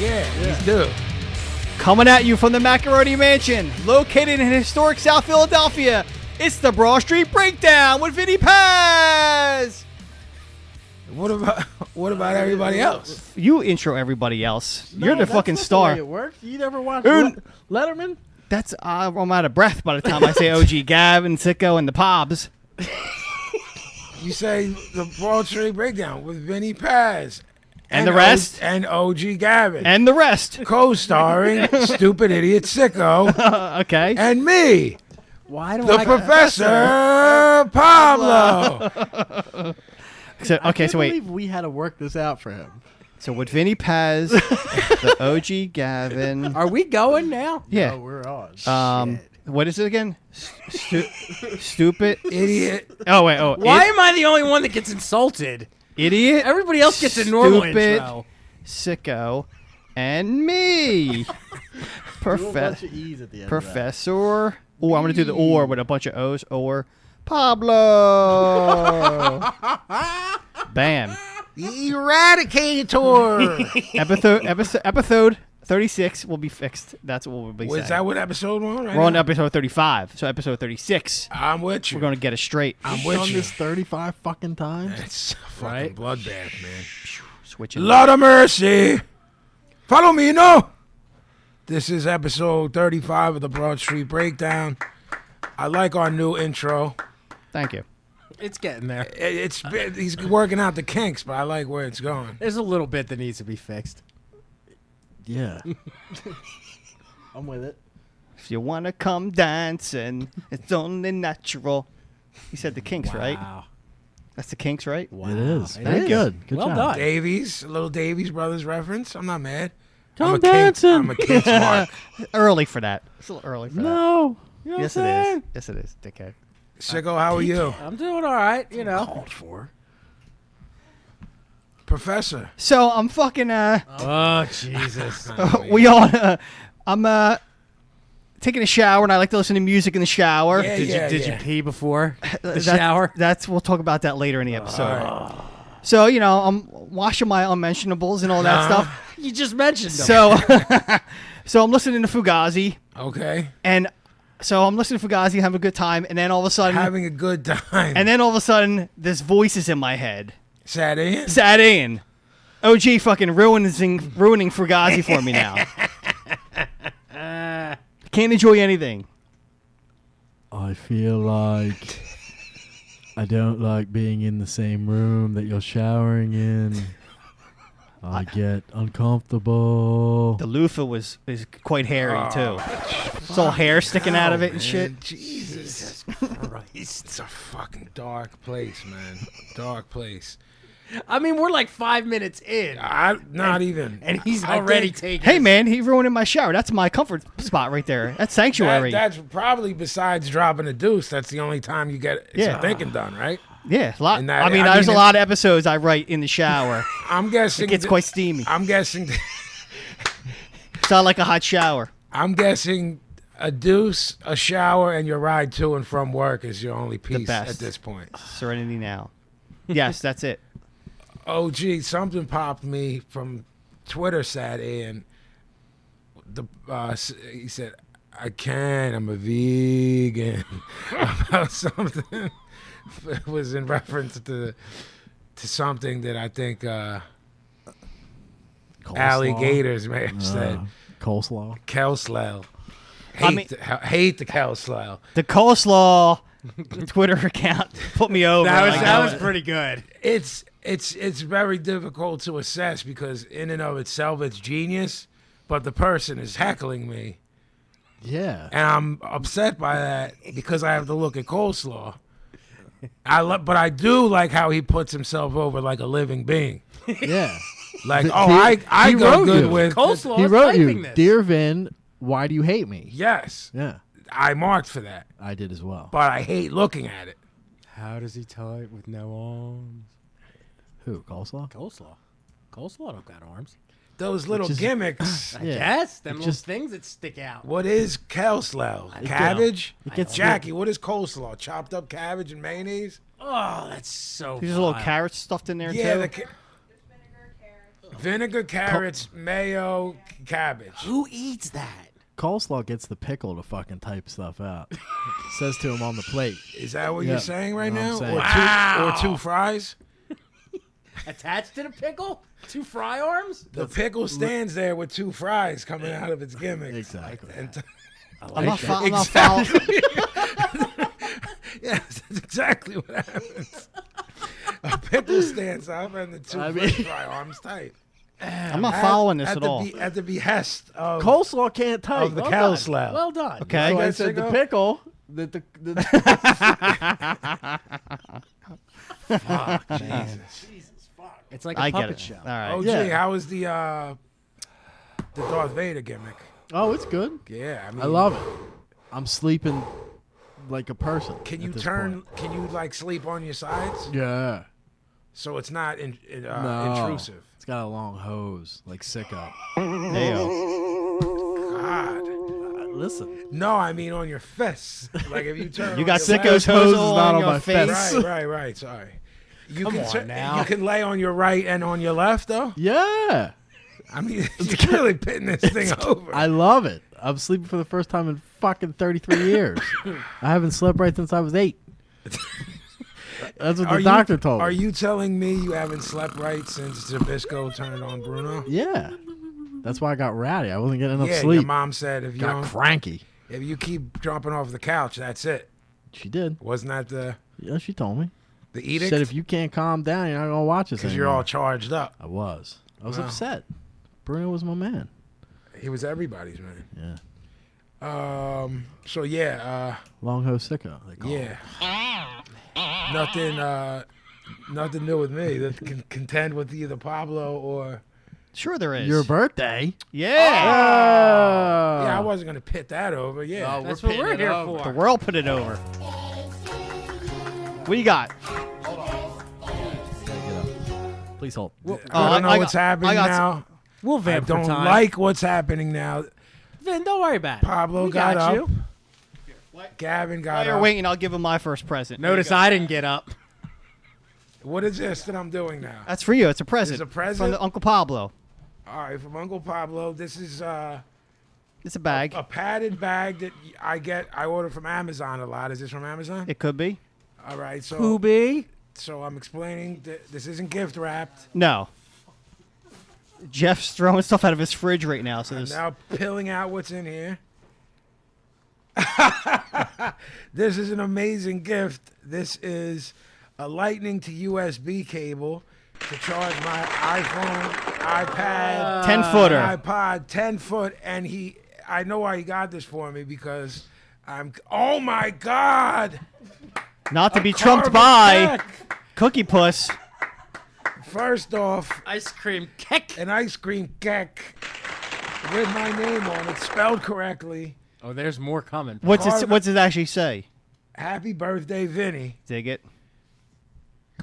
Yeah, he's due. Coming at you from the Macaroni Mansion, located in historic South Philadelphia, it's the Broad Street Breakdown with Vinnie Paz. What about everybody else? You intro everybody else. You're the that's fucking not the star. way it works. You never watched Dude. Letterman? That's I'm out of breath by the time I say OG, Gavin, Sicko, and the Pobs. You say the Broad Street Breakdown with Vinnie Paz. And the rest? And OG Gavin. And the rest. Co-starring Stupid Idiot Sicko. Okay. And me, Why do the Professor Pablo. So I can't wait. believe we had to work this out for him. So with Vinnie Paz, the OG Gavin. Are we going now? Yeah. No, we're on. Shit. What is it again? Stupid Idiot. Oh wait. Why am I the only one that gets insulted? Idiot. Everybody else gets a normal Stupid, intro. Sicko, and me. Do a bunch of E's at the end Professor. Oh, I'm gonna do the or with a bunch of O's. Or Pablo. Bam. Eradicator. Episode 36 will be fixed. That's what we'll be saying. Is that what episode one? Right We're on now? episode 35. So episode 36. I'm with you. We're gonna get it straight. I'm We've with done you. this 35 fucking times. It's a fucking Right? bloodbath, man. Switching. Lord of mercy. Follow me, you know. This is episode 35 of the Broad Street Breakdown. I like our new intro. Thank you. It's getting there. He's working out the kinks, but I like where it's going. There's a little bit that needs to be fixed. Yeah. I'm with it. If you wanna come dancing, it's only natural. He said the Kinks, right? Wow. That's the Kinks, right? Wow. It is. It Very is. good. Good Well job. done. Davies, a little Davies Brothers reference. I'm not mad. Come I'm a dancing. I'm a Kinks mark. Early for that. It's a little early for that. No. You know Yes, what I'm it saying? is. Yes, it is, dickhead. Sicko, how are you? I'm doing all right, you know. Called for. Professor. So I'm fucking Oh, Jesus. I'm taking a shower and I like to listen to music in the shower. Yeah, Did you pee before the That- shower? We'll talk about that later in the episode. So, I'm washing my unmentionables and all that stuff. You just mentioned them. So so I'm listening to Fugazi, Okay. and so I'm listening to Fugazi, having a good time, and then all of a sudden Having a good time. this voice is in my head. Sat in. Sat in. OG fucking ruining Fugazi for me now. Can't enjoy anything. I feel like I don't like being in the same room that you're showering in. I get uncomfortable. The loofah is quite hairy too. It's all hair sticking out of it and Man, shit. Jesus Christ. It's a fucking dark place, man. Dark place. I mean, we're like 5 minutes in, Not even. and he's I already think taking. Hey man, he ruined my shower. That's my comfort spot right there. That's sanctuary. That's probably besides dropping a deuce. That's the only time you get some thinking done, right? Yeah, a lot. And that- I mean, I there's mean, a lot of episodes I write in the shower. I'm guessing It gets quite steamy. I'm guessing. It's not like a hot shower. I'm guessing a deuce, a shower, and your ride to and from work is your only piece best. at this point. Serenity now. Yes, that's it. Oh, gee, something popped me from Twitter. Sat in. He said, I'm a vegan." About something. It was in reference to something that I think Coleslaw. alligators may have said. Coleslaw. Coleslaw. I Hate the coleslaw. The coleslaw Twitter account put me over. That was pretty good. It's very difficult to assess because in and of itself it's genius, but the person is heckling me, Yeah. and I'm upset by that because I have to look at coleslaw. But I do like how he puts himself over like a living being. Yeah. Like, He- I he go wrote good you. with Coleslaw He is wrote typing you, this. "Dear Vin, why do you hate me?" Yes, Yeah. I marked for that, I did as well. but I hate looking at it. How does he type with no arms? Who? Coleslaw? Coleslaw don't got arms. Those little is- gimmicks. I Yeah. guess them It little just- things that stick out. What is coleslaw? Cabbage? It gets Jackie, what is coleslaw? Chopped up cabbage and mayonnaise? Oh, that's so. There's a little vile. carrots stuffed in there Yeah, too. the Vinegar, carrots, mayo, cabbage. Who eats that? Coleslaw gets the pickle to fucking type stuff out. Says to him on the plate. Is that what Yeah. you're saying right That's now? what I'm Or two fries? Attached to the pickle? 2 fry arms? The pickle stands there with 2 fries coming out of its gimmick. Exactly. And I'm not following. yes, that's exactly what happens. A pickle stands up and the 2 French fry arms tight. I'm not following this at all. At the behest of Coleslaw can't type. of the coleslaw. Well done. Okay. So I guys said the go? pickle. Fuck, Jesus. It's like I a get puppet it. show. All right. OG, Yeah. how was the Darth Vader gimmick? Oh, it's good. Yeah, I mean, I love it. I'm sleeping like a person. Can at you this turn? point. Can you like sleep on your sides? Yeah. So it's not No. intrusive. It's got a long hose, like sicko. Damn. God. Listen. No, I mean on your fists. Like if you turn. You on got your Sicko's left- hose hose is all not on on my your face. face. Right. Sorry. You Come can on now. You can lay on your right and on your left though. Yeah. I mean, you're really pitting this thing over. I love it. I'm sleeping for the first time in fucking 33 years. I haven't slept right since I was 8. That's what the doctor told me. Are you telling me you haven't slept right since Zabisco turned on Bruno? Yeah. That's why I got ratty. I wasn't getting enough Yeah, sleep. your mom said if you got don't, cranky. if you keep jumping off the couch, that's it. She did. Wasn't that the Yeah, she told me. She edict? said if you can't calm down, you're not going to watch this Because anymore. you're all charged up. I was. I was Wow. upset. Bruno was my man. He was everybody's man. Yeah. So yeah, Long hose sicko. They call him. nothing new with me. That can contend with either Pablo or. Sure there is. Your birthday? Yeah. Yeah, I wasn't gonna pit that over. Yeah, That's what we're here The for. world put it over. What you got? Please hold. I don't know I what's got- happening I got now. We'll I vamp for don't time. like what's happening now. Vin, don't worry about it. Pablo We got up. you. Gavin While got you're up. waiting, I'll give him my first present. Notice I didn't get up. What is this that I'm doing now? That's for you. It's a present. It's a present? from the Uncle Pablo. All right, from Uncle Pablo. This is It's a bag. a padded bag that I order from Amazon a lot. Is this from Amazon? It could be. All right, so Poobie. I'm explaining that this isn't gift wrapped. No. Jeff's throwing stuff out of his fridge right now. So I'm there's now pilling out what's in here. This is an amazing gift. This is a lightning to USB cable to charge my iPhone, iPad, 10-footer. iPod, 10-foot, and I know why he got this for me because oh my God! Not to A be trumped Carvel by keck. Cookie Puss. First off, Ice cream keck. an ice cream keck with my name on it, spelled correctly. Oh, there's more coming. What's it actually say? Happy birthday, Vinny. Dig it.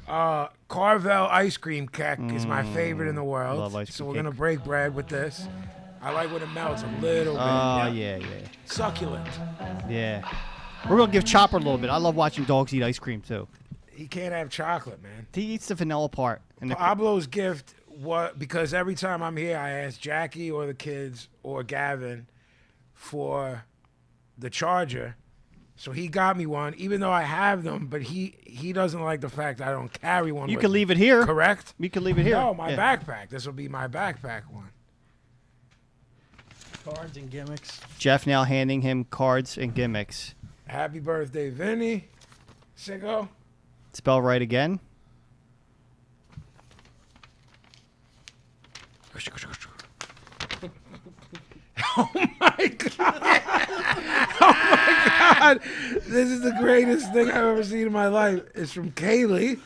Carvel ice cream keck is my favorite in the world. Love ice So cream we're cake. gonna break bread with this. I like when it melts a little bit. Oh, yeah. Succulent. Yeah. We're going to give Chopper a little bit. I love watching dogs eat ice cream, too. He can't have chocolate, man. He eats the vanilla part. And Pablo's gift was because every time I'm here, I ask Jackie or the kids or Gavin for the charger. So he got me one, even though I have them, but he doesn't like the fact I don't carry one. you with can me. leave it here. Correct? You can leave it here. No, my Yeah. backpack. This will be my backpack one. Cards and gimmicks. Jeff now handing him cards and gimmicks. Happy birthday, Vinny. Sicko. Spell right again. Oh my God. This is the greatest thing I've ever seen in my life. It's from Kaylee,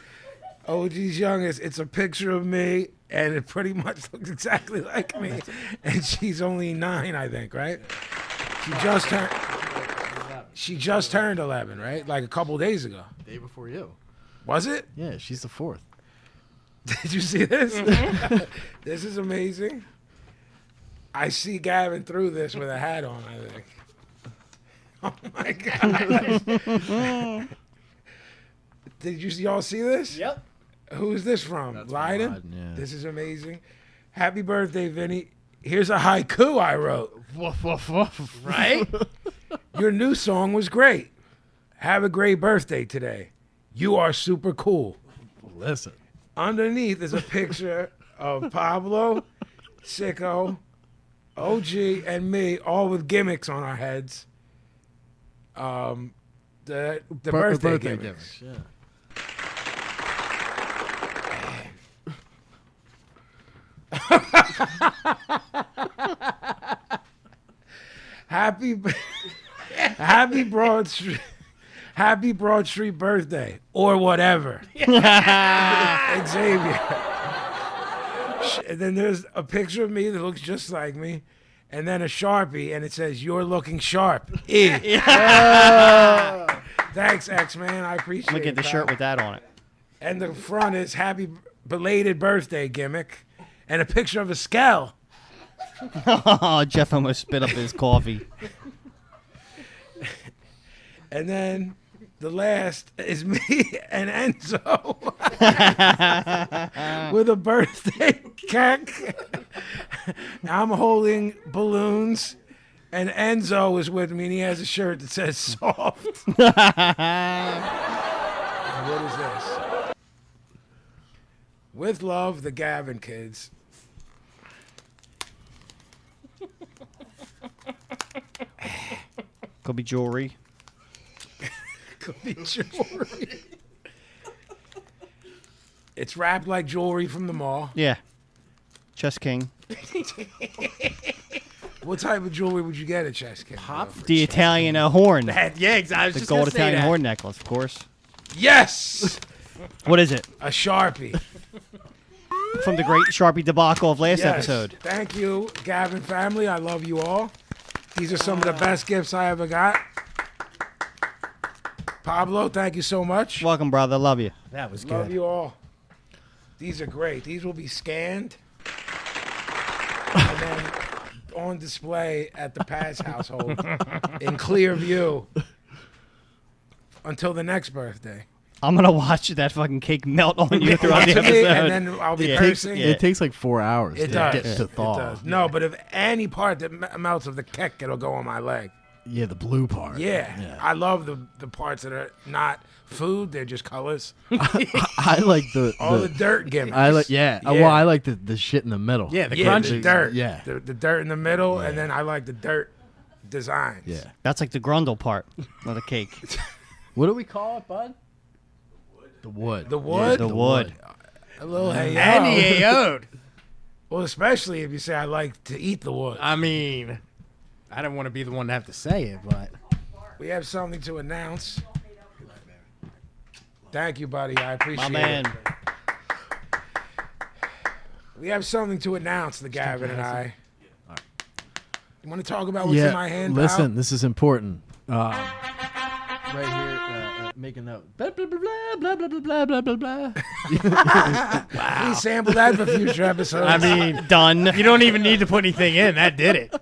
OG's youngest. It's a picture of me, and it pretty much looks exactly like me. And she's only 9, I think, right? She just turned 11, right? Like a couple days ago. Day before you. Was it? Yeah, she's the 4th. Did you see this? This is amazing. I see Gavin through this with a hat on, I think. Oh my God. Did y'all see this? Yep. Who's this from? That's from Leiden? Leiden, yeah. This is amazing. Happy birthday, Vinny. Here's a haiku I wrote. Woof, woof, woof. Right? Your new song was great. Have a great birthday today. You are super cool. Listen. Underneath is a picture of Pablo, Sicko, OG, and me, all with gimmicks on our heads. The birthday gimmicks. Yeah. Happy Broad Street. Happy Broad Street birthday, or whatever. Xavier. And then there's a picture of me that looks just like me, and then a Sharpie, and it says, "You're looking sharp." Thanks, X-Man. I appreciate it. I'm gonna get the shirt with that on it. And the front is happy belated birthday, Gimmick, and a picture of a skull. Oh, Jeff almost spit up his coffee. And then the last is me and Enzo with a birthday keck. I'm holding balloons, and Enzo is with me, and he has a shirt that says soft. What is this? With love, the Gavin kids. Could be jewelry. Could be jewelry. It's wrapped like jewelry from the mall. Yeah. Chess King. What type of jewelry would you get at Chess King? The Italian horn. Yeah, exactly. I was The just gold gonna say Italian that. horn necklace, of course. Yes! What is it? A Sharpie. From the great Sharpie debacle of last Yes. episode. Thank you, Gavin family. I love you all. These are some of the best gifts I ever got. Pablo, thank you so much. Welcome, brother. Love you. That was Love good. you all. These are great. These will be scanned and then on display at the Paz household in clear view until the next birthday. I'm gonna watch that fucking cake melt on you throughout the To me, episode. and then I'll be Yeah. cursing. Yeah. It takes like 4 hours It to does. get to thaw. It does. No, but if any part that melts of the keck, it'll go on my leg. Yeah, the blue part. Yeah. I love the parts that are not food; they're just colors. I like All the dirt gimmicks. I like well, I like the shit in the middle. Yeah, the the crunchy. dirt. Yeah. the dirt in the middle, and then I like the dirt designs. Yeah. That's like the grundle part of the cake. What do we call it, bud? The wood. The wood. The wood. A little hey And he AO'd. Well, especially if you say I like to eat the wood. I mean, I don't want to be the one to have to say it, but We have something to announce. Thank you, buddy. I appreciate My man. it. We have something to announce, the Gavin and I. You want to talk about what's in my hand? Listen, pal? this is important. Right here, make a note. Blah blah blah blah blah blah blah blah blah. Please sample that for future episodes. I mean, Done. you don't even need to put anything in. That did it.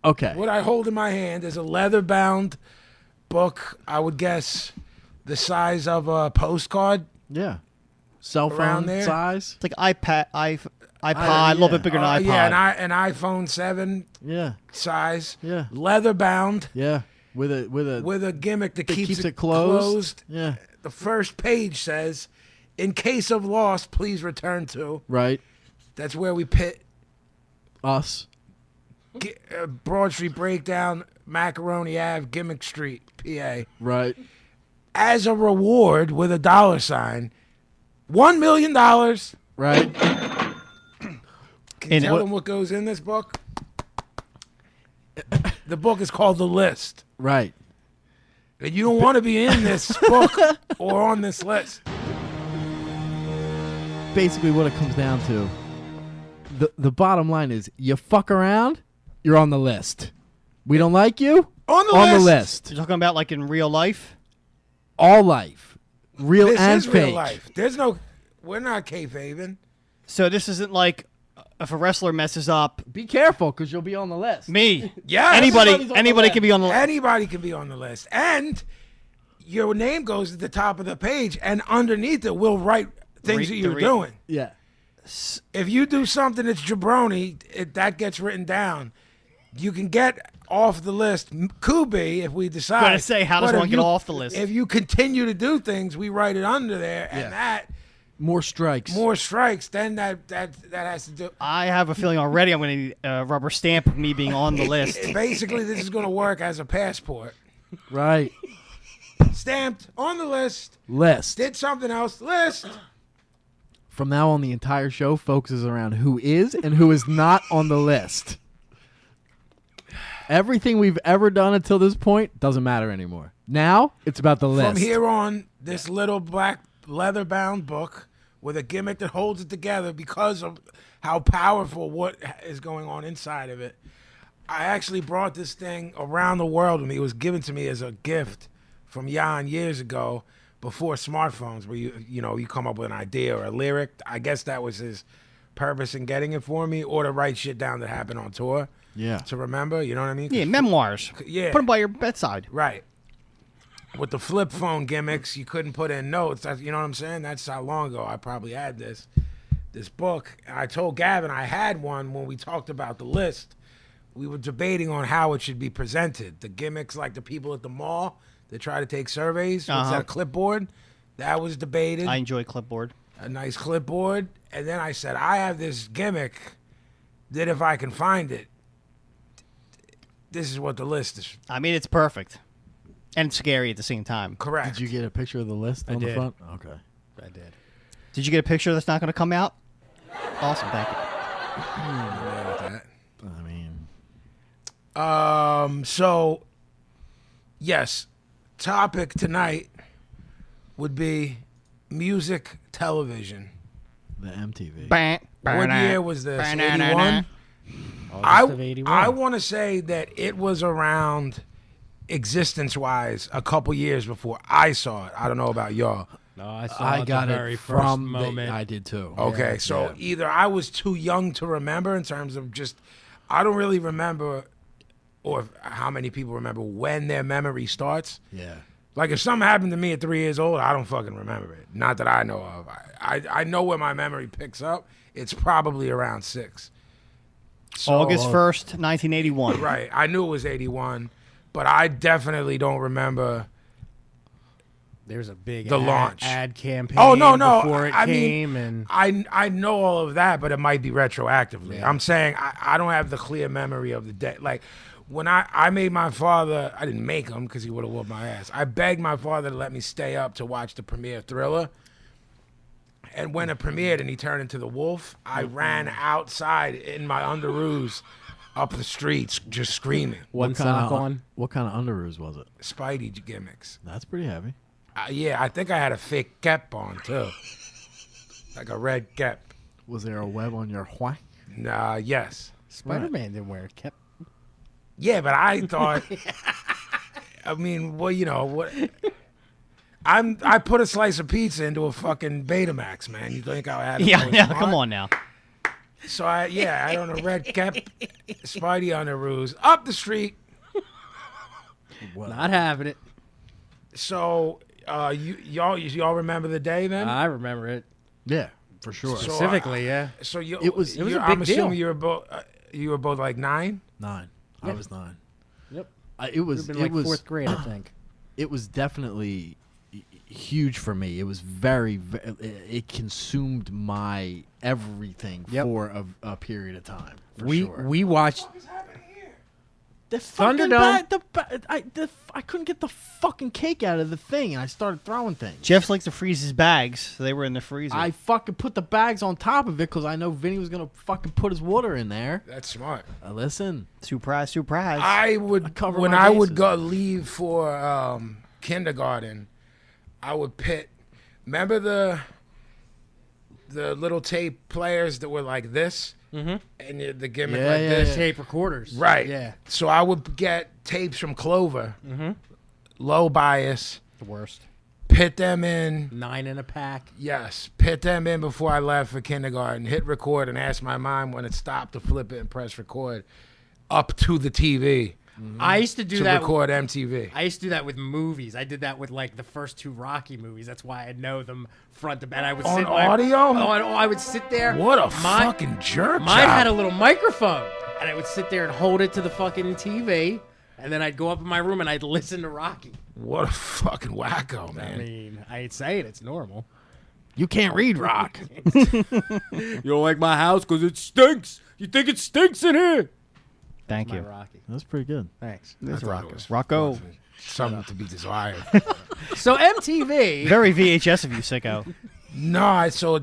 Okay. What I hold in my hand is a leather-bound book. I would guess the size of a postcard. Yeah. Cell Around phone there? size. It's like iPod, a little bit bigger than iPod. Yeah, an iPhone 7 Yeah. size. Yeah. Leather-bound Yeah. With with a gimmick that keeps it closed. Yeah. The first page says, "In case of loss, please return to." Right. That's where we pit Us. Broad Street Breakdown, Macaroni Ave, Gimmick Street, PA. Right. As a reward with a $, $1 million. Right. Can you And tell what- them what goes in this book? The book is called The List. Right. And you don't want to be in this book or on this list. Basically, what it comes down to, the bottom line is, you fuck around, you're on the list. We don't like you. On the You're list. talking about like in real life? All life, real This and is fake. real life. There's no. We're not kayfabing. So this isn't like if a wrestler messes up, Be careful, because you'll be on the list. me. Yes. Anybody the anybody list. can be on the list. Anybody can be on the list, and your name goes at the top of the page, and underneath it, we'll write things Re- that you're the re- doing. Yeah. If you do something that's jabroni, that gets written down. You can get off the list. Could be if we decide. Gotta say, how does But one if get you- off the list? If you continue to do things, we write it under there, and that More strikes. more strikes. Then that has to do. I have a feeling already I'm going to need a rubber stamp of me being on the list. Basically, this is going to work as a passport. Right. Stamped on the list. List. Did something else. List. From now on, the entire show focuses around who is and who is not on the list. Everything we've ever done until this point doesn't matter anymore. Now, it's about the list. From here on, this little black leather-bound book with a gimmick that holds it together because of how powerful what is going on inside of it. I actually brought this thing around the world with me. It was given to me as a gift from Jan years ago, before smartphones, where you come up with an idea or a lyric. I guess that was his purpose in getting it for me, or to write shit down that happened on tour. Yeah. To remember, you know what I mean? Yeah, memoirs. Yeah. Put them by your bedside. Right. With the flip phone gimmicks, you couldn't put in notes. You know what I'm saying? That's how long ago I probably had this book. I told Gavin I had one when we talked about the list. We were debating on how it should be presented. The gimmicks, like the people at the mall that try to take surveys. What's that, a clipboard? That was debated. I enjoy clipboard. A nice clipboard. And then I said, I have this gimmick that if I can find it, this is what the list is. I mean, it's perfect. And scary at the same time. Correct. Did you get a picture of the list on the did. front? Okay. I did. Did you get a picture that's not going to come out? Awesome, thank you. I mean, So, yes, topic tonight would be music television. the MTV. What year was this? 81? August of 81. I want to say that it was around existence-wise a couple years before I saw it. I don't know about y'all. No, I saw I it got the it very from first moment. I did too. Okay, so either I was too young to remember in terms of just, I don't really remember, or how many people remember when their memory starts. Yeah. Like if something happened to me at 3 years old, I don't fucking remember it. Not that I know of. I know where my memory picks up. It's probably around 6. So, August 1st, 1981. Right. I knew it was 81, but I definitely don't remember. There's a big The launch. ad campaign Oh, no. before it I came. mean, And I know all of that, but it might be retroactively. I'm saying I don't have the clear memory of the day. Like when I made my father, I didn't make him because he would have whooped my ass. I begged my father to let me stay up to watch the premiere of Thriller. And when it premiered and he turned into the wolf, I ran outside in my underoos up the streets just screaming. one sock on. What kind of underoos was it? Spidey gimmicks. That's pretty heavy. Yeah, I think I had a fake cap on too. Like a red cap. Was there a web on your whack? Nah, yes. Spider-Man didn't wear a cap. Yeah, but I thought. I mean, well, you know what? I put a slice of pizza into a fucking Betamax, man. You think I had? Yeah, come on now. So I had on a red cap, Spidey underoos, up the street. Not having it. So y'all remember the day then? I remember it Yeah, for sure. So, specifically. Yeah. So you, It was a big I'm assuming deal. you were both like 9. 9. I was 9. Yep. It was. It been It like was. fourth grade, I think. It was definitely huge for me. It was very. It consumed my everything Yep. for a period of time. For We sure. we watched. The Thunderdome. I couldn't get the fucking cake out of the thing, and I started throwing things. Jeff likes to freeze his bags, so they were in the freezer. I fucking put the bags on top of it because I know Vinny was gonna fucking put his water in there. That's smart. Listen, Surprise, surprise. I would cover when my I would bases. go leave for kindergarten, I would pit. Remember the little tape players that were like this, and the gimmick Yeah, like yeah, this, yeah. Tape recorders. right? Yeah. So I would get tapes from Clover, low bias, The worst. pit them in. 9 in a pack. Yes, pit them in before I left for kindergarten. Hit record and ask my mom when it stopped to flip it and press record up to the TV. I used to do to that. record MTV. I used to do that with movies. I did that with like the first 2 Rocky movies. That's why I know them front to back. I would On sit audio? I would sit there. What a fucking jerk Mine job. had a little microphone, and I would sit there and hold it to the fucking TV, and then I'd go up in my room and I'd listen to Rocky. What a fucking wacko, man. I mean, I ain't saying it's normal. You can't read rock. You don't like my house because it stinks. You think it stinks in here? Thank My you. Rocky. That's pretty good. Thanks. I thought it was Rocco. something to be desired. So MTV. Very VHS of you, sicko. No, so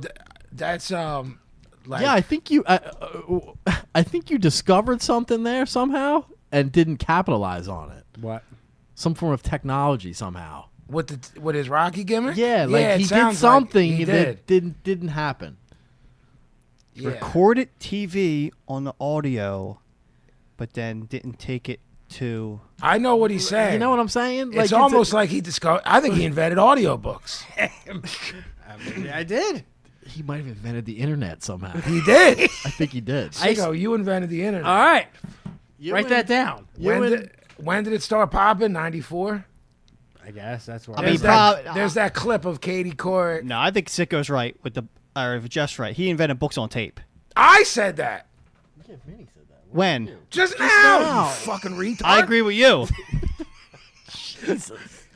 that's like Yeah, I think you. I think you discovered something there somehow and didn't capitalize on it. What? Some form of technology somehow. with his Rocky gimmick. Yeah, like it he did sounds something like he that did. didn't happen. Yeah. Recorded TV on the audio, but then didn't take it to. I know what he's saying. You know what I'm saying? It's almost like he discovered. I think he invented audiobooks. Maybe I did. he might have invented the internet somehow. He did. I think he did. Sicko, you invented the internet. All right. You Write and- that down. you and- When did it start popping? 94. I guess that's where I There's, mean, there's that clip of Katie Couric. No, I think Sicko's right with the, or just right. He invented books on tape. I said that When? just now. You fucking retard. I agree with you.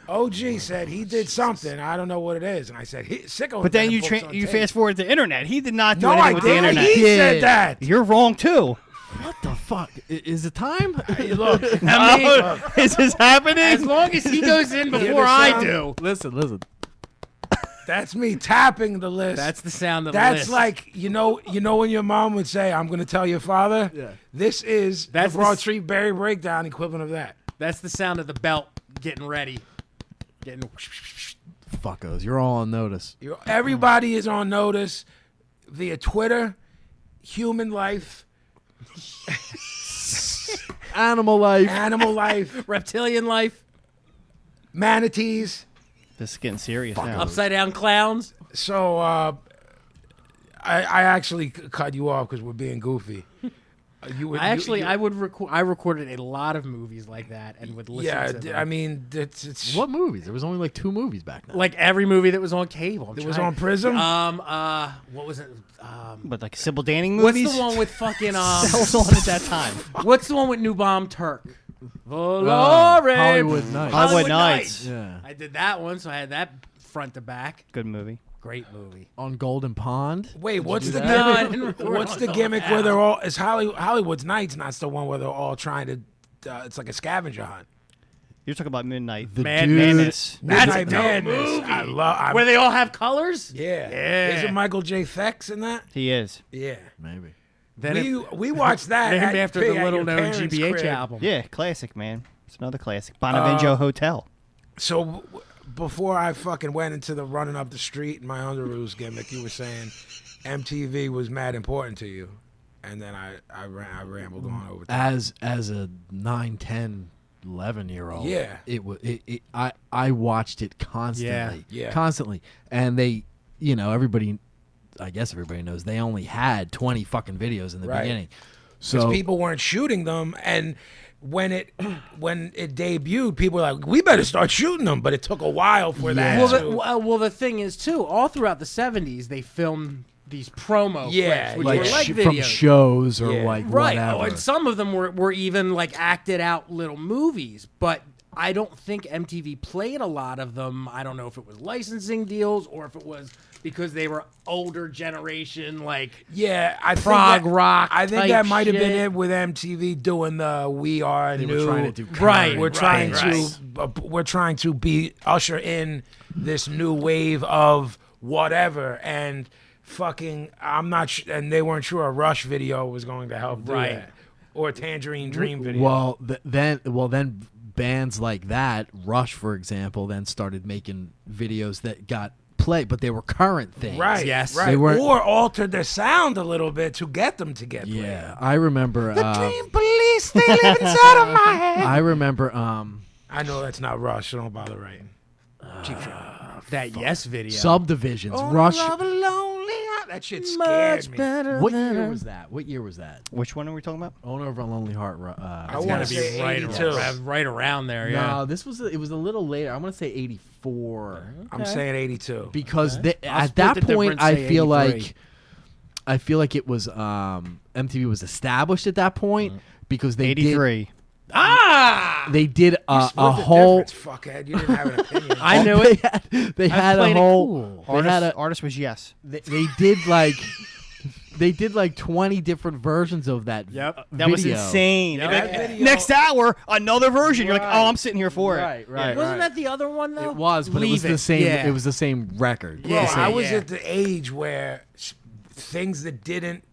OG said he did something. I don't know what it is, and I said Sicko. But then you invented books on you tape. fast forward to the internet. He did not do No, anything I with the didn't. internet. He Yeah. said that. You're wrong too. What the fuck? Is it time? Hey, look, I mean, look, is this happening? As long as he goes in before I sound? do. listen. that's me tapping the list. That's the sound of the That's list. like you know when your mom would say, "I'm going to tell your father." Yeah. This is That's the Broad the- Street Berry Breakdown equivalent of that. That's the sound of the belt getting ready. Getting. Fuckos, you're all on notice. Everybody is on notice via Twitter, Human Life, Animal life. Animal Life, Reptilian life. manatees. This is getting serious now. Upside down clowns. So I actually cut you off because we're being goofy. I would record. I recorded a lot of movies like that and would listen Yeah, to them. I mean, it's What movies? There was only like 2 movies back then. like every movie that was on cable. it was on Prism. What was it? But like Sybil Danning What's movies. the one with fucking that was on at that time? What's the one with New Bomb Turk? Valore. Hollywood Nights. Hollywood Nights. Yeah. I did that one, so I had that front to back. Good movie. Great movie. On Golden Pond. Wait, what's the that? No, I didn't gimmick? record What's on the Golden gimmick Pond. where they're all? Is Hollywood's Nights not the one where they're all trying to? It's like a scavenger hunt. You're talking about Midnight The Mad dude- Madness. That's Midnight a dope Madness. movie. I love. Where they all have colors? Yeah. Yeah. Is it Michael J. Fex in that? He is. Yeah. Maybe. Then We watched that named at, after at the your little known parents' GBH crib. album. Yeah, classic, man. It's another classic. Bonaventure Hotel. So before I fucking went into the running up the street in my underoos gimmick, you were saying MTV was mad important to you, and then I rambled on over that. As a 9, 10, 11-year-old. Yeah. It was. I watched it constantly. Yeah. Constantly, and they, everybody. I guess everybody knows they only had 20 fucking videos in the Right. beginning. Because So people weren't shooting them, and when it debuted, people were like, "We better start shooting them." But it took a while for that. Yeah. Well, the thing is too. All throughout the '70s, they filmed these promo Yeah, clips, which like were like from videos. shows or Yeah. like Right. whatever. Oh, and some of them were even like acted out little movies, but I don't think MTV played a lot of them. I don't know if it was licensing deals or if it was because they were older generation, like Yeah, I think prog that, rock. I think type that might have been shit. it with MTV doing the "We Are They New." were trying to do Right, We're trying right. we're trying to be usher in this new wave of whatever, and fucking I'm not and they weren't sure a Rush video was going to help do Right. that, or a Tangerine Dream video. Well, then bands like that, Rush for example, then started making videos that got play, but they were current things. right, Yes. right, They weren't- or altered their sound a little bit to get them to get played. Yeah, I remember. Dream police, they live inside of my head. I remember. I know that's not Rush, so don't bother writing. Cheap Trick. That Yes video. Subdivisions. Oh, Rush. love a lonely heart. That shit scared me. What year was that? What year was that? Which one are we talking about? Owner of a Lonely Heart. I It's wanna gotta say be right 82. right around there. Yeah. No, this was. It was a little later. I want to say 84. I'm saying 82. Because I'll at split that the point, difference, I say feel 83. like. I feel like it was MTV was established at that point because they 83. They did a Split the whole. difference, fuckhead. You didn't have an opinion. I knew it. They had a playing it whole. cool. They had a. Artist was Yes. They did like. They did like 20 different versions of that. That video. was insane. Yep. They'd be That like, video- Next hour, another version. You're like, Right. oh, I'm sitting here for it. Right. Wasn't that the other one though? It was, but it was the same. Yeah. It was the same record. Bro, Yeah. I was Yeah. at the age where things that didn't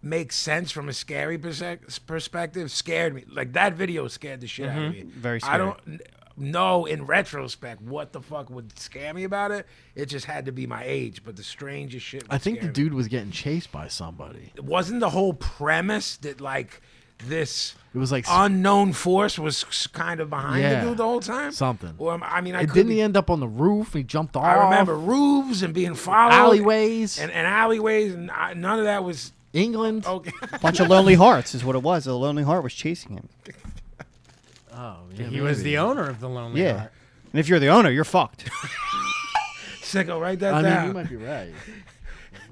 make sense from a scary perspective scared me. Like that video scared the shit out of me. Very I scary. don't know in retrospect what the fuck would scare me about it. It just had to be my age. But the strangest shit. Would I think the scare me. dude was getting chased by somebody. Wasn't the whole premise that like this It was like unknown force was kind of behind Yeah. the dude the whole time? something. Or I mean, I And could didn't be, he end up on the roof? He jumped off. I remember roofs and being followed, alleyways. and alleyways, and none of that was England. okay. Bunch of lonely hearts is what it was. The lonely heart was chasing him. Oh, yeah, He was maybe. the owner of the Lonely Yeah. Heart. And if you're the owner, you're fucked. Sicko, write that I down. mean, you might be right.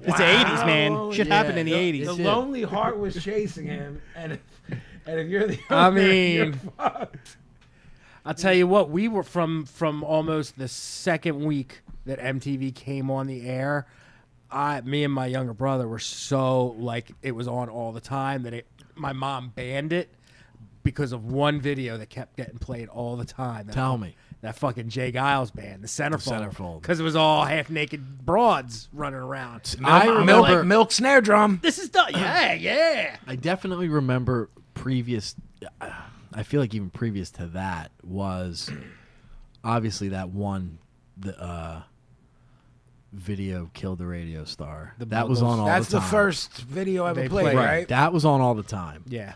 It's the 80s, man. Wow. Shit Yeah. happened in the The- 80s. The did. lonely heart was chasing him, and if you're the I owner, you're mean- fucked. I'll tell you what, we were from almost the second week that MTV came on the air. Me and my younger brother were so like it was on all the time that my mom banned it because of one video that kept getting played all the time. Tell me. That fucking Jay Giles band, the centerfold, Centerfold. because it was all half naked broads running around. I remember. Milk snare drum. This is done. Yeah. I definitely remember previous. I feel like even previous to that was obviously that one. The video killed the radio star. That was on all That's the the time. first video ever They played, played. right? That was on all the time. Yeah.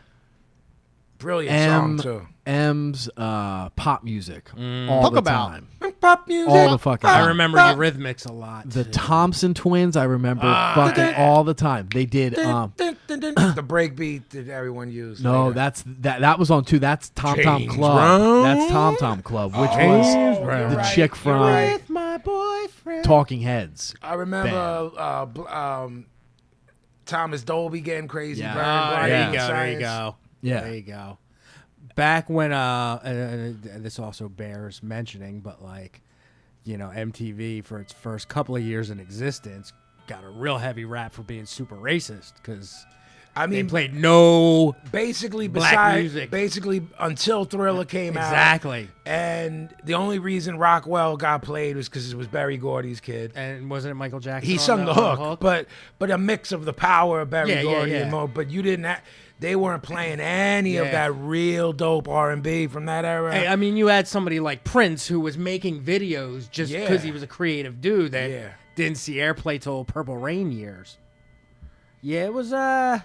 Brilliant song too. M's pop music all Talk the about. time. Pop music. All the fucking I time. remember Eurythmics a lot. The too. Thompson twins, I remember fucking all the time. They did. The break beat that everyone used. No, later. that was on too. That's Tom Tom James Club. Brown. That's Tom Tom Club, which James was Brown. the You're right, chick you're from right. my boyfriend. Talking Heads. I remember Thomas Dolby getting crazy. Yeah. Burn, Oh, Blind yeah. Eating There you Science. go. Yeah. There you go. Back when and this also bears mentioning, but like, you know, MTV for its first couple of years in existence got a real heavy rap for being super racist because I they mean, played no basically, black music. basically until Thriller came out. exactly. And the only reason Rockwell got played was because it was Barry Gordy's kid. And wasn't it Michael Jackson? He on sung the on hook, but a mix of the power of Barry Yeah, yeah, Gordy and yeah. Mo. But you didn't. They weren't playing any of Yeah. that real dope R&B from that era. Hey, I mean, you had somebody like Prince who was making videos just Yeah. because he was a creative dude that Yeah. didn't see airplay till Purple Rain years. Yeah, it was. I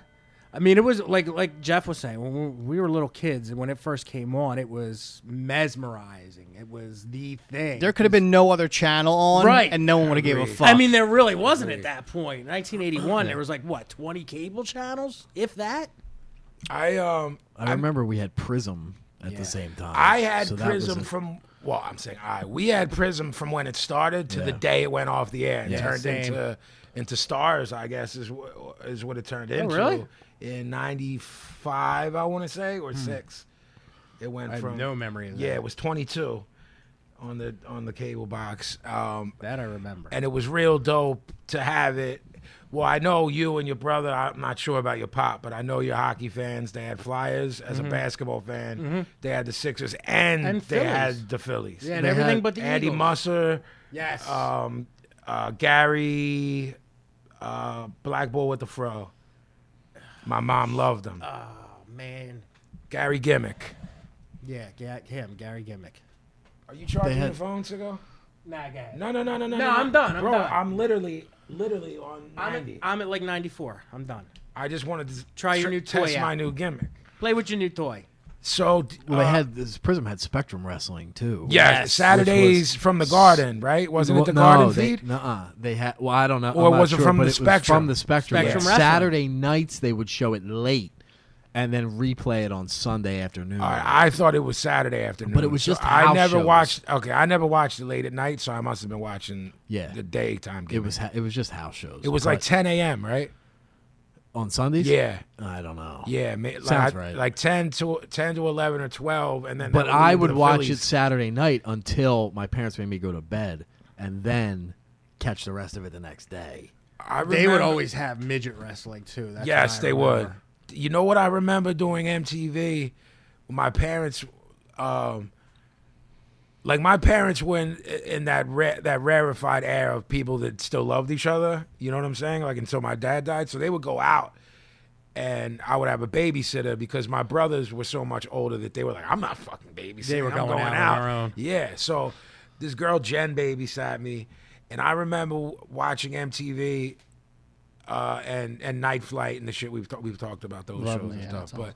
mean, it was like Jeff was saying when we were little kids, and when it first came on, it was mesmerizing. It was the thing. There could have been no other channel on, Right. and no one would have gave a Agreed. fuck. I mean, there really wasn't at that point. 1981, there was like what 20 cable channels, if that. I remember we had Prism at Yeah. the same time. I had So that was Prism a- from. Well, I'm saying we had Prism from when it started to the day it went off the air and Yeah, turned same. into Stars. I guess is what it turned into. really? In '95, I want to say, or '6. It went I have from no memory of that. Yeah, it was 22 on the cable box. That I remember. And it was real dope to have it. Well, I know you and your brother, I'm not sure about your pop, but I know you're hockey fans. They had Flyers. As a basketball fan, they had the Sixers and And they Phillies. had the Phillies. Yeah, and They everything had but the Andy Eagles. Musser, Yes. Gary, Black Bull with the Fro. My mom loved him. oh man. Gary Gimmick. Yeah, him, Gary Gimmick. Are you charging had- your phone, Sigo? Nah, go ahead. No. No, I'm done, I'm Bro, done. I'm literally on 90. I'm at like 94. I'm done. I just wanted to Try your new test toy my out. new gimmick. Play with your new toy. So Well, they had this Prism had Spectrum Wrestling too. yes, Saturdays from the Garden, right? Wasn't it the Garden feed? They had. Well, I don't know. Or I'm not was it sure, from but the Spectrum? From the Spectrum. Spectrum Yeah. Wrestling. Saturday nights they would show it late, and then replay it on Sunday afternoon. I thought it was Saturday afternoon, But it was So just I house never shows. watched. Okay, I never watched it late at night, so I must have been watching the daytime. It was just house shows. It was like But 10 a.m. right? on Sundays. Yeah, I don't know. yeah, Sounds right. Like 10 to 11 or 12, and then. But that I lead to would the watch Phillies. it Saturday night until my parents made me go to bed, and then catch the rest of it the next day. I They would remember- always have midget wrestling too. That's Yes, what I they would. remember. You know what I remember doing MTV? My parents, like my parents were in that rarefied era of people that still loved each other. You know what I'm saying? Like until my dad died, so they would go out, and I would have a babysitter because my brothers were so much older that they were like, I'm not fucking babysitting. They were I'm going out on their own. Yeah, so this girl Jen babysat me, and I remember watching MTV. And Night Flight and the shit we've talked about those shows and stuff, but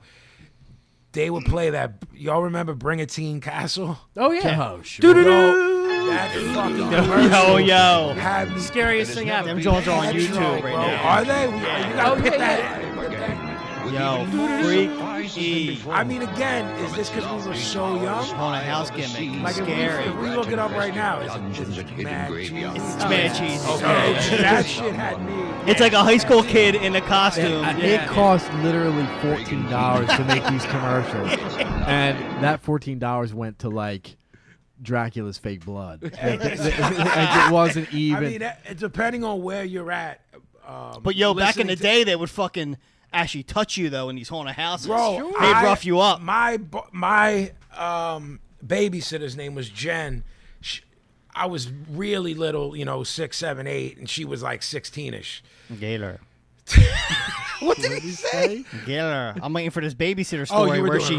they would play that. Y'all remember Bring a Teen Castle? Oh yeah. Oh, sure. Yo, that fucking commercial yo. had me Scariest thing ever. Them Jones are on headstrong, YouTube right bro. now. Are they? You gotta put that in. Yo, freaky. I mean, again, is this because we were so young? On a house gimmick. Like Scary. if we look it up right now, it's mad cheesy. It's mad cheesy. Okay, that shit had me. It's like a high school kid in a costume. It cost literally $14 to make these commercials, and that $14 went to like Dracula's fake blood. Like, it wasn't even. I mean, depending on where you're at. But yo, back in listening the to- day, they would fucking actually touch you though in these haunted houses. Bro, They'd rough you up. My babysitter's name was Jen. I was really little, 6, 7, 8, and she was like 16ish. Gator. What did he say? Gator. I'm waiting for this babysitter Oh, story you were where doing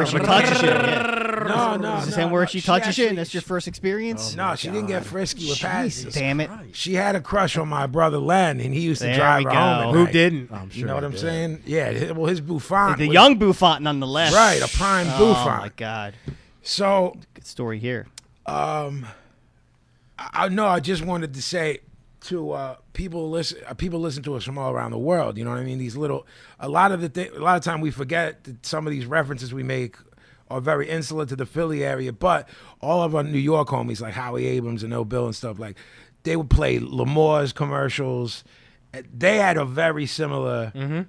she touches shit. Yeah. No. Is this the where she touches shit and that's your first experience? No, she didn't get frisky with Patsy. Damn it. She had a crush on my brother Len, and he used to There drive we her home. go. at Who night. didn't? I'm sure You know what he I'm did. saying? Yeah, well, his bouffant. The was- young bouffant nonetheless. Right, a prime bouffant. Oh my god. So, Good story here. I just wanted to say to people listen to us from all around the world. You know what I mean? These little, a lot of time we forget that some of these references we make are very insular to the Philly area. But all of our New York homies like Howie Abrams and No Bill and stuff, like they would play Lamore's commercials. They had a very similar. You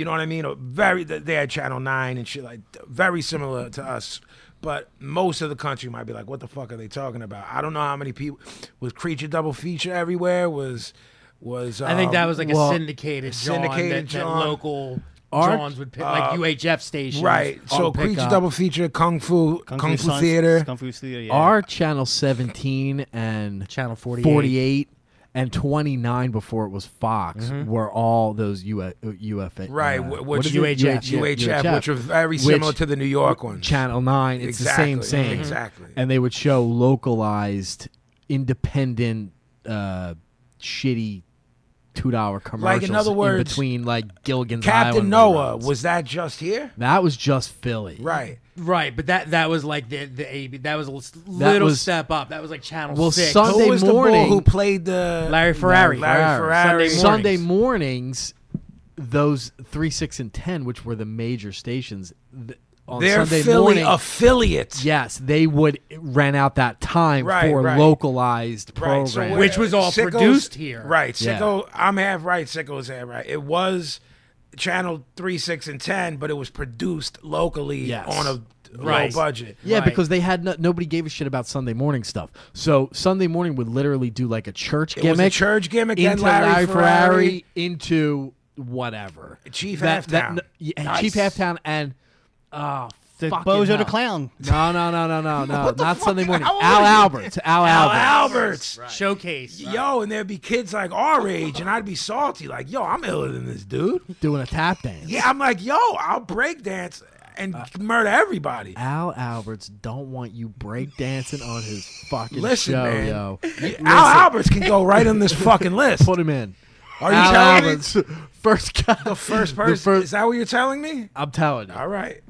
know what I mean? They had Channel 9 and shit like very similar to us. But most of the country might be like, what the fuck are they talking about? I don't know how many people. Was Creature double feature everywhere? Was I think that was like well, a syndicated John syndicated that John. local Art- Johns would pick, like UHF stations. right. So pick Creature up. double feature, Kung Fu Sons- Theater. Kung Fu Theater, yeah. Our channel 17 and Channel 48. 48 and 29 before it was Fox were all those UFA. Right, which is it? UHF, which are very similar to the New York ones. Channel 9, it's the same. Exactly. And they would show localized, independent, shitty $2 commercials. Like, in other words, in between like Gilligan's Captain Island Noah, reruns. was that just here? That was just Philly. Right. Right, but that was like the AB. That was a little was- step up. That was like Channel Well, 6. Sunday Who was the morning- bull who played the Larry Ferrari. Larry Ferrari. Sunday Sunday mornings, those 3, 6, and 10, which were the major stations, on They're Sunday Philly morning, affiliates. yes, they would rent out that time Right, for right. localized Right, so programs. Which was all Sicko's- produced here. Right. Yeah. Sicko, I'm half right. Sicko's half right. It was Channel 3, 6, and 10, but it was produced locally Yes. on a Right. low budget. Yeah, Right. because they had nobody gave a shit about Sunday morning stuff. So Sunday morning would literally do like a church It gimmick, was a church gimmick, then into Larry Ferrari. into whatever Chief Halftown. Chief Halftown, and The fucking Bozo hell. the Clown. No, not Sunday morning. How old Al are you? Alberts. Al Al Alberts. Alberts. Showcase. Yo, and there'd be kids like our age, and I'd be salty, like, yo, I'm iller than this dude. Doing a tap dance. Yeah, I'm like, yo, I'll break dance and murder everybody. Al Alberts don't want you break dancing on his fucking Listen, show, man. yo. Al Alberts can go right on this fucking list. Put him in. Are you Al telling me? Alberts, first guy. The first person. Is that what you're telling me? I'm telling you. All right.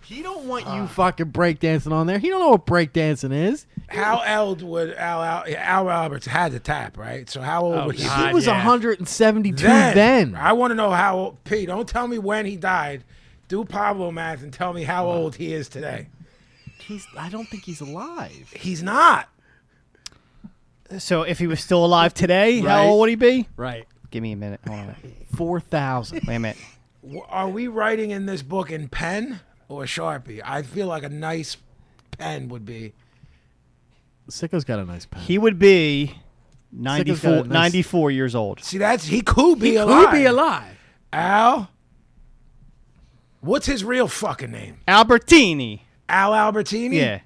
He don't want you fucking breakdancing on there. He don't know what breakdancing is. How old would Al Alberts had to tap, right? So how old would he He be? was yeah. 172 then. I want to know how old. Pete, don't tell me when he died. Do Pablo math and tell me how old he is today. I don't think he's alive. He's not. So if he was still alive today, Right. how old would he be? Right. Give me a minute. Hold on. 4,000. Wait a minute. Are we writing in this book in pen or Sharpie? I feel like a nice pen would be. Sicko's got a nice pen. He would be Sicko's got a 94, nice- 94 years old. See, he could be He alive. could be alive. Al. What's his real fucking name? Albertini. Al Albertini? Yeah.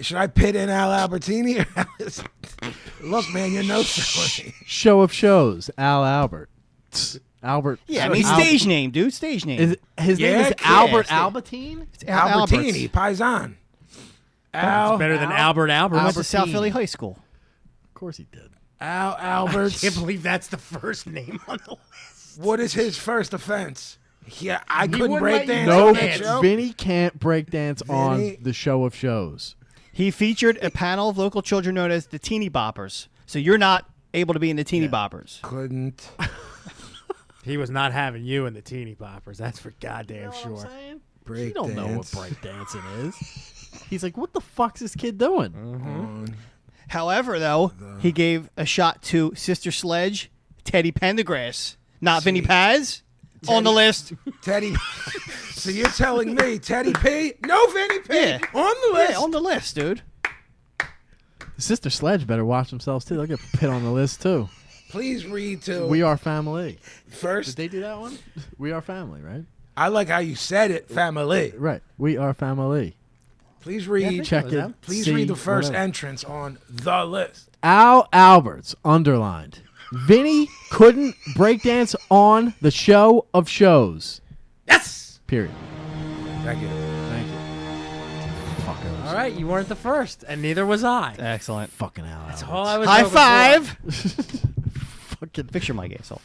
Should I pit in Al Albertini? Look, man, your notes telling me. Show of shows. Al Albert. Albert. Yeah, I mean, stage name, dude. Stage name. His name Yeah, is yeah, Albert stage- Albertine? It's Al Albertini, Paisan. Al, Better than Albert He went to Albertine. South Philly High School. Of course he did. Al I Alberts. can't believe that's the first name on the list. What is his first offense? Yeah, I couldn't wouldn't break let you dance No, on that show. Vinny can't breakdance on Vinny- the show of shows. He featured a panel of local children known as the Teeny Boppers. So you're not able to be in the Teeny Boppers. Couldn't. He was not having you in the teeny boppers. That's for goddamn sure. He don't know what Breakdance. breakdancing is. He's like, what the fuck's this kid doing? On. However, though, he gave a shot to Sister Sledge, Teddy Pendergrass, not Vinnie Paz, on the list. Teddy. So you're telling me Teddy P? No, Vinnie P. Yeah. On the list. Yeah, on the list, dude. Sister Sledge better watch themselves too. They'll get put on the list too. Please read to We Are Family. Did first. they do that one? We Are Family, right? I like how you said it, family. Right. We Are Family. Please read. Check it. Please see, read the first whatever. entrance on the list. Al Alberts, underlined. Vinny couldn't breakdance on the show of shows. Yes. Period. Thank you. Thank you. Fuckers. All right, you weren't the first, and neither was I. Excellent. Fucking Al Alberts. That's all I was. High hoping for. five. Fucking, Fix your mic, asshole.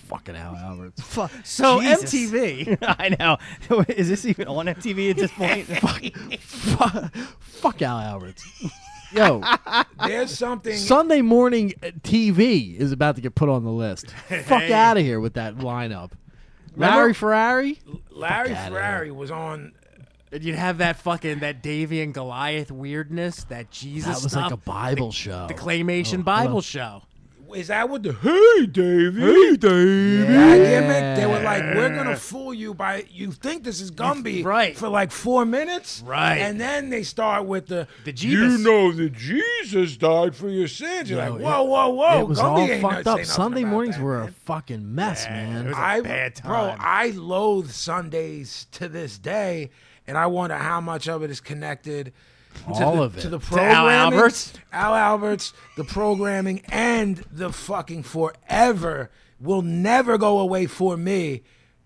fucking Al Alberts. So Jesus. MTV. I know. Is this even on MTV at this point? Fuck Al Alberts. Yo, There's something. Sunday morning TV is about to get put on the list. Fuck Hey. out of here with that lineup. Remember- Larry Ferrari? Larry outta Ferrari was on. And you'd have that fucking Davy and Goliath weirdness, that Jesus That was stuff, like a Bible show. the claymation Oh, Bible hold on. show. Is that what the Hey Davey? Hey Davey. That gimmick? They were like, we're gonna fool you by you think this is Gumby Right. for like 4 minutes. Right. And then they start with the Jeebus. you know that Jesus died for your sins. You're Yo, like, whoa, whoa, whoa. It was Gumby all ain't fucked say up. nothing Sunday about mornings that, were a man. fucking mess, man. it was a bad Bro, time. I loathe Sundays to this day, and I wonder how much of it is connected All of it. to the Al programming. Alberts? Al Alberts, the programming, and the fucking forever will never go away for me.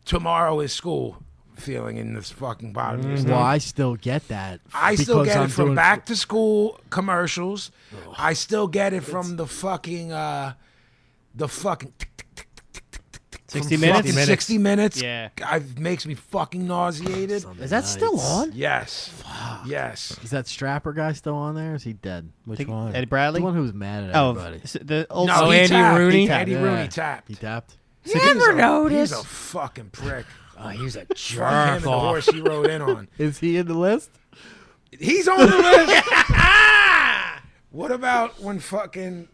Tomorrow is school feeling in this fucking bottom of your Well, stomach. I still get that. I still because get I'm it from doing- back to school commercials. I still get it from the fucking 60 from minutes? fucking 60 minutes. Yeah. It makes me fucking nauseated. Is that still Nights. on? Yes. Yes. Is that Strapper guy still on there? Is he dead? Which Think one? Eddie Bradley? The one who was mad at Oh, everybody. the old No, Andy tapped. Rooney? Eddie Yeah. Rooney tapped. He tapped. You ever He's notice? a fucking prick. Oh, he was a Fuck him jerk and the off. horse he rode in on. Is he in the list? He's on the list. What about when fucking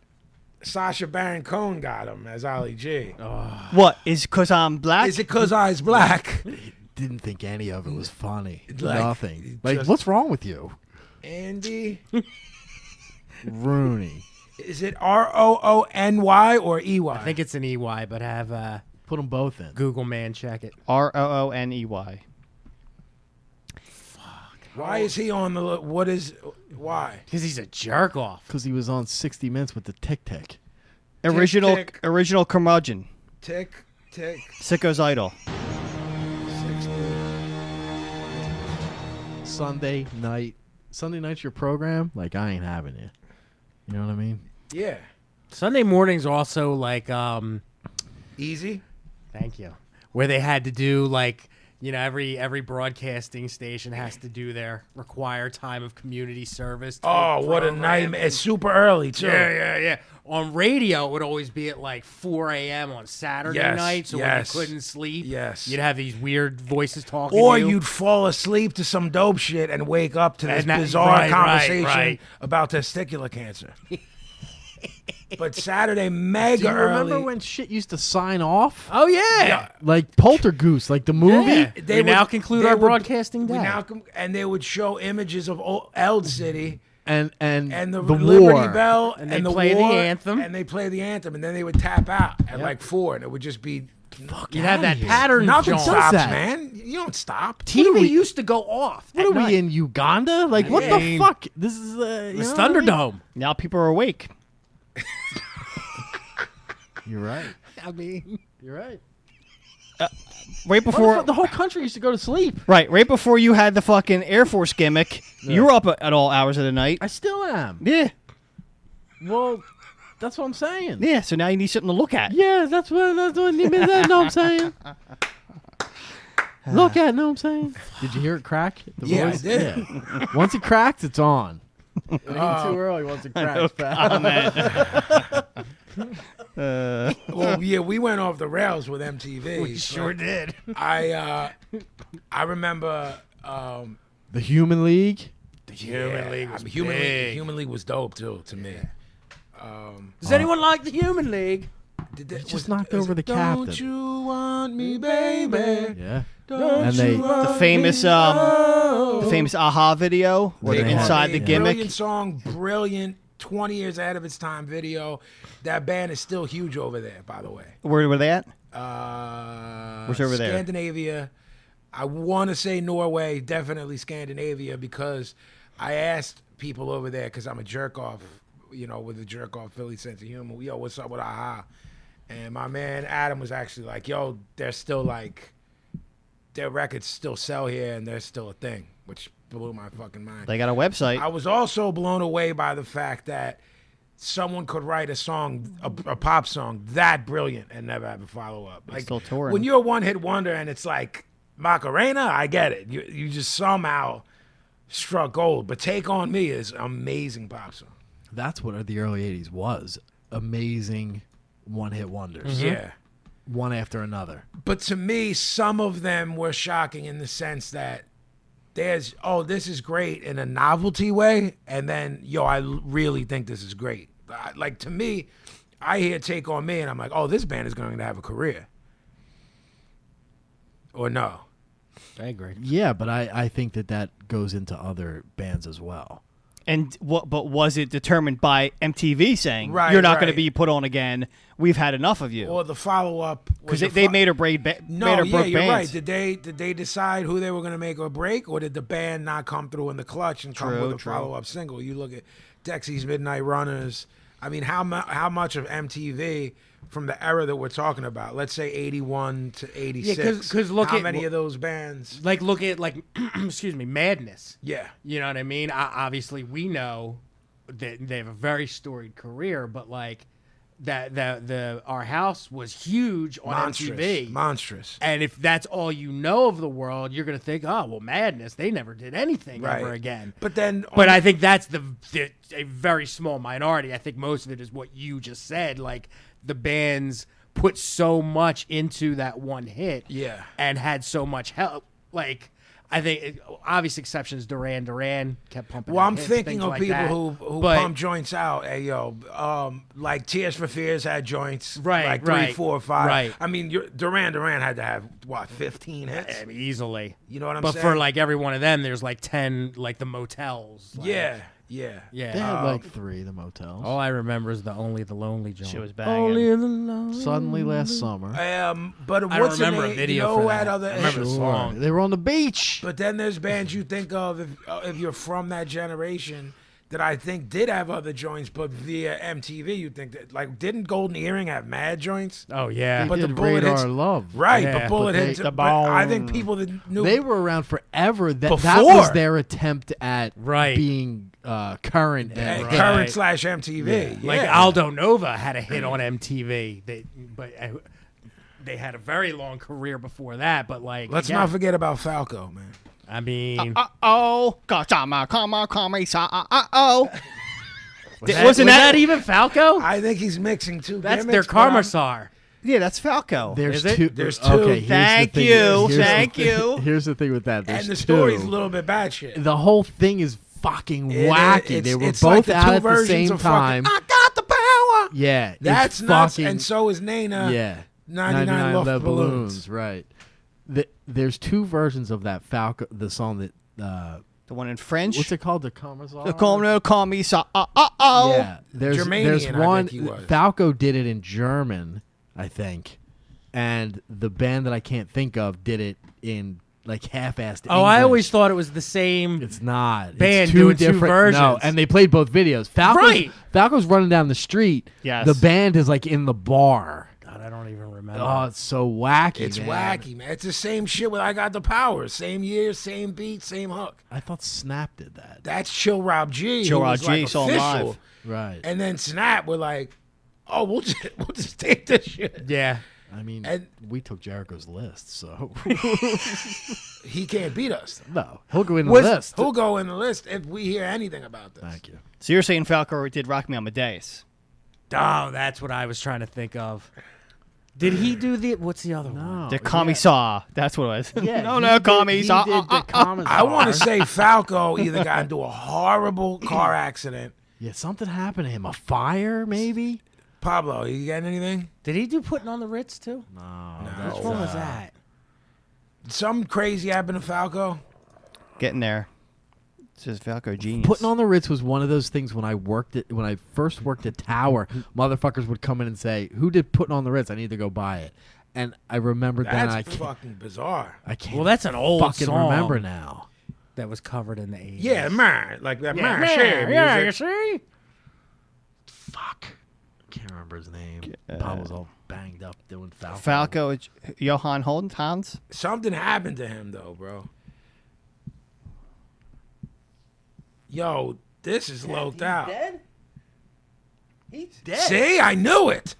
Sacha Baron Cohen got him as Ali G? What? Is because I'm black? Is it because I was black? Didn't think any of it was funny. Like, Nothing. Like, just- what's wrong with you? Andy, Rooney. is it Roony or EY? I think it's an EY, but have Put them both in. Google man check it. Rooney. Why is he on the? What is? Why? Because he's a jerk off. Because he was on 60 Minutes with the Tic Tac. Original tick. original curmudgeon. Tick, tick. Sicko's idol. 60. Sunday night. Sunday night's your program? Like, I ain't having it. You know what I mean? Yeah. Sunday mornings also like Easy. thank you. Where they had to do like You know, every broadcasting station has to do their required time of community service. Oh, what a program. nightmare! It's super early too. Yeah. On radio, it would always be at like 4 a.m. on Saturday Yes, night, so yes. when you couldn't sleep, Yes. you'd have these weird voices talking Or to you. you'd fall asleep to some dope shit and wake up to this And that- bizarre right, conversation right. about testicular cancer. But Saturday, mega Do you remember early. when shit used to sign off? Oh, yeah. Like Poltergeist, like the movie? Yeah. They we now would- conclude they our would- broadcasting day. And they would show images of Eld City And and the war. Liberty Bell And and, they the play the war, anthem. and they play the anthem, and then they would tap out at like 4, and it would just be You'd have that here. pattern nothing John. stops, that? man. You don't stop. TV used to go off. What are we in Uganda? Like what Yeah. the fuck? This is you It's know what I mean? Thunderdome. Now people are awake. You're right. I mean, You're right. Right before, The whole country used to go to sleep. right before you had the fucking Air Force gimmick, you were up at all hours of the night. I still am. Yeah, Well, that's what I'm saying. yeah. So now you need something to look at. Yeah, that's what you mean. Know what I'm saying? Look at, know what I'm saying? Did you hear it crack? The Yeah, I voice? did. Yeah. Once it cracks, it's on. It ain't too early once it cracks. Well, yeah, we went off the rails with MTV. we sure did. I remember The Human League. the Human League was Human big. League. Human League was dope too to me. Does anyone like the Human League? Just knocked over the captain. Don't you want me, baby? Yeah. Don't And they- you want The famous, me, the famous Aha video where Big they're inside the one. gimmick. Brilliant song, brilliant, 20 years ahead of its time video. That band is still huge over there, by the way. Where were they at? Where's over there? Scandinavia. I want to say Norway, definitely Scandinavia, because I asked people over there, because I'm a jerk off, you know, with a jerk off Philly sense of humor. Yo, what's up with Aha? And my man Adam was actually like, yo, they're still like, their records still sell here and they're still a thing, which blew my fucking mind. They got a website. I was also blown away by the fact that someone could write a song, a pop song, that brilliant and never have a follow up. Like still touring. when you're a one hit wonder and it's like Macarena, I get it. You just somehow struck gold. But Take On Me is an amazing pop song. That's what the early 80s was. Amazing one-hit wonders. Yeah. One after another. But to me, some of them were shocking in the sense that there's, oh, this is great in a novelty way, and then, yo, I really think this is great. Like, to me, I hear Take On Me, and I'm like, oh, this band is going to have a career. Or no. I agree. Yeah, but I think that goes into other bands as well. And what? But was it determined by MTV saying Right, you're not going to right. be put on again? We've had enough of you. Or the follow-up. Because they made or break No, made or yeah, broke you're bands. right. Did they decide who they were going to make or break, or did the band not come through in the clutch and come True, with a true. follow-up single? You look at Dexy's Midnight Runners. I mean, how much of MTV from the era that we're talking about, let's say 81 to 86, 'cause look how at- many of those bands? Like, look at, like, excuse me, Madness. Yeah. You know what I mean? Obviously, we know that they have a very storied career, but, like, that our house was huge on MTV. Monstrous. And if that's all you know of the world, you're going to think, oh, well, Madness, they never did anything Right. ever again. But then, But I think that's a very small minority. I think most of it is what you just said. Like, the bands put so much into that one hit Yeah. and had so much help. Like, I think obvious exceptions, Duran kept pumping well, out I'm hits, thinking things of like people that. who But- pump joints out. Hey, yo, like Tears for Fears had joints, Right, like 3, right, 4, 5. right. I mean, Duran had to have what 15 hits. I mean, easily. You know what I'm But saying? for, like, every one of them, there's, like, 10, like, the motels. Like, yeah. Yeah. They had like 3, the motels. All I remember is the Only the Lonely joint. Shit was banging. the Lonely. Suddenly last summer. But I what's don't remember the a name? video You know for who that. had other I remember the issues? song. They were on the beach. But then there's bands you think of if you're from that generation that I think did have other joints, but via MTV you think that, like, didn't Golden Earring have mad joints? Oh, yeah. They But the did bullet Radar hits- Love. Right, Yeah, but Bullet but hits. they- But I think people that knew They were around forever. That Before. was their attempt at Right. being current. And current Right. / MTV. Yeah. Yeah. Like Aldo Nova had a hit on MTV. they had a very long career before that. But like, Let's again, not forget about Falco, man. I mean, Oh, was that even Falco? I think he's mixing two That's gimmicks, their but I'm- Karmasar. Yeah, that's Falco. There's Is it? two. There's two. Okay, here's Thank the thing. you, Here's the thank thing. you. Here's the thing with that. There's And the two. story's a little bit batshit. The whole thing is fucking It- wacky. it's- They were it's like both the out two at the versions same of fucking, time. I got the power. Yeah, That's it's nuts. fucking, And so is Nana. yeah, 99 Love Love Balloons. Right. There's two versions of that Falco. The song that The one in French. what's it called? The Karmasar? The Karmasar. Yeah, there's Germanian, I one. think he was. Falco did it in German, I think, and the band that I can't think of did it in like half-assed. Oh, I English. always thought it was the same. It's not. Band it's doing two different. versions. No, and they played both videos. Falco's running down the street. Yes. The band is like in the bar. God, I don't even remember. Oh, it's so wacky. It's man. wacky, man. It's the same shit with I Got the Power. Same year, same beat, same hook. I thought Snap did that. That's Chill Rob G. Chill who Rob was, G like, saw him official. live. Right. And then Snap were like, oh, we'll just take this shit. Yeah. I mean, And- we took Jericho's list, so He can't beat us. no, he'll go in the Was- list. Who'll go in the list if we hear anything about this? Thank you. So you're saying Falco did Rock Me Amadeus? Oh, that's what I was trying to think of. Did he do the? What's the other one? No, The Karmasar. That's what it was. Yeah, no, he no, did- Karmasar. he did the Karmasar. I want to say Falco either got into a horrible car accident. Yeah, something happened to him. A fire, maybe. Pablo, you got anything? Did he do Putting on the Ritz too? No, Which one was that? Something crazy happened to Falco? Getting there. It says Falco genius. Putting on the Ritz was one of those things when I first worked at Tower, motherfuckers would come in and say, "Who did Putting on the Ritz? I need to go buy it." And I remembered then That's I can't, fucking bizarre. I can't. Well, that's an old fucking song. remember now. That was covered in the 80s. Yeah, man. Like that man. yeah, you music. see? Fuck, can't remember his name. Pablo's all banged up doing Falco. Falco, Johan Holden, Hans. Something happened to him, though, bro. Yo, this is low out. Dead? He's dead. See, I knew it.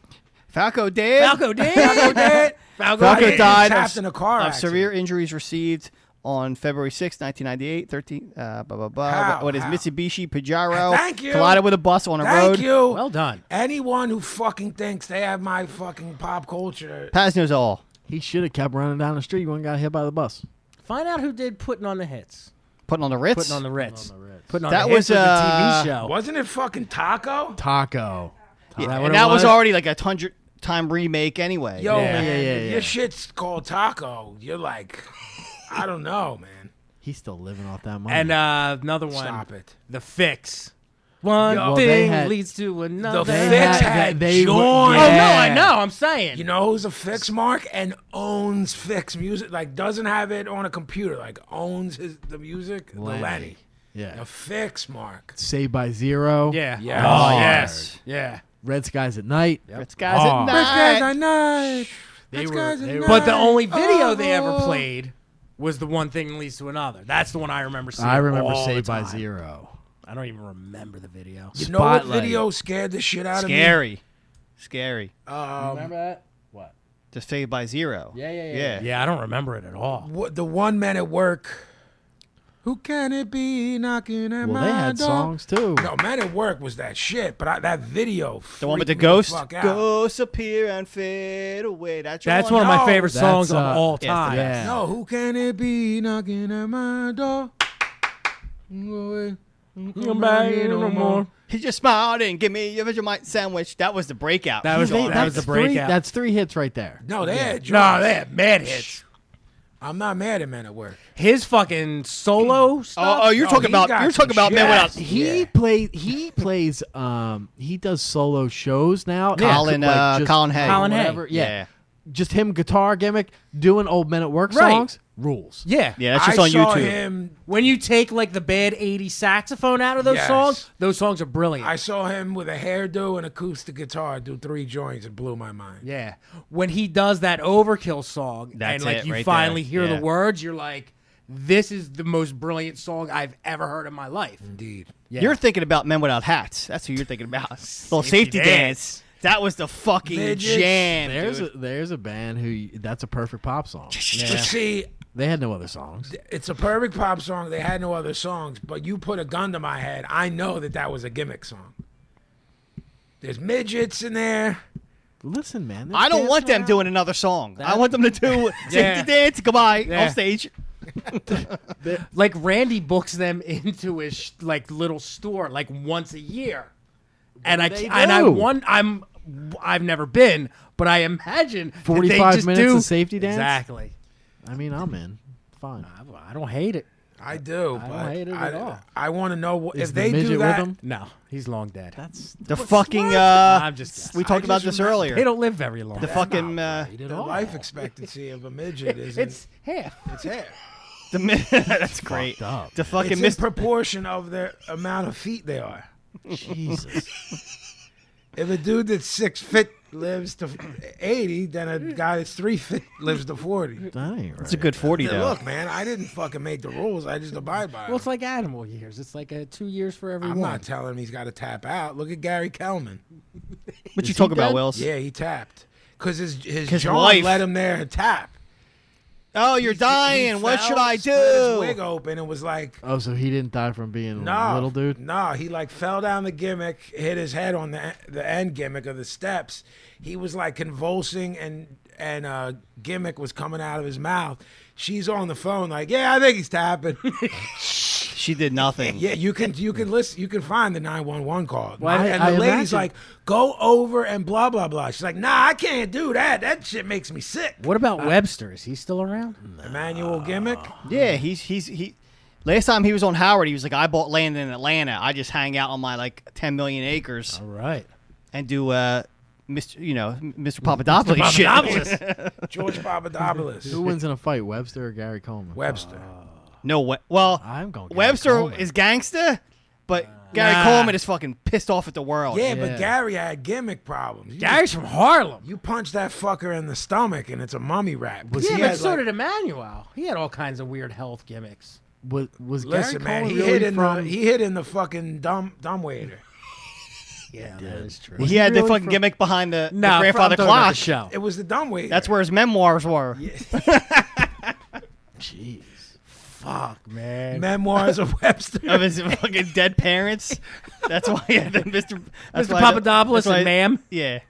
Falco dead. Falco dead. Falco dead. Falco Yeah, died trapped in a car of accident. severe injuries received on February 6, 1998. 13. Blah blah blah. How? What is How? Mitsubishi Pajero? Thank you. Collided with a bus on a Thank road. you. Well done. Anyone who fucking thinks they have my fucking pop culture. Paz knows all. He should have kept running down the street when he got hit by the bus. Find out who did Putting on the Hits. Putting on the Ritz. Putting on the Ritz. Putting on That the Hits was, was a TV show. Wasn't it fucking Taco? Taco. Yeah, that what and it that was was? already like a 100-time remake anyway. Yo, Yeah. man, Yeah, if yeah. your shit's called Taco, you're like, I don't know, man. He's still living off that money. And another one. Stop it. The Fix. One Yo, they thing had- leads to another. The They Fix had- had they were- joined. Oh, no, Yeah. I know. I'm saying. You know who's a Fix Mark and owns Fix music? Like, doesn't have it on a computer. Like, owns the music? The Lenny. Yeah. A Fix Mark. Saved by Zero. Yeah. Yes. Oh, Hard. yes. Yeah. Red Skies at Night. Ritz guys Oh. at night. They were- But the only video they ever played was the one thing leads to another. That's the one I remember seeing. I remember all Saved the by time. Zero. I don't even remember the video. You know what Spotlight. video scared the shit out Scary. Scary. of me? that? What? Just Saved by Zero. Yeah. Yeah, I don't remember it at all. The one Men at Work. Who can it be knocking at Well, my they had door? songs too. No, Men at Work was that shit, but that video. The one with freaked the me ghost? fuck out. Ghosts appear and fade away. That's That's one of my No, favorite that's, songs of all yes, time. yeah. No, who can it be knocking at my door? Come back here no more. He just smiled and give me your Vegemite sandwich. That was the breakout. That was They- that was the that's breakout. That's 3 hits right there. No, they had. No, joints. they had mad hits. I'm not mad at Men at Work. His fucking solo stuff. Oh, you're No, talking he about got you're talking some about men without shit. He Yeah. plays he does solo shows now. Colin Like, Colin Hay. Colin Hay. whatever. Yeah. Yeah. Just him guitar gimmick doing old Men at Work Right. songs. Rules. Yeah. Yeah, that's just I on saw YouTube. him. When you take like the bad 80s saxophone out of those Yes. songs are brilliant. I saw him with a hairdo and acoustic guitar do 3 joints. It blew my mind. Yeah. When he does that Overkill song That's and like it you right finally there. hear Yeah. the words, you're like, this is the most brilliant song I've ever heard in my life. Indeed. Yeah. You're thinking about Men Without Hats. That's who you're thinking about. Little safety dance. That was the fucking Midgets. jam, dude. There's a band who that's a perfect pop song. But see, They had no other songs. it's a perfect pop song. They had no other songs, but you put a gun to my head. I know that was a Gimmick song. There's midgets in there. Listen, man. I don't want them doing another song. I want them to do Safety Dance, Goodbye, Yeah. off stage. Like Randy books them into his like little store like once a year, and I've never been, but I imagine 45 that they just minutes do of Safety Dance? Exactly. I mean, I'm in. Fine. I don't hate it. I do, I don't but hate it at all. I want to know Is if the they midget do that. with them? No, he's long dead. That's The fucking, I'm just guessing. we talked I about just this remember- earlier. They don't live very long. The fucking, The life expectancy of a midget is It's half. it's half. that's great. fucked up. The fucking It's in Mr. proportion of the amount of feet they are. Jesus. If a dude that's 6 feet lives to 80, then a guy that's 3 feet lives to 40. That ain't right. It's a good 40, Yeah, though. look, man, I didn't fucking make the rules. I just abide by them. Well, it's like animal years. It's like 2 years for every I'm one. not telling him he's got to tap out. Look at Gary Kelman. What you he talk about, dead? Wills? Yeah, he tapped. Because his His John wife. let him there and tap. Oh, you're dying. He What fell, should I split his wig do? open and was like, Oh, so he didn't die from being no, a little dude? No, he like fell down the gimmick, hit his head on the end gimmick of the steps. He was like convulsing and Gimmick was coming out of his mouth. She's on the phone like, yeah, I think he's tapping. She did nothing. Yeah, you can listen. You can find the 911 call. Well, And I the lady's imagine- like, go over and blah blah blah. She's like, nah, I can't do that. That shit makes me sick. What about Webster? Is he still around? Emmanuel Gimmick. Yeah, he. Last time he was on Howard, he was like, I bought land in Atlanta. I just hang out on my like 10 million acres All right. and do Mr. Papadopoulos shit. George Papadopoulos. Who wins in a fight, Webster or Gary Coleman? Webster. No way. Well, I'm going Gary Webster Coleman. is gangster, but Gary Nah. Coleman is fucking pissed off at the world. Yeah, Yeah. but Gary had gimmick problems. Gary's from Harlem. You punch that fucker in the stomach and it's a mummy wrap. Yeah, he but had, so like- did Emmanuel. He had all kinds of weird health gimmicks. Was Listen, Gary man, Coleman he really hit in from? the he hit in the fucking dumb waiter. Yeah, that is true. He had the really fucking from- gimmick behind the No, grandfather I'm talking about clock. the show. It was the dumb waiter. That's where his memoirs were. Jeez. Fuck, man. Memoirs of Webster. Of his fucking dead parents. That's why he had the Mr. that's Mr. why Papadopoulos that's why- and Ma'am. Yeah.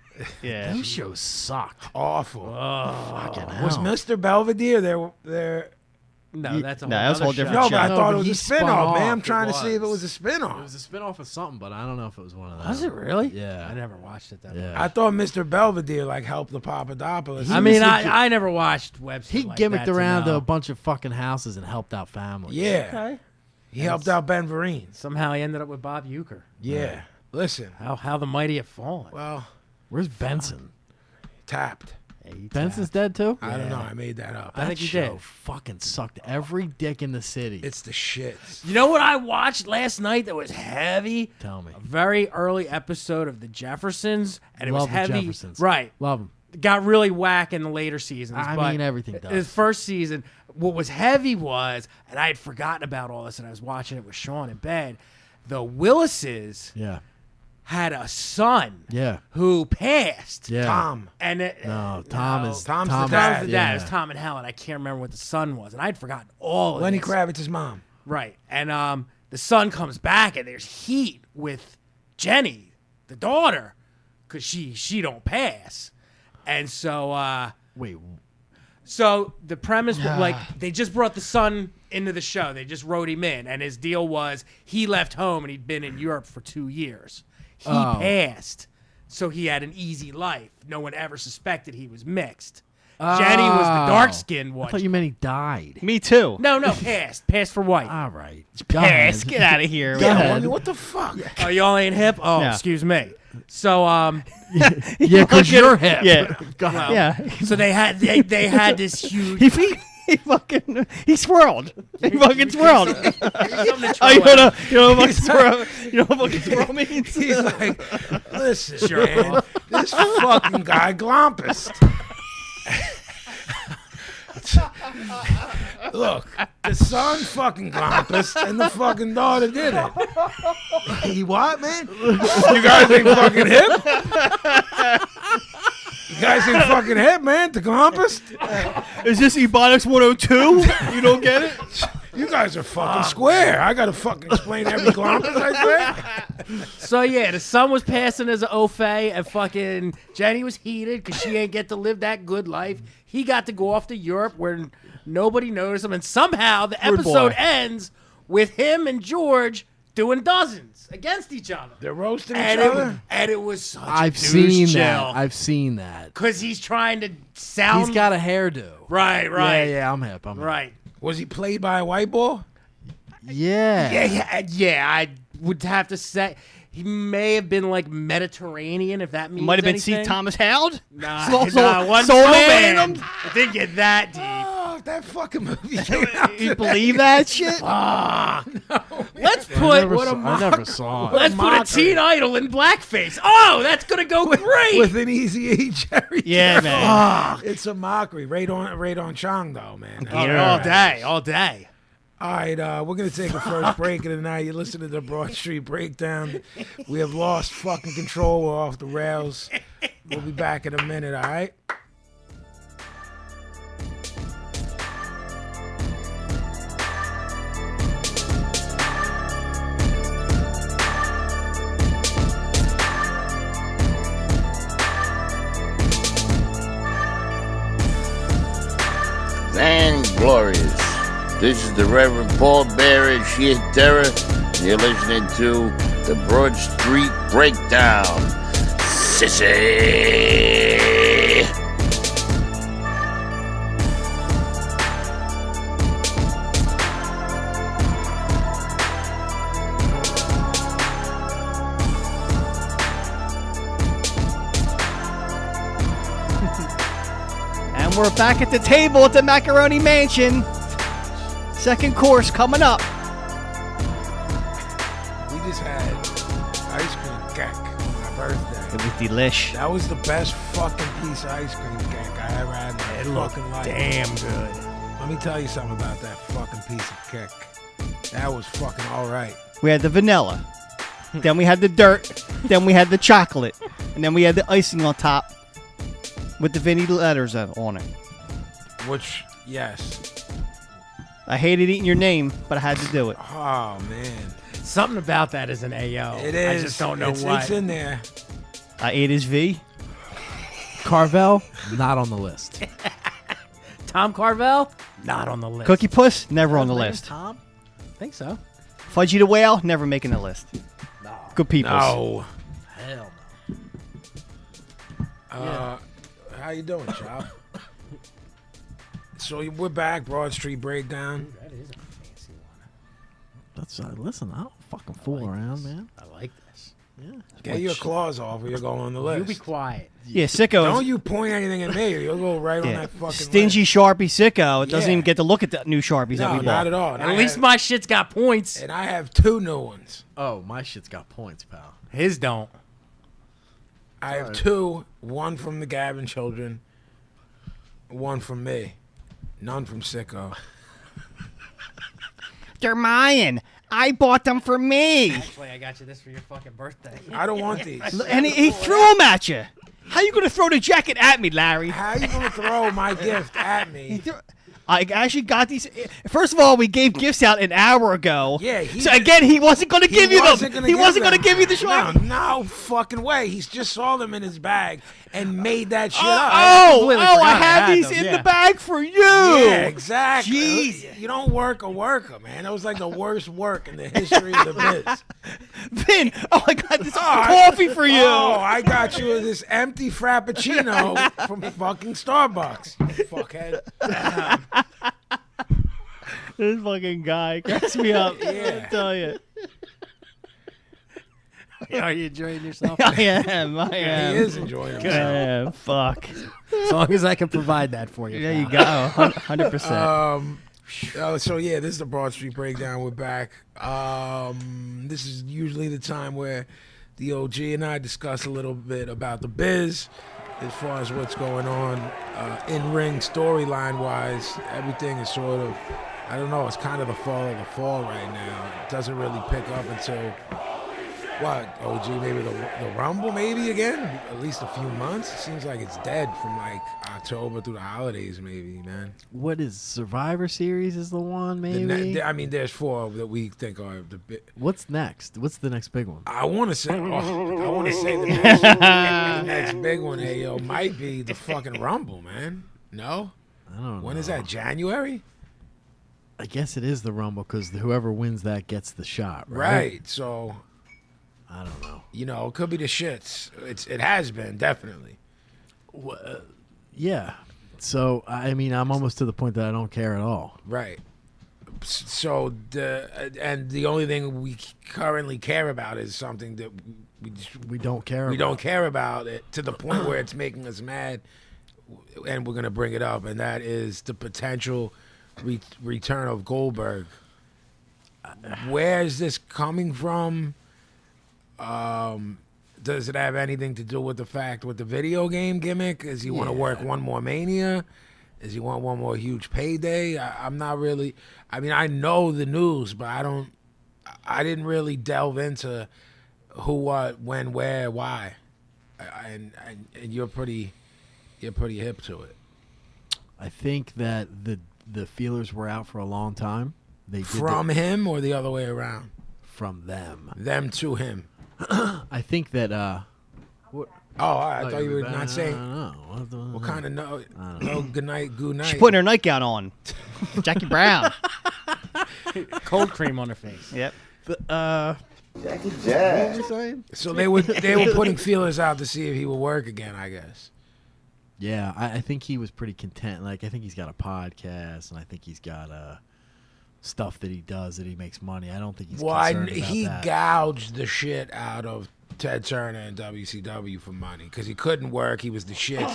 Yeah. Those shows sucked. Awful. Fucking Was hell. Mr. Belvedere there? No, that's a whole, No, that's a whole other different show. No, but I show. thought but it was he a spun spinoff, man. off. I'm trying It to see if it was a It spinoff. was a spinoff of something, but I don't know if it was one of those. Was it really? Yeah. I never watched it that much. Yeah. I thought Mr. Belvedere like helped the Papadopoulos. I mean, I never watched Webster. He like gimmicked that to around to know. a bunch of fucking houses and helped out families. Yeah, Okay. he helped out Ben Vereen. Somehow he ended up with Bob Euchre. Yeah. Listen, How the mighty have fallen. well, Where's Benson? tapped. Hey, he Benson's tapped. dead too? I don't know. I made that up. I think he show did. fucking sucked every dick in the city. It's the shit. You know what I watched last night that was heavy? Tell me. A very early episode of The Jeffersons, and it was Love The heavy. Jeffersons. Right. Love him. Got really whack in the later seasons. I but mean, everything does. His first season, what was heavy was, and I had forgotten about all this, and I was watching it with Sean in bed. The Willises Yeah. had a son Yeah. who passed. Yeah. Tom. And it, No, Tom no, is Tom's the Tom dad. Tom's the dad. It was Yeah. Tom and Helen. I can't remember what the son was, and I'd forgotten all of Lenny this. Kravitz's mom. Right. And the son comes back and there's heat with Jenny, the daughter, because she don't pass. And so Wait. so the premise was like they just brought the son into the show. They just wrote him in, and his deal was he left home and he'd been in Europe for 2 years. He Oh. passed. So he had an easy life. No one ever suspected he was mixed. Jenny was the dark skinned I one. thought you meant he died. Me too. No, passed. Passed for white. All right. Pass. Get out of here. Go I ahead. mean, what the fuck? Oh, y'all ain't hip? Oh, Yeah. excuse me. So Yeah, because you're hip. Yeah. well, Yeah. so they had this huge He fucking swirled. He fucking swirled. something to Oh, you throw know out. what swirl? You know what fucking swirl means? He's like, listen, man, this fucking guy glompus. Look, the son fucking Glampus and the fucking daughter did it. You what, man? You guys ain't fucking hip? You guys ain't fucking hip, man? The Glampus? Is this Ebonics 102? You don't get it? You guys are fucking square. I gotta fucking explain every Glampus I say. So yeah, the son was passing as an ofe, and fucking Jenny was heated because she ain't get to live that good life. He got to go off to Europe where nobody noticed him, and somehow the episode ends with him and George doing dozens against each other. They're roasting each other? And it was such I've a seen douche that. chill. I've seen that. Because he's trying to sound... He's got a hairdo. Right. Yeah, I'm hip. I'm hip. Right. Was he played by a white boy? Yeah. Yeah, I would have to say... He may have been like Mediterranean, if that means Might have been anything. C. Thomas Howard? Nah, Soul one Soul Man Man. in him? I didn't get that deep. Oh, that fucking movie came out You today. believe that shit? Let's put I never saw it. let's put a teen idol in blackface. Oh, that's gonna go great. With an easy E Jerry. Yeah, man. It's a mockery. Right on Chong, though, man. all day. All right, we're going to take a first break of the night. You're listening to the Broad Street Breakdown. We have lost fucking control. We're off the rails. We'll be back in a minute, all right? And glorious. This is the Reverend Paul Bearer, Sheer Terror. You're listening to the Broad Street Breakdown. Sissy! And we're back at the table at the Macaroni Mansion. Second course coming up. We just had ice cream keck on my birthday. It was delish. That was the best fucking piece of ice cream cake I ever had in my fucking life. Damn good. Let me tell you something about that fucking piece of cake. That was fucking all right. We had the vanilla. Then we had the dirt. Then we had the chocolate. And then we had the icing on top with the Vinnie letters on it. Which, yes. I hated eating your name, but I had to do it. Oh, man. Something about that is an AO. It is. I just don't know it's, what. It's in there. I ate his V. Carvel, not on the list. Tom Carvel, not on the list. Cookie Puss, never on the His name list. Tom? I think so. Fudgy the Whale, never making the list. No. Good people. No. Hell How you doing, Chop? So we're back, Broad Street Breakdown. no. That is a fancy one. That's listen. I don't fucking fool around, man. I like this. Yeah. Get your claws off or you'll go on the list. You be quiet. Yeah, Sicko. Don't you point anything at me or you'll go right on Yeah. that fucking Stingy list. Sharpie Sicko. It doesn't Yeah. even get to look at the new Sharpies that No, we not bought. at all. And At I least have, my shit's got points. and I have 2 new ones. Oh, my shit's got points, pal. His don't. I have 2. One from the Gavin children. One from me. None from Sicko. They're mine. I bought them for me. Actually, I got you this for your fucking birthday. I don't want these. And he threw them at you. How you going to throw the jacket at me, Larry? How you gonna throw my gift at me? I actually got these. First of all, we gave gifts out an hour ago. Yeah, So again, he wasn't going to give you them. He wasn't going to give you the Sharpie. No fucking way. He's just saw them in his bag and made that shit up. Oh, completely I forgot I have had these them, in yeah. the bag for you. Yeah, exactly. Jeez. You don't work a worker, man. That was like the worst work in the history of the biz. Vin, oh, I got this coffee for you. Oh, I got you this empty Frappuccino from fucking Starbucks. Fuckhead. This fucking guy cracks me up. Yeah. I tell you. Are you enjoying yourself? I am. He is enjoying I himself. am. Fuck. As long as I can provide that for you. There you pal. go. 100%. So yeah, this is the Broad Street Breakdown. We're back. This is usually the time where the OG and I discuss a little bit about the biz as far as what's going on in-ring storyline-wise. Everything is sort of, I don't know, it's kind of the fall of the fall right now. It doesn't really pick up until, what, OG, maybe the Rumble maybe again? At least a few months? It seems like it's dead from like October through the holidays maybe, man. What is Survivor Series is the one, maybe? I mean, there's 4 that we think are the big. What's next? What's the next big one? I want to say the next big one, hey, yo, might be the fucking Rumble, man. No? I don't know. When is that, January? I guess it is the Rumble because whoever wins that gets the shot, right? Right, so... I don't know. You know, it could be the shits. It has been, definitely. Yeah. So, I mean, I'm almost to the point that I don't care at all. Right. So, the only thing we currently care about is something that we don't care about. We don't care about it to the point where it's making us mad, and we're going to bring it up, and that is the potential return of Goldberg. Where is this coming from? Does it have anything to do with the fact with the video game gimmick? Does he want to work one more Mania? Does he want one more huge payday? I'm not really. I mean, I know the news, but I didn't really delve into who, what, when, where, why. And you're pretty hip to it. I think that the feelers were out for a long time. They did from him or the other way around? From them. Them to him. I think that. What? Oh, all right. I thought you were not saying. No. What kind of no? No. Good night. Good night. She's putting her nightgown on. Jackie Brown. Cold cream on her face. Yep. Jackie Jack. What were we saying? So they were putting feelers out to see if he would work again, I guess. Yeah, I think he was pretty content. Like, I think he's got a podcast, and I think he's got stuff that he does that he makes money. I don't think he's concerned about he that. gouged the shit out of Ted Turner and WCW for money because he couldn't work. He was the shit.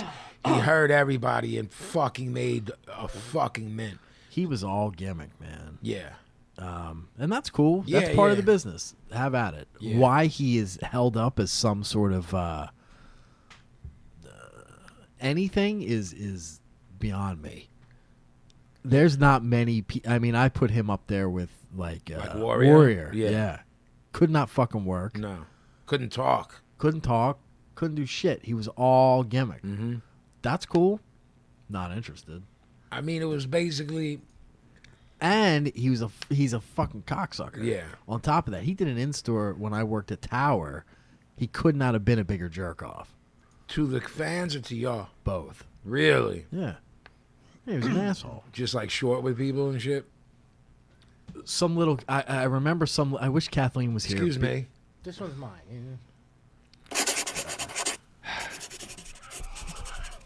He heard everybody and fucking made a fucking mint. He was all gimmick, man. Yeah. And that's cool. Yeah, that's part of yeah. the business. Have at it. Yeah. Why he is held up as some sort of anything is beyond me. There's not many I mean, I put him up there with like Warrior. Yeah. Could not fucking work. No. Couldn't talk. Couldn't talk. Couldn't do shit. He was all gimmick. Mm-hmm. That's cool. Not interested. I mean, it was basically... And he's a fucking cocksucker. Yeah. On top of that, he did an in-store when I worked at Tower. He could not have been a bigger jerk-off. To the fans or to y'all? Both. Really? Yeah. He was an asshole. Just like short with people and shit? Some little... I remember some... I wish Kathleen was here. Excuse me. This one's mine.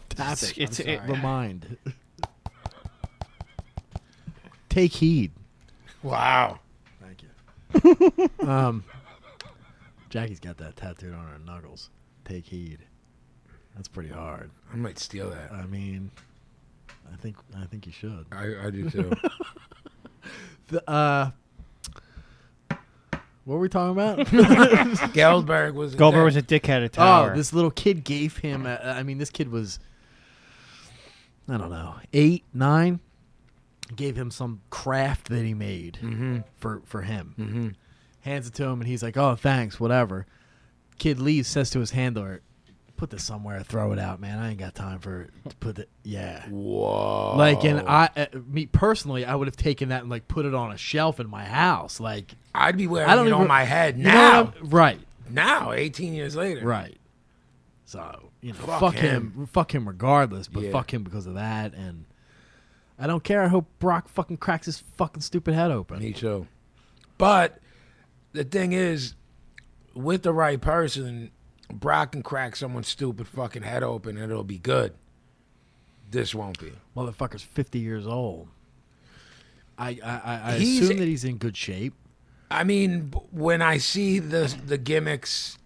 Tap it. It's Remind. Take heed. Wow. Thank you. Jackie's got that tattooed on her knuckles. Take heed. That's pretty hard. I might steal that. I mean, I think you should. I do too. What were we talking about? Goldberg was a dickhead at Tower. Oh, this little kid gave him. I mean, this kid was, I don't know, 8, 9. Gave him some craft that he made for him. Mm-hmm. Hands it to him, and he's like, "Oh, thanks, whatever." Kid leaves, says to his handler, "Put this somewhere, throw it out, man. I ain't got time for it to put it." Yeah. Whoa. Like, and me personally, I would have taken that and like put it on a shelf in my house. Like, I'd be wearing I don't it even- on my head you know now. what right, Now, 18 years later. right. So you know, Fuck fuck him regardless, but Yeah. fuck him because of that, and I don't care. I hope Brock fucking cracks his fucking stupid head open. Me too. But the thing is, with the right person, Brock can crack someone's stupid fucking head open and it'll be good. This won't be. Motherfucker's 50 years old. I He's- assume that he's in good shape. I mean, when I see the gimmicks,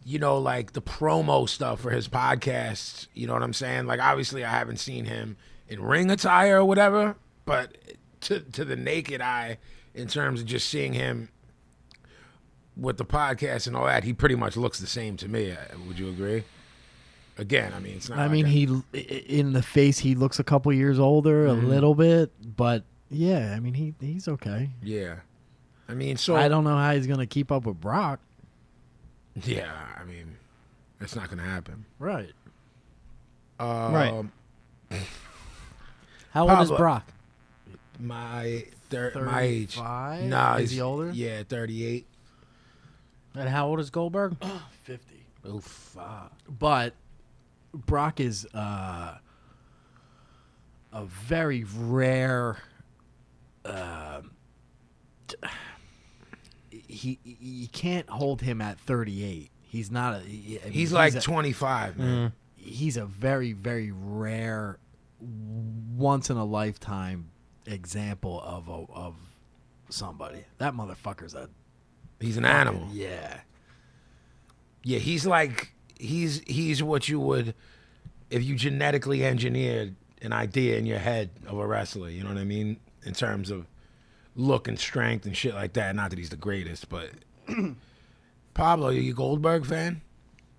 you know, like the promo stuff for his podcasts, you know what I'm saying? Like, obviously, I haven't seen him in ring attire or whatever, but to the naked eye, in terms of just seeing him with the podcast and all that, he pretty much looks the same to me. Would you agree? Again, I mean, it's not. I like mean, in the face, he looks a couple years older, a little bit, but yeah, I mean, he's okay. Yeah, I mean, so I don't know how he's gonna keep up with Brock. Yeah, I mean, that's not gonna happen. Right. Right. How old is Pablo. Brock? My age. 35? No, Is he older? Yeah, 38. And how old is Goldberg? 50. Oof. But Brock is a very rare. You can't hold him at 38. He's not a. He's like 25, man. He's a very, very rare, once in a lifetime example of somebody. That motherfucker's a. He's an animal. Yeah. Yeah, he's like he's what you would if you genetically engineered an idea in your head of a wrestler. You know what I mean? In terms of look and strength and shit like that. Not that he's the greatest, but Pablo, are you a Goldberg fan?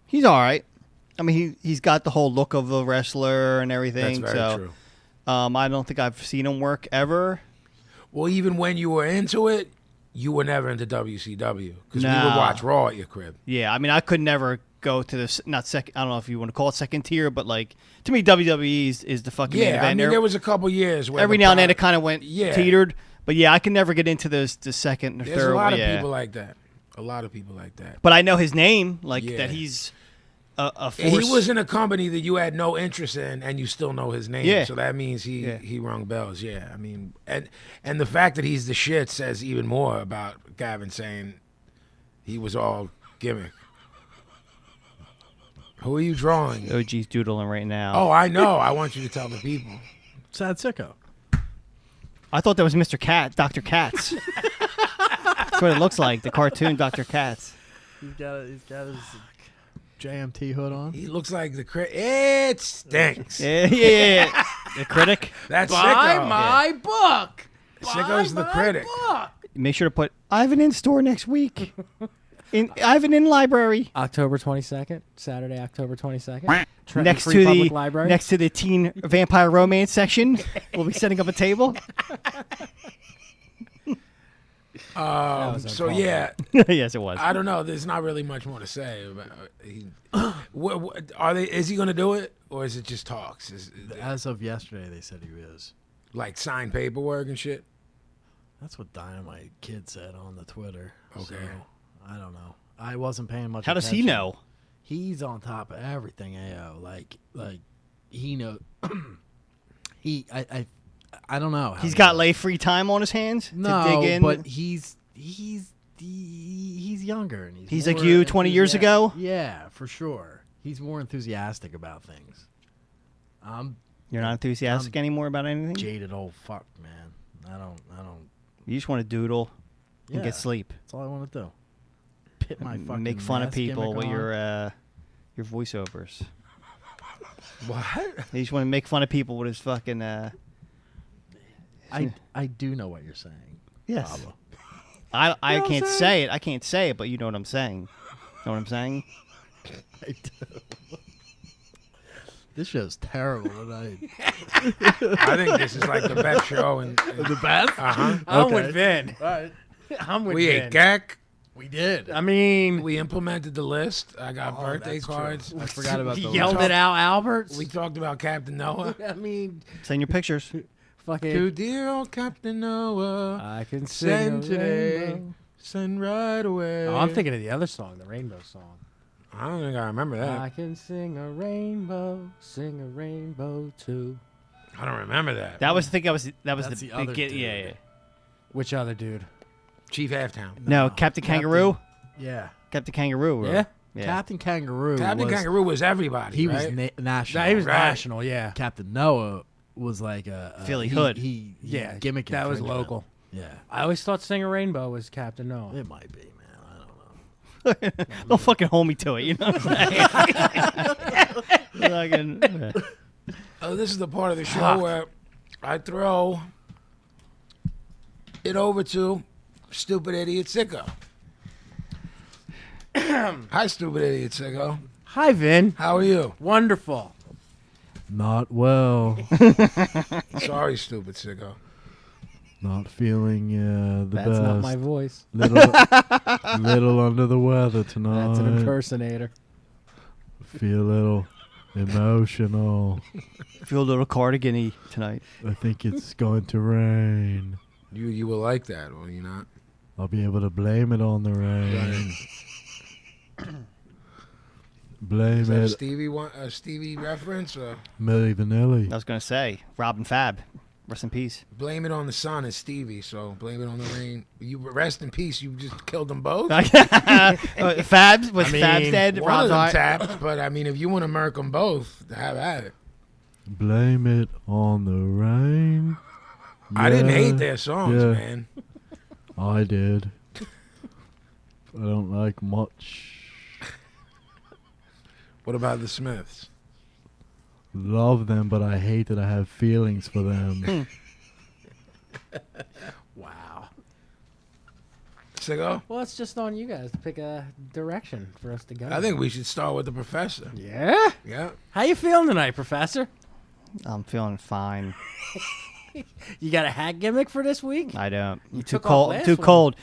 He's all right. I mean, he's got the whole look of a wrestler and everything. That's very true. I don't think I've seen him work ever. Well, even when you were into it, you were never into WCW because we No. would watch Raw at your crib. Yeah, I mean, I could never go to this. Not second. I don't know if you want to call it second tier, but like to me, WWE is the fucking main Yeah, event. I mean, there was a couple years where every the now and then product- it kind of went teetered. But yeah, I can never get into the second or There's third. a lot of yeah. people like that. A lot of people like that. But I know his name, like Yeah. that he's a And force. he was in a company that you had no interest in, and you still know his name. Yeah. So that means Yeah. he rung bells. Yeah, I mean, and the fact that he's the shit says even more about Gavin saying he was all gimmick. Who are you drawing? OG's doodling right now. Oh, I know. I want you to tell the people. Sad sicko. I thought that was Mr. Cat, Dr. Katz. That's what it looks like, the cartoon Dr. Katz. He's got his JMT hood on. He looks like the it stinks. Yeah. The critic. That's Buy Sicko. my book. Sicko's the Buy my critic. book. Make sure to put Ivan in store next week. Ivan in library. October 22nd, Saturday, October 22nd. Next Free to Public the Library. next to the teen vampire romance section. We'll be setting up a table. So yeah, Yes, it was. I don't know. There's not really much more to say. About, are they? Is he going to do it, or is it just talks? As of yesterday, they said he is. Like sign paperwork and shit? That's what Dynamite Kid said on the Twitter. Okay. So, I don't know. I wasn't paying much How does he attention. know? He's on top of everything, AO. Like he knows. I don't know. how He's he got knows. lay free time on his hands no, to dig in. but he's younger and He's more like you 20 years ago? Yeah, for sure. He's more enthusiastic about things. I'm You're not enthusiastic anymore about anything? jaded old fuck, man. I don't. You just want to doodle and Yeah. get sleep. That's all I want to do. Pit my fucking Make fun of mask people gimmick with on. your voiceovers. What? You just want to make fun of people with his fucking I do know what you're saying. yes. Pablo. I know what can't I'm say it. I can't say it, but you know what I'm saying. Know what I'm saying? I do. This show's terrible tonight. I think this is like the best show. The best? Uh-huh. I'm Okay. with Vin. All right. I'm with We Vin. ate keck. We did. I mean, We implemented the list. I got Oh, birthday that's true. cards. I forgot about the yelled list. it out, Alberts. We talked about Captain Noah. I mean, Send your pictures. fucking. To dear old Captain Noah, I can send sing a today, rainbow. send right away. Oh, I'm thinking of the other song, the Rainbow song. I don't think I remember that. I can sing a rainbow too. I don't remember that. That was the thing. That was That's the the other dude. yeah. Which other dude? Chief Halftown. No, Captain Kangaroo. Yeah. Captain Kangaroo. Yeah? Yeah. Captain Kangaroo. Captain was, Kangaroo was everybody. He was right? national. Nah, he was Right. national, yeah. Captain Noah was like a Philly he- hood. He Yeah, gimmick. that was infringement. local. Yeah, I always thought Sing a Rainbow was Captain Noah. it might be, man. I don't know. Don't fucking hold me to it. You know what I'm saying? Oh, this is the part of the show where I throw it over to stupid idiot Sicko. Hi, stupid idiot, sicko. Hi, Vin. How are you? Wonderful. Not well. Sorry, stupid sicko. Not feeling the That's best. not my voice. Little under the weather tonight. That's an impersonator. Feel a little emotional. Feel a little cardigan-y tonight. I think it's going to rain. You will like that, will you not? I'll be able to blame it on the rain. Blame Is that it. a Stevie reference? Or Milli Vanilli. I was going to say, Robin Fab. Rest in peace. blame it on the sun is Stevie, so blame it on the rain. You rest in peace. You just killed them both. Fabs? Was Fabs dead? One of them Rob's tapped, but I mean, if you want to murk them both, have at it. Blame it on the rain. I didn't Yeah, hate their songs, yeah. man. I did. I don't like much. What about the Smiths? Love them, but I hate that I have feelings for them. Wow. Sicko? Well, it's just on you guys to pick a direction for us to go. I think we should start with the professor. Yeah? Yeah. How you feeling tonight, Professor? I'm feeling fine. You got a hat gimmick for this week? I don't. You Too took off cold. last Too one. cold.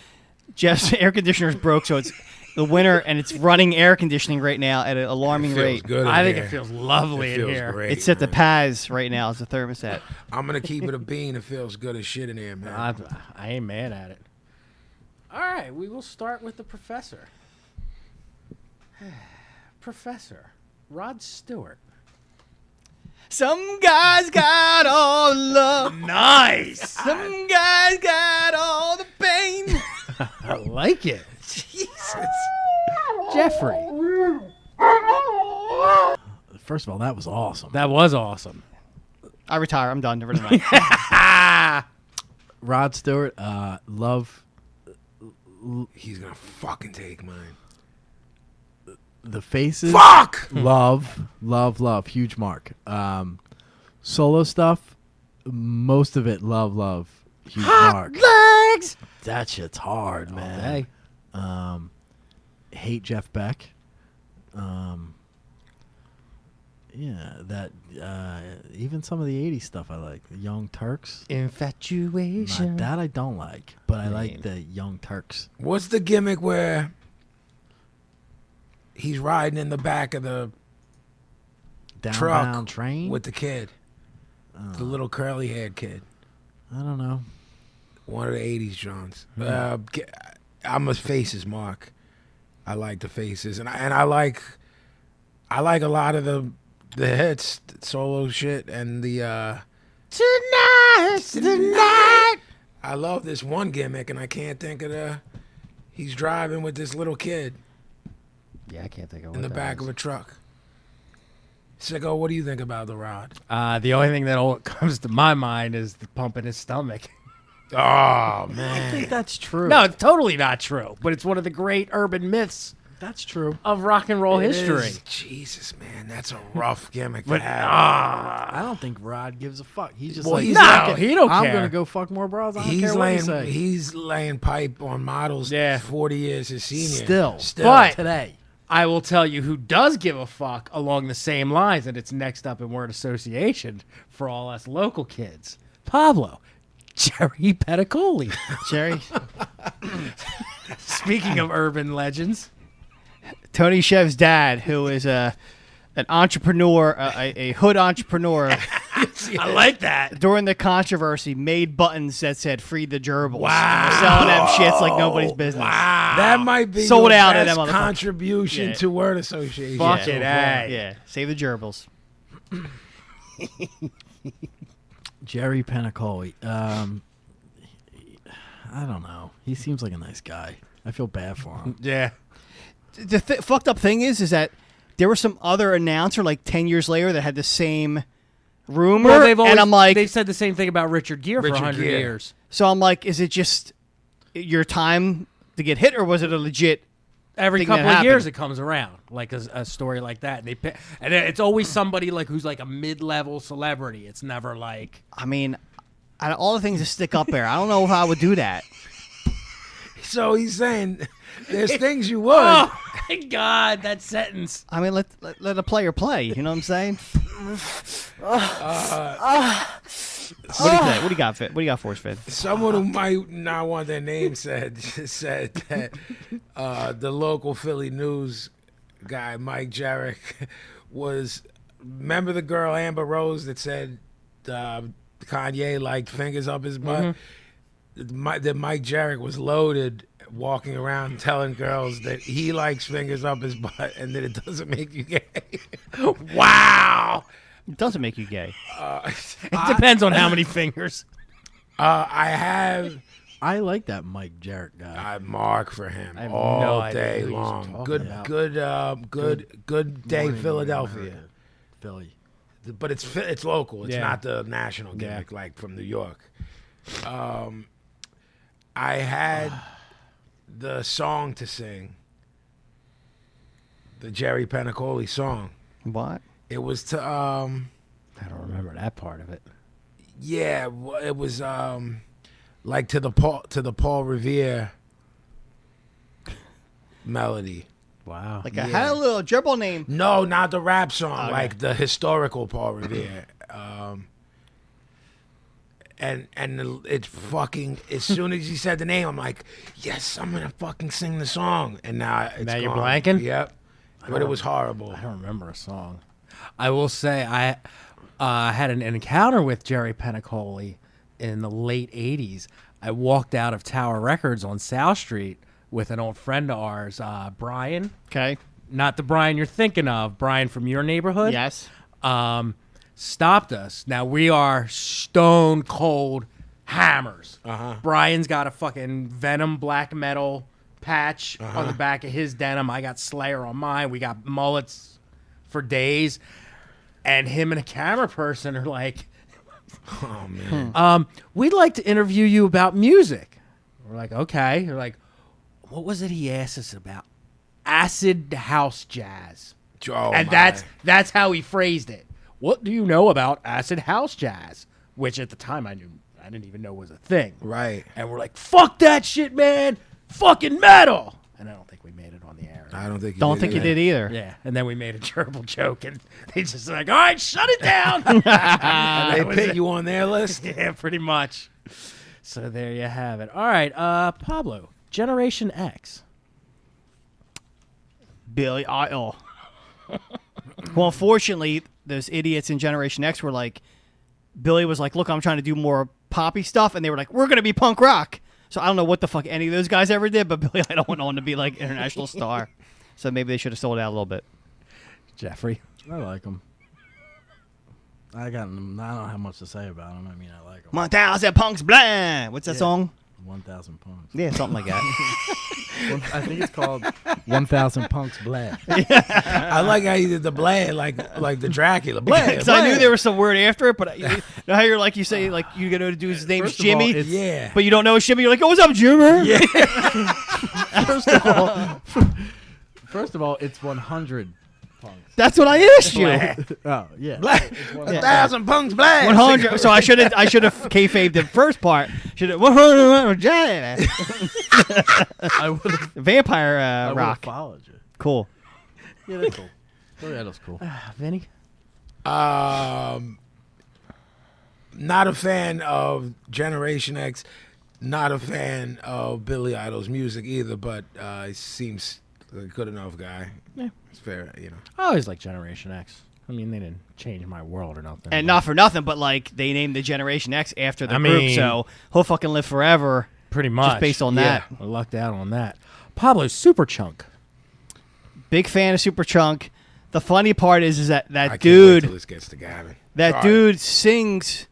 Jeff's air conditioner's broke, so it's the winter, and it's running air conditioning right now at an alarming It feels rate. good in I think here. it feels lovely It feels in here. great. It's at the man. Paz right now as a thermostat. I'm going to keep it a bean. It feels good as shit in here, man. I ain't mad at it. All right, we will start with the professor. Professor Rod Stewart. Some guys got all love. Nice. Some guys got all the pain. I like it. Jesus. Jeffrey. First of all, that was awesome. That was awesome. I retire. I'm done. Never mind. Rod Stewart, love He's going to fucking take mine. the faces. Fuck! Love. Huge mark. Solo stuff, most of it, love. Huge mark. Legs. That shit's hard, man. Hey. Hate Jeff Beck. Yeah, that even some of the 80s stuff I like. The Young Turks. Infatuation. That I don't like, but I like the Young Turks. What's the gimmick where he's riding in the back of the Downbound truck Train? with the kid? The little curly-haired kid. I don't know. One of the 80s Johns. I'm a faces mark. I like the faces. And I like a lot of the hits, solo shit, and the Tonight. I love this one gimmick, and I can't think of he's driving with this little kid Yeah, I can't think of what in the that back is. of a truck. Sicko, what do you think about the Rod? The only thing that comes to my mind is the pump in his stomach. Oh, I think man. that's true. No, it's totally not true. But it's one of the great urban myths That's true. of rock and roll It history. is. Jesus, man, that's a rough gimmick to But have. I don't think Rod gives a fuck. He's just Well, like, he's No, not- he don't I'm care. gonna go fuck more bras. I don't care what you say. He's laying pipe on models. Yeah. 40 years his senior. Still. But- today. I will tell you who does give a fuck along the same lines, and it's next up in word association for all us local kids. Pablo. Jerry Petticoli. Jerry. Speaking of urban legends. Tony Shev's dad, who is an entrepreneur, a hood entrepreneur, I like that. during the controversy, made buttons that said "Free the Gerbils." Wow, selling them shits like nobody's business. That might be Sold your out at best them, motherfucker. contribution Yeah. to word association. Fuck so it, far. hey. Yeah, save the gerbils. Jerry Penacoli. I don't know. He seems like a nice guy. I feel bad for him. Yeah. The fucked up thing is that there was some other announcer like 10 years later that had the same rumor, Well, they've always, and I'm like, they've said the same thing about Richard Gere for Richard 100 Gere. years. so I'm like, is it just your time to get hit, or was it a legit? Every thing that couple of years happened? it comes around, like a story like that. And it's always somebody like who's like a mid-level celebrity. It's never like I mean, out of all the things that stick up there, I don't know how I would do that. So he's saying there's things you would. Oh my God, that sentence. I mean, let a player play. You know what I'm saying? What do you got, Finn? What do you got for us, Finn? Someone who might not want their name said that the local Philly news guy, Mike Jarrett, was, remember the girl Amber Rose that said Kanye liked fingers up his butt? That Mike Jarrett was loaded walking around telling girls that he likes fingers up his butt and that it doesn't make you gay. Wow. It doesn't make you gay. It depends on how many fingers. I like that Mike Jarrett guy. I mark for him have all no idea day who he's long. talking about. Good day, Morning Philadelphia. America. Philly. But it's local. It's Yeah. not the national gimmick like from New York. I had the song to sing, the Jerry Penacoli song. What? It was to I don't remember that part of it. yeah, it was like to the Paul Revere melody. Wow. Like I had a little dribble name. No, not the rap song, Okay. like the historical Paul Revere. And it's fucking, as soon as he said the name, I'm like, yes, I'm gonna fucking sing the song. And now it's Now you're gone. blanking? Yep. But it was horrible. I don't remember a song. I will say I had an encounter with Jerry Penacoli in the late 80s. I walked out of Tower Records on South Street with an old friend of ours, Brian. Okay. Not the Brian you're thinking of, Brian from your neighborhood. Yes. Stopped us. Now we are stone cold hammers. Brian's got a fucking Venom black metal patch on the back of his denim. I got Slayer on mine. We got mullets for days. And him and a camera person are like, Oh man. we'd like to interview you about music. We're like, okay. They're like, what was it he asked us about? Acid house jazz. Oh, And my. that's how he phrased it. What do you know about acid house jazz? Which at the time I didn't even know was a thing. Right. And we're like, fuck that shit, man. Fucking metal. And I don't think we made it on the air. I don't think you Don't did think you either. did either. Yeah. And then we made a gerbil joke and they just like, all right, shut it down. They That was put it. you on their list. Yeah, pretty much. So there you have it. All right, Pablo, Generation X. Billy Idol. Well, unfortunately, those idiots in Generation X were like, Billy was like, look, I'm trying to do more poppy stuff. And they were like, we're going to be punk rock. So I don't know what the fuck any of those guys ever did, but Billy Idol went on to be like international star. So maybe they should have sold out a little bit. Jeffrey. I like them. I don't have much to say about them. I mean, I like them. 1,000 punks blind. What's that song? 1,000 punks. Yeah, something like that. I think it's called 1,000 punks black. I like how you did the blade, like the Dracula. Blade. Because I knew there was some word after it, but you know how you're like, you say, like, you get to do his name's First of all, Jimmy, it's- Yeah. but you don't know his Jimmy. You're like, oh, what's up, Jimmy? Yeah. First of all, it's 100 punks. That's what I asked you. Oh, yeah. Black. 1,000 punks black. 100. So I should have kayfabed the first part. Should have 100 I would have vampire rock. followed you. Cool. Yeah, that's cool. Oh, yeah, that's cool. Vinny? Not a fan of Generation X. Not a fan of Billy Idol's music either, but he seems like a good enough guy. Yeah. It's fair, you know. I always like Generation X. I mean, they didn't change my world or nothing. And but- not for nothing, but like they named the Generation X after the I group, mean- so he'll fucking live forever. pretty much. Just based on Yeah. that. I lucked out on that. Pablo, Super Chunk. Big fan of Super Chunk. The funny part is that I can't wait dude, till this gets to Gavin. that Sorry. dude sings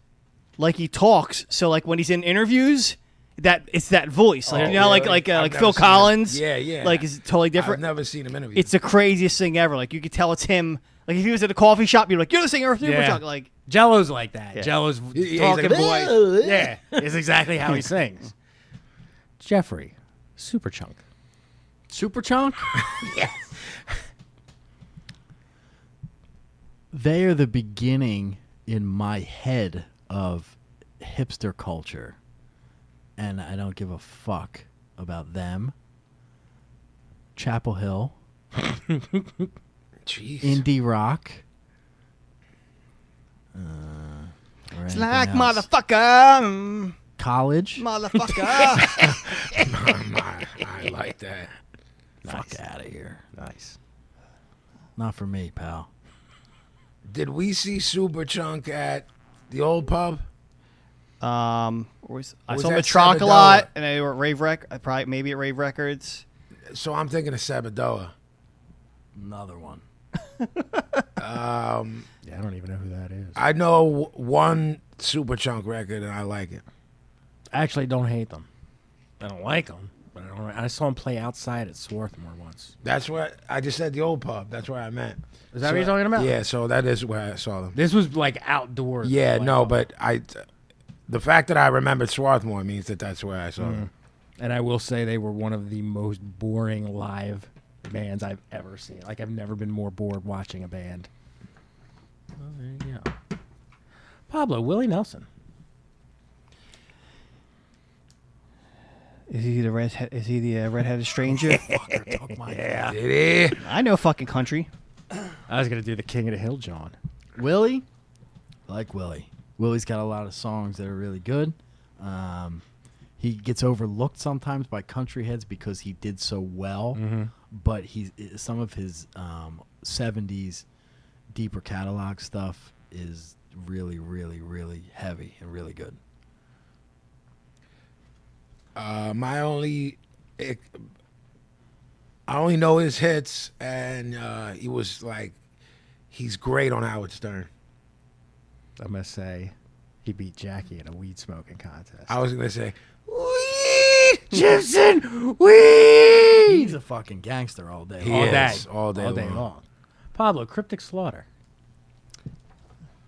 like he talks. So like when he's in interviews, that it's that voice. Like Oh, you know, really? like I've like never Phil seen him. Collins. Yeah, yeah. Like it's totally I've different. never seen him interview. It's the craziest thing ever. Like you could tell it's him. Like if he was at a coffee shop, you're like, you're the singer of Super Yeah. Chunk. Like Jello's like that. Yeah. Jello's He's talking like, voice. "Whoa." Yeah, it's exactly how he sings. Jeffrey, Super Chunk. Super Chunk? They are the beginning in my head of hipster culture. And I don't give a fuck about them. Chapel Hill. Jeez. Indie rock. It's like motherfucker. College. Motherfucker. I like that. Fuck out of here. Nice. Not for me, pal. Did we see Superchunk at the old pub? I Was saw them that at Troc a Sebadoa? lot, and they were at Rave probably maybe at Rave Records. So I'm thinking of Sebadoa. Another one. Yeah, I don't even know who that is. I know one Superchunk record and I like it. I actually don't hate them. I don't like them, but I saw them play outside at Swarthmore once. That's what I just said. The old pub. That's what I meant. Is that what you're talking about? Yeah. So that is where I saw them. This was like outdoors. Yeah. Like, No, but the fact that I remembered Swarthmore means that that's where I saw them. And I will say they were one of the most boring live bands I've ever seen. Like, I've never been more bored watching a band. Well, there you go. Pablo, Willie Nelson. Is he the redheaded stranger? Yeah. Did he? I know fucking country. I was going to do the King of the Hill, John. Willie? I like Willie. Willie's got a lot of songs that are really good. He gets overlooked sometimes by country heads because he did so well. But some of his 70s deeper catalog stuff is really, really, really heavy and really good. I only know his hits, and he's great on Howard Stern. I must say, he beat Jackie in a weed smoking contest. I was gonna say, weed, Gibson, weed. He's a fucking gangster all day. He long. is, all day long. Pablo, Cryptic Slaughter.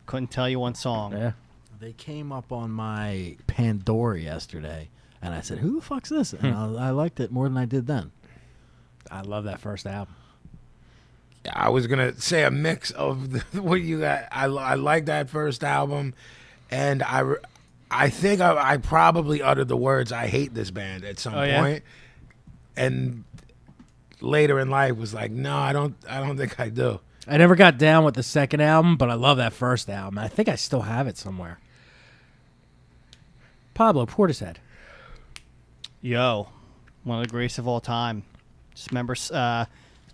Couldn't tell you one song. Yeah. They came up on my Pandora yesterday, and I said, "Who the fuck's this?" And I liked it more than I did then. I love that first album. I was gonna say a mix of what you got. I like that first album, and I think I probably uttered the words "I hate this band" at some point, and later in life was like, no, I don't think I do. I never got down with the second album, but I love that first album. I think I still have it somewhere. Pablo, Portishead. Yo, one of the greatest of all time. Just remember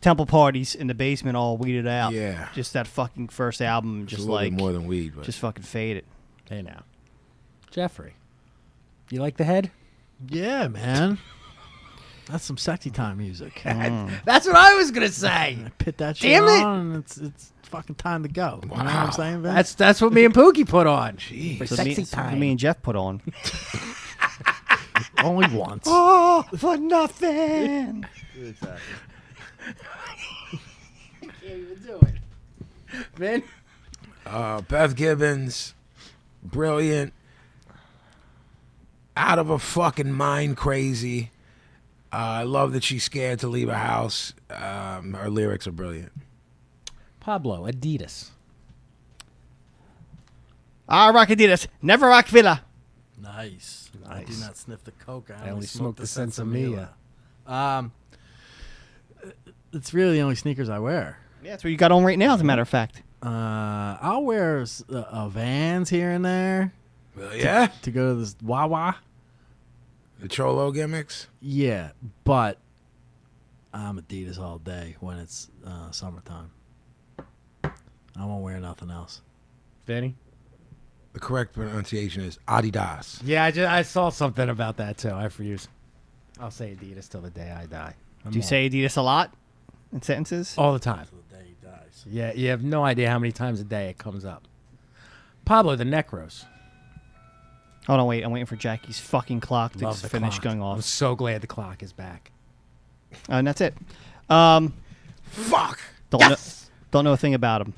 temple parties in the basement all weeded out. Yeah. Just that fucking first album, It's just a little like bit more than weed, but just fucking faded. Hey now. Jeffrey. You like the head? Yeah, man. That's some sexy time music. That's what I was gonna say. I put that shit Damn it. on, and it's fucking time to go. You know what I'm saying, Vince? That's what me and Pookie put on. Jeez. For So sexy time. me and Jeff put on. Only once. Oh, for nothing. Can't even do it. Vin? Beth Gibbons, brilliant, out of her fucking mind crazy. I love that she's scared to leave her house. Her lyrics are brilliant. Pablo, Adidas. I rock Adidas, never rock Villa. Nice. I do not sniff the coke. I only smoke the Sensimilla. It's really the only sneakers I wear. Yeah, that's what you got on right now, as a matter of fact. I'll wear Vans here and there Well, yeah, to go to this Wawa. the Cholo gimmicks. Yeah, but I'm Adidas all day when it's summertime. I won't wear nothing else. Vinny? The correct pronunciation is Adidas. Yeah, I saw something about that too. I refuse. I'll say Adidas till the day I die. Do you say Adidas a lot in sentences? all the time? The day he dies. Yeah, you have no idea how many times a day it comes up. Pablo, the Necros. Hold on, wait. I'm waiting for Jackie's fucking clock to Love the finish clock. going I'm off. so glad the clock is back. And that's it. Fuck. Don't know a thing about him.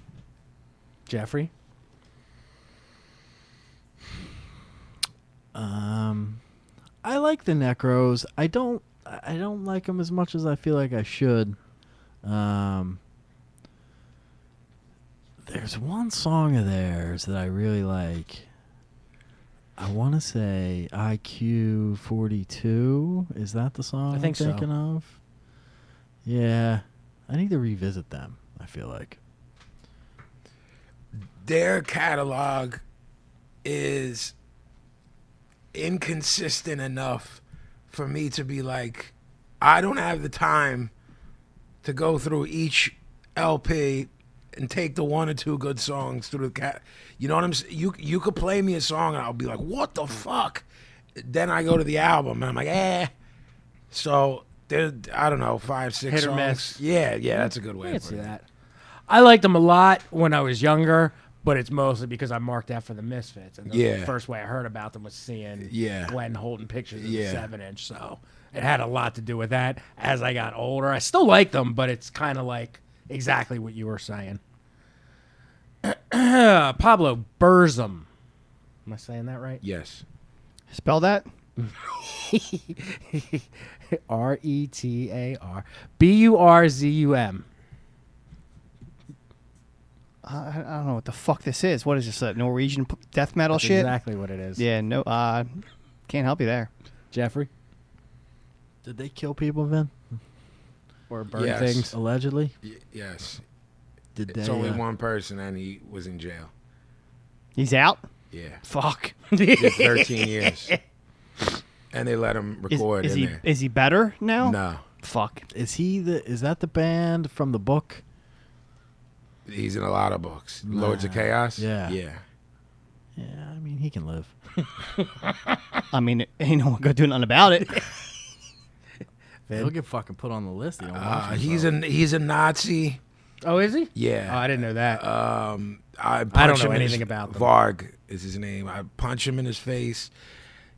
Jeffrey? I like the Necros. I don't like them as much as I feel like I should. There's one song of theirs that I really like. I want to say IQ 42. Is that the song I think I'm so. thinking of? Yeah. I need to revisit them, I feel like. Their catalog is inconsistent enough for me to be like, I don't have the time to go through each LP and take the one or two good songs through the cat. You know what I'm saying? You could play me a song and I'll be like, what the fuck? Then I go to the album and I'm like, eh. So there's, I don't know, 5, 6 Hit or songs. miss. Yeah, that's a good way I to can put see it. that. I liked them a lot when I was younger, but it's mostly because I marked out for the Misfits. And the first way I heard about them was seeing Glenn holding pictures of the 7-inch. So it had a lot to do with that. As I got older, I still like them, but it's kind of like exactly what you were saying. Pablo Burzum. Am I saying that right? Yes. Spell that. Retar. Burzum. I don't know what the fuck this is. What is this? Norwegian death metal That's shit? exactly what it is. Yeah, no. Can't help you there. Jeffrey? Did they kill people, Vin? Or burn Yes. things? Allegedly? Yes. Did It's they? only one person and he was in jail. He's out? Yeah. Fuck. Did 13 years. And they let him record is in he there. is he better now? No. Fuck. Is that the band from the book? He's in a lot of books. Lords of Chaos? Yeah. Yeah. Yeah, I mean, he can live. I mean, ain't no one gonna do nothing about it. He'll get fucking put on the list. He don't watch He's a Nazi. Oh, is he? Yeah. Oh, I didn't know that. I don't punch know him in anything his- about them. Varg is his name. I punch him in his face.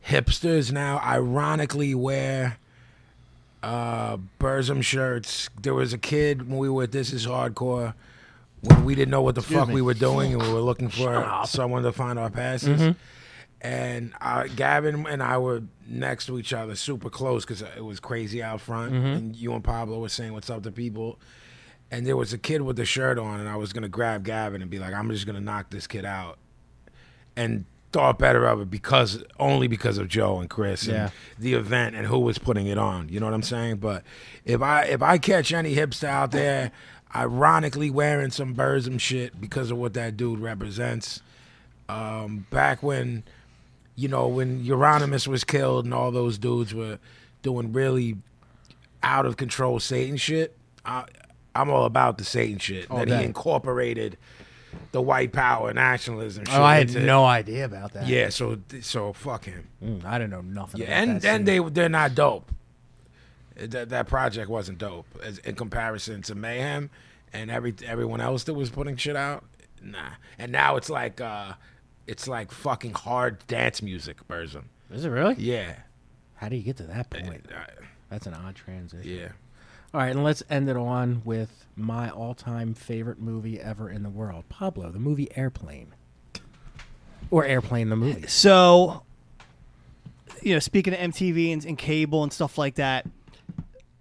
Hipsters now ironically wear Burzum shirts. There was a kid when we were at This Is Hardcore when we didn't know what the fuck we were doing and we were looking for someone to find our passes. And Gavin and I were next to each other, super close because it was crazy out front. And you and Pablo were saying what's up to people. And there was a kid with the shirt on, and I was going to grab Gavin and be like, I'm just going to knock this kid out. And thought better of it only because of Joe and Chris and the event and who was putting it on. You know what I'm saying? But if I catch any hipster out there ironically wearing some Burzum shit because of what that dude represents, back when, when Euronymous was killed and all those dudes were doing really out of control Satan shit, I'm all about the Satan shit. That he incorporated the white power nationalism shit. Oh, I had into- no idea about that. Yeah, so fuck him. I didn't know nothing Yeah, about and that. then scene. they're not dope. That project wasn't dope in comparison to Mayhem and everyone else that was putting shit out. Nah, and now it's like fucking hard dance music, Burzum. Is it really? Yeah, How do you get to that point? That's an odd transition. yeah. All right, and let's end it on with my all-time favorite movie ever in the world. Pablo, the movie Airplane. Or Airplane, the movie. So, speaking of MTV and cable and stuff like that,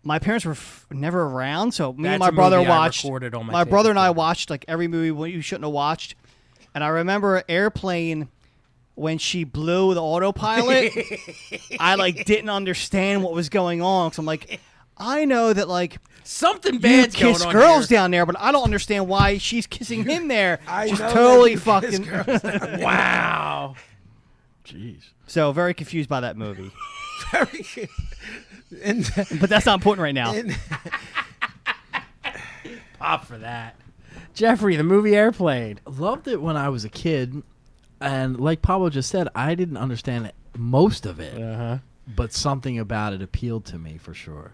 my parents were never around, so me That's and my a brother movie I watched. recorded on my My tape brother and I recorder. watched like every movie you shouldn't have watched, and I remember Airplane when she blew the autopilot. I didn't understand what was going on, so I'm like, I know that Something you bad's going kiss on girls here. down there, but I don't understand why she's kissing him there. I Just know that totally you kiss fucking. girls down Wow. Jeez. So very confused by that movie, And, but that's not important right now. Pop for that. Jeffrey, the movie Airplane. Loved it when I was a kid, and like Pablo just said, I didn't understand most of it, Uh-huh. but something about it appealed to me for sure.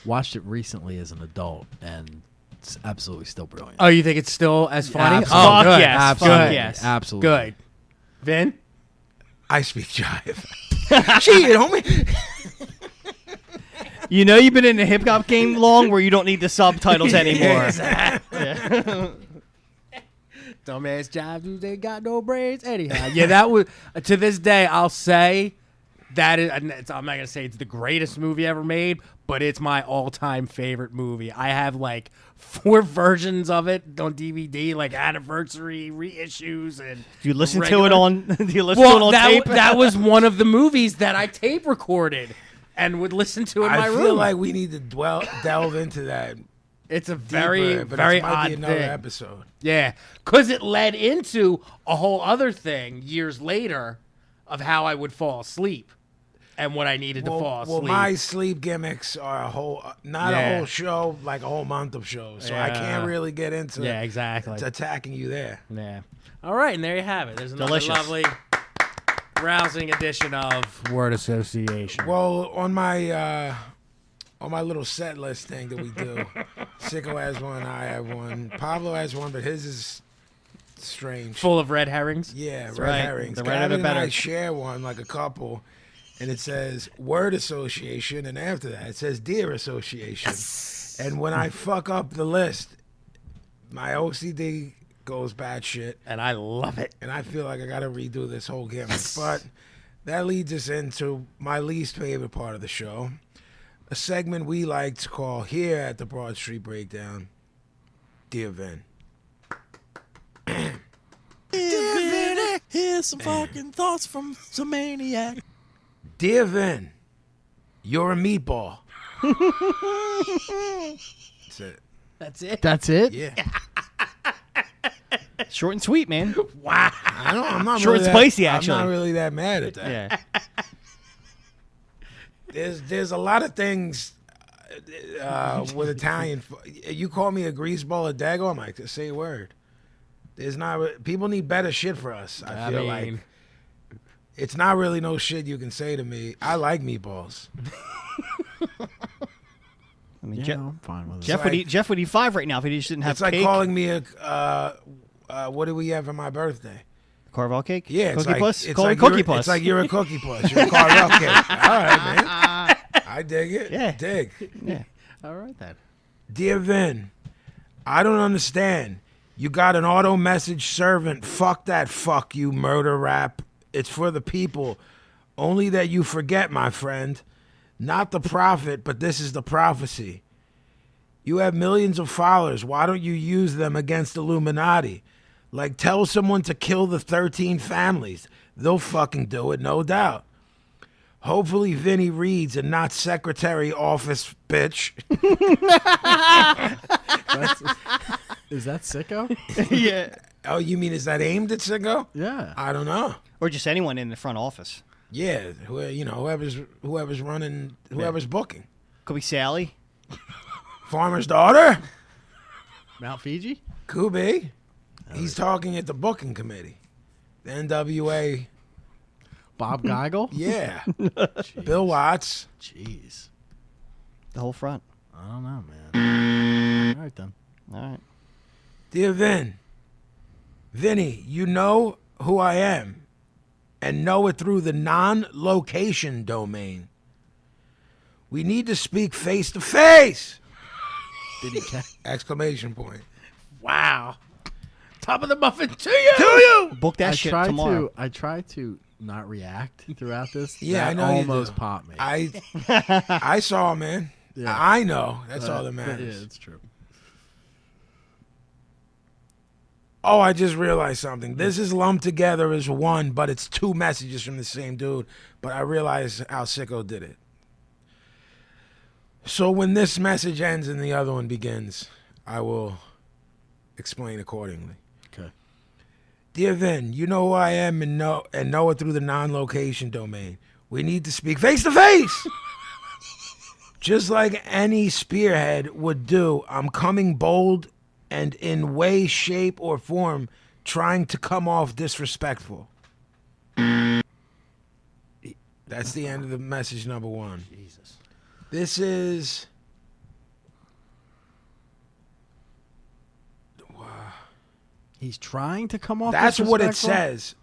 Watched it recently as an adult, and it's absolutely still brilliant. Oh, you think it's still as funny? Absolutely. Oh, Fuck good. yes. Absolutely. Fuck yes. Absolutely. Good. Vin? I speak jive. Shit, homie. You've been in the hip hop game long, where you don't need the subtitles anymore. Dumbass jive dudes ain't got no brains anyhow. Yeah, that was, to this day, I'll say That is, I'm not gonna say it's the greatest movie ever made, but it's my all-time favorite movie. I have like 4 versions of it on DVD, like anniversary reissues, and Do you listen to regular- it on? Do you listen to it on tape? that was one of the movies that I tape recorded and would listen to in my I room. feel like we need to delve into that. It's a very, deeper, but very it might odd be another thing. episode. Yeah, because it led into a whole other thing years later of how I would fall asleep and what I needed to fall asleep. Well, my sleep gimmicks are a whole, not a whole show, like a whole month of shows. So I can't really get into exactly. attacking you there. Yeah. All right, and there you have it. There's another Delicious. lovely, rousing edition of Word Association. Well, on my little set list thing that we do, Sicko has one, I have one, Pablo has one, but his is strange. Full of red herrings. Yeah, red right. herrings. The redder the Gavin and I better. share one, like a couple, and it says Word Association, and after that it says Deer Association. And when I fuck up the list, my OCD goes batshit, And I love it. and I feel like I got to redo this whole gimmick. But that leads us into my least favorite part of the show, a segment we like to call here at the Broad Street Breakdown, Dear Vin. Here's some fucking thoughts from some maniac. Dear Vin, you're a meatball. That's it. That's it. That's it? Yeah. Short and sweet, man. Wow. I'm not Short really and spicy, I'm actually. not really that mad at that. Yeah. There's a lot of things with Italian. You call me a greaseball, a dago, I'm like, say a word. There's not. People need better shit for us. I feel like it's not really no shit you can say to me. I like meatballs. I mean, Yeah, I'm fine with it. Jeff would eat 5 right now if he just didn't have It's like cake. calling me a. What do we have for my birthday? Carvel cake. Yeah, it's Cookie like puss. it's Call like me cookie you're, puss. It's like you're a cookie puss. You're a Carvel cake. All right, man. I dig it. Yeah. Dig. Yeah. All right, then. Dear Vin, I don't understand. You got an auto message servant. Fuck that fuck you murder rap. It's for the people. Only that you forget, my friend. Not the prophet, but this is the prophecy. You have millions of followers. Why don't you use them against Illuminati? Like, tell someone to kill the 13 families. They'll fucking do it, no doubt. Hopefully Vinny reads and not secretary office bitch. Is that Sicko? Yeah. Oh, you mean is that aimed at Sicko? Yeah. I don't know. Or just anyone in the front office. Yeah, whoever's running, whoever's booking. Could be Sally. Farmer's daughter? Mount Fiji? Could be. He's talking at the booking committee. The NWA. Bob Geigel? Yeah. Bill Watts. Jeez. The whole front. I don't know, man. All right, then. All right. Dear Vin, Vinny, you know who I am and know it through the non-location domain. We need to speak face to face! Did he catch? Exclamation point. Wow. Top of the muffin to you. To you! Book that shit tomorrow. I try to not react throughout this. Yeah, That I know you almost do. popped me. I saw, man. Yeah. I know. That's all that Yeah, matters. it's true. Oh, I just realized something. This is lumped together as one, but it's 2 messages from the same dude. But I realize how Sicko did it. So when this message ends and the other one begins, I will explain accordingly. Okay. Dear Vin, you know who I am and know it through the non-location domain. We need to speak face to face. Just like any spearhead would do, I'm coming bold and in way, shape, or form trying to come off disrespectful. That's the end of the message number 1. Jesus. This is... He's trying to come off. That's what it disrespectful? says.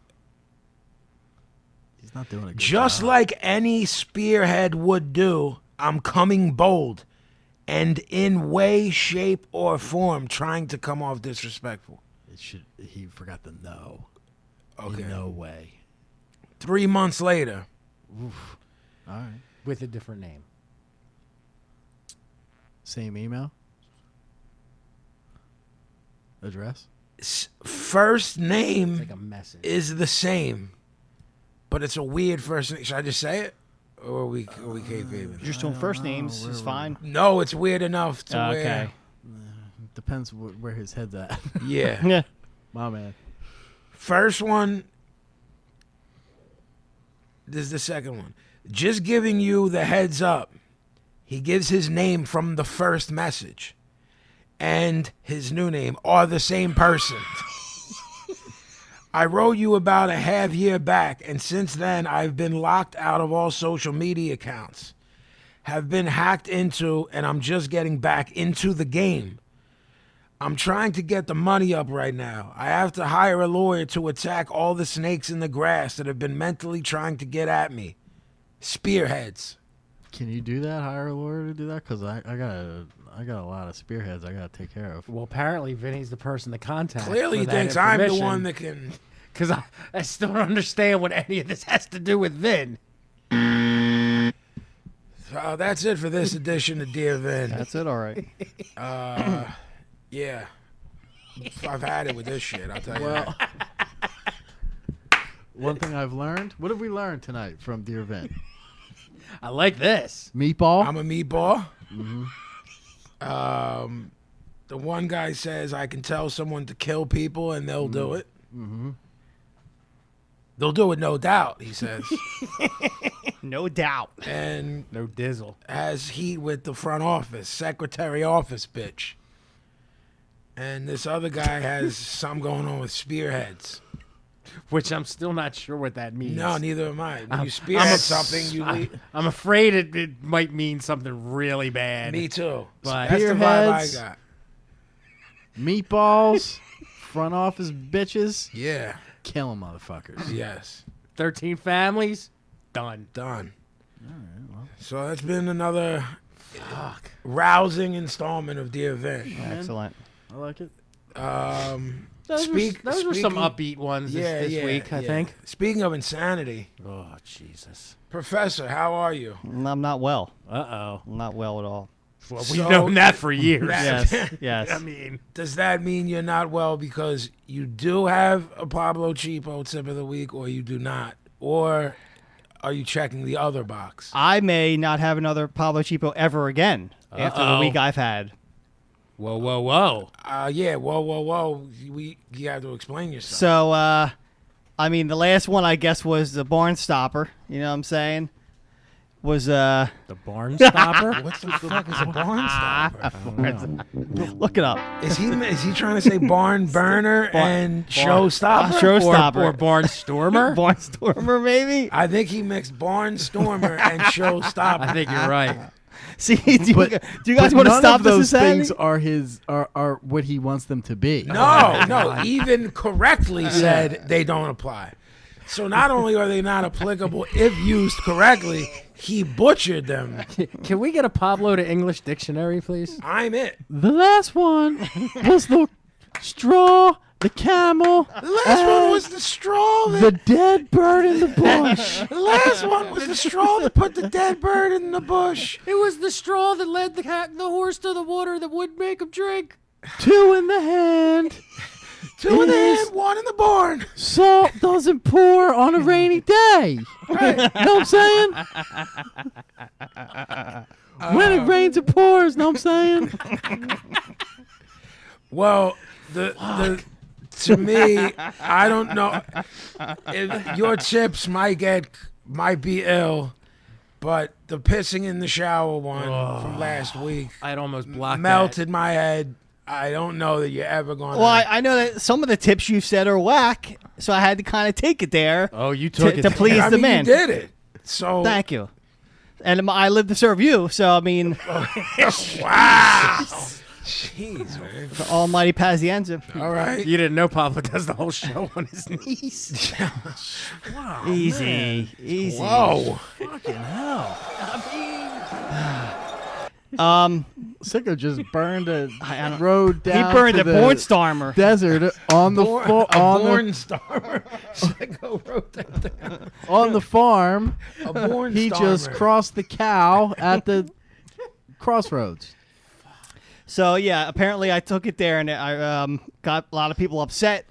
He's not doing a good Just job. like any spearhead would do, I'm coming bold and in way, shape, or form trying to come off disrespectful. It should. He forgot the no. Okay. In no way. 3 months later, Oof. All right. with a different name. Same email? Address? First name It's like a message. is the same, but it's a weird first name. Should I just say it? Or are we kayfabing? Just doing first names is fine. No, it's weird enough to Okay. where... Depends where his head's at. Yeah. Yeah. My man. First one. This is the second one. Just giving you the heads up. He gives his name from the first message and his new name are the same person. I wrote you about a half year back, and since then I've been locked out of all social media accounts. Have been hacked into, and I'm just getting back into the game. I'm trying to get the money up right now. I have to hire a lawyer to attack all the snakes in the grass that have been mentally trying to get at me. Spearheads. Can you do that? Hire a lawyer to do that? Because I got a lot of spearheads I got to take care of. Well, apparently Vinny's the person to contact. Clearly he thinks I'm the one that can... Because I still don't understand what any of this has to do with Vin. That's it for this edition of Dear Vin. That's it. All right. Yeah. I've had it with this shit, I'll tell you Well, that. one thing I've learned. What have we learned tonight from Dear Vin? I like this. Meatball? I'm a meatball. The one guy says I can tell someone to kill people and they'll do it. They'll do it, no doubt, he says. No doubt. And No dizzle. has heat with the front office, secretary office bitch. And this other guy has something going on with spearheads. Which I'm still not sure what that means. No, neither am I. When you spearhead something, you leave. I'm afraid it might mean something really bad. Me too. But- That's the vibe I Spearheads. got. Meatballs? Front office bitches? Yeah. Killing motherfuckers. Yes. 13 families? Done. Done. So that's been another rousing installment of Dear Vin. Excellent. I like it. Those were some speaking- upbeat ones this week, I think. Speaking of insanity, Oh, Jesus. Professor, how are you? I'm not well. Uh-oh. I'm not well at all. Well, So- we've known that for years. Yes. Yes. I mean, Does that mean you're not well because you do have a Pablo Cheapo tip of the week, or you do not? Or are you checking the other box? I may not have another Pablo Cheapo ever again after the Uh-oh. week I've had. whoa, whoa, whoa. Yeah, whoa. You have to explain yourself. So, I mean, the last one I guess was the Barn Stopper. You know what I'm saying? Was The barn stopper? What the fuck is a barn stopper? look it up. Is he trying to say barn burner and showstopper? Showstopper. Or barn stormer? Barn Stormer, maybe. I think he mixed barn stormer and showstopper. I think you're right. See, do you guys But want to none stop of this those things insanity? are what he wants them to be. No, even correctly said they don't apply. So not only are they not applicable if used correctly, he butchered them. Can we get a Pablo to English dictionary, please? I'm it. The last one was the straw, the camel, The last one was the straw. the dead bird in the bush. The last one was the straw that put the dead bird in the bush. It was the straw that led the horse to the water that would make him drink. 2 in the hand. 2 in the hand, 1 in the barn. Salt doesn't pour on a rainy day. Right. Know what I'm saying? When it rains, it pours. Know what I'm saying? Well, the to me, I don't know. If your chips might be ill, but the pissing in the shower one from last week I'd almost blocked melted my head. I don't know that you're ever going to. Well, I know that some of the tips you said are whack, so I had to kind of take it there Oh, you took to, it. to please I the mean, man. you did it. So Thank you. And I live to serve you, so I mean, wow. Jeez, man. the almighty Pazienza. All right. You didn't know Pablo does the whole show on his knees. Easy, easy. Whoa. Sicko just burned a road down. He burned to a the Bornstarmer. desert on the Bornstarmer. Sicko wrote that down. on the farm. A Bornstarmer. He just crossed the cow at the crossroads. So yeah, apparently I took it there, and I got a lot of people upset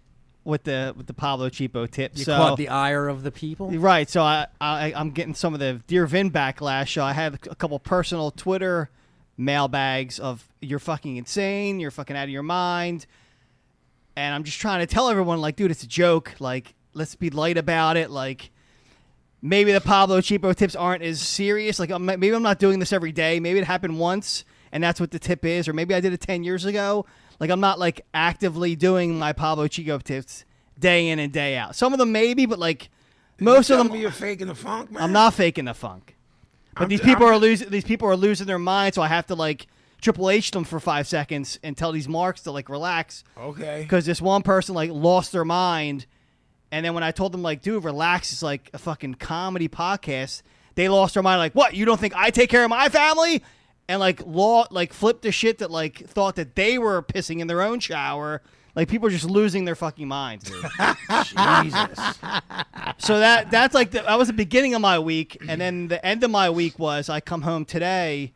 with the Pablo Cheapo tip. You so caught the ire of the people. right. So I'm getting some of the Dear Vin backlash. So I had a couple personal Twitter mailbags of "you're fucking insane, you're fucking out of your mind," and I'm just trying to tell everyone, like, dude, it's a joke. Like, let's be light about it. Like, maybe the Pablo Cheapo tips aren't as serious. Like, maybe I'm not doing this every day. Maybe it happened once, and that's what the tip is. Or maybe I did it 10 years ago. Like, I'm not, like, actively doing my Pablo Cheapo tips day in and day out. Some of them maybe, but, like, most of them, You're faking the funk, man. I'm not faking the funk. But these people are losing their mind, so I have to, like, Triple H them for 5 seconds and tell these marks to, like, relax. Okay. Because this one person, like, lost their mind. And then when I told them, like, dude, relax, it's like a fucking comedy podcast, they lost their mind. Like, what? You don't think I take care of my family? And, like, flipped the shit that, like, thought that they were pissing in their own shower. Like, people are just losing their fucking minds, dude. Jesus. So that's like that was the beginning of my week, and then the end of my week was I come home today,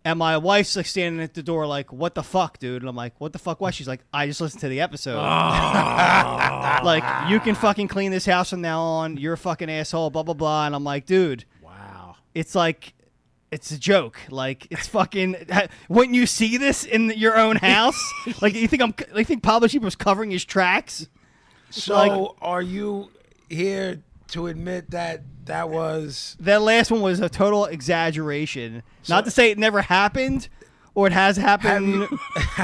and my wife's like standing at the door like, "What the fuck, dude?" And I'm like, "What the fuck?" Why? She's like, "I just listened to the episode. Like, you can fucking clean this house from now on. You're a fucking asshole." Blah blah blah. And I'm like, dude, Wow. it's like. It's a joke. Like, it's fucking. Wouldn't you see this in your own house? Like, you think Pablo Cheapo was covering his tracks? So, Like- are you here to admit that was? That last one was a total exaggeration. Not to say it never happened or it has happened,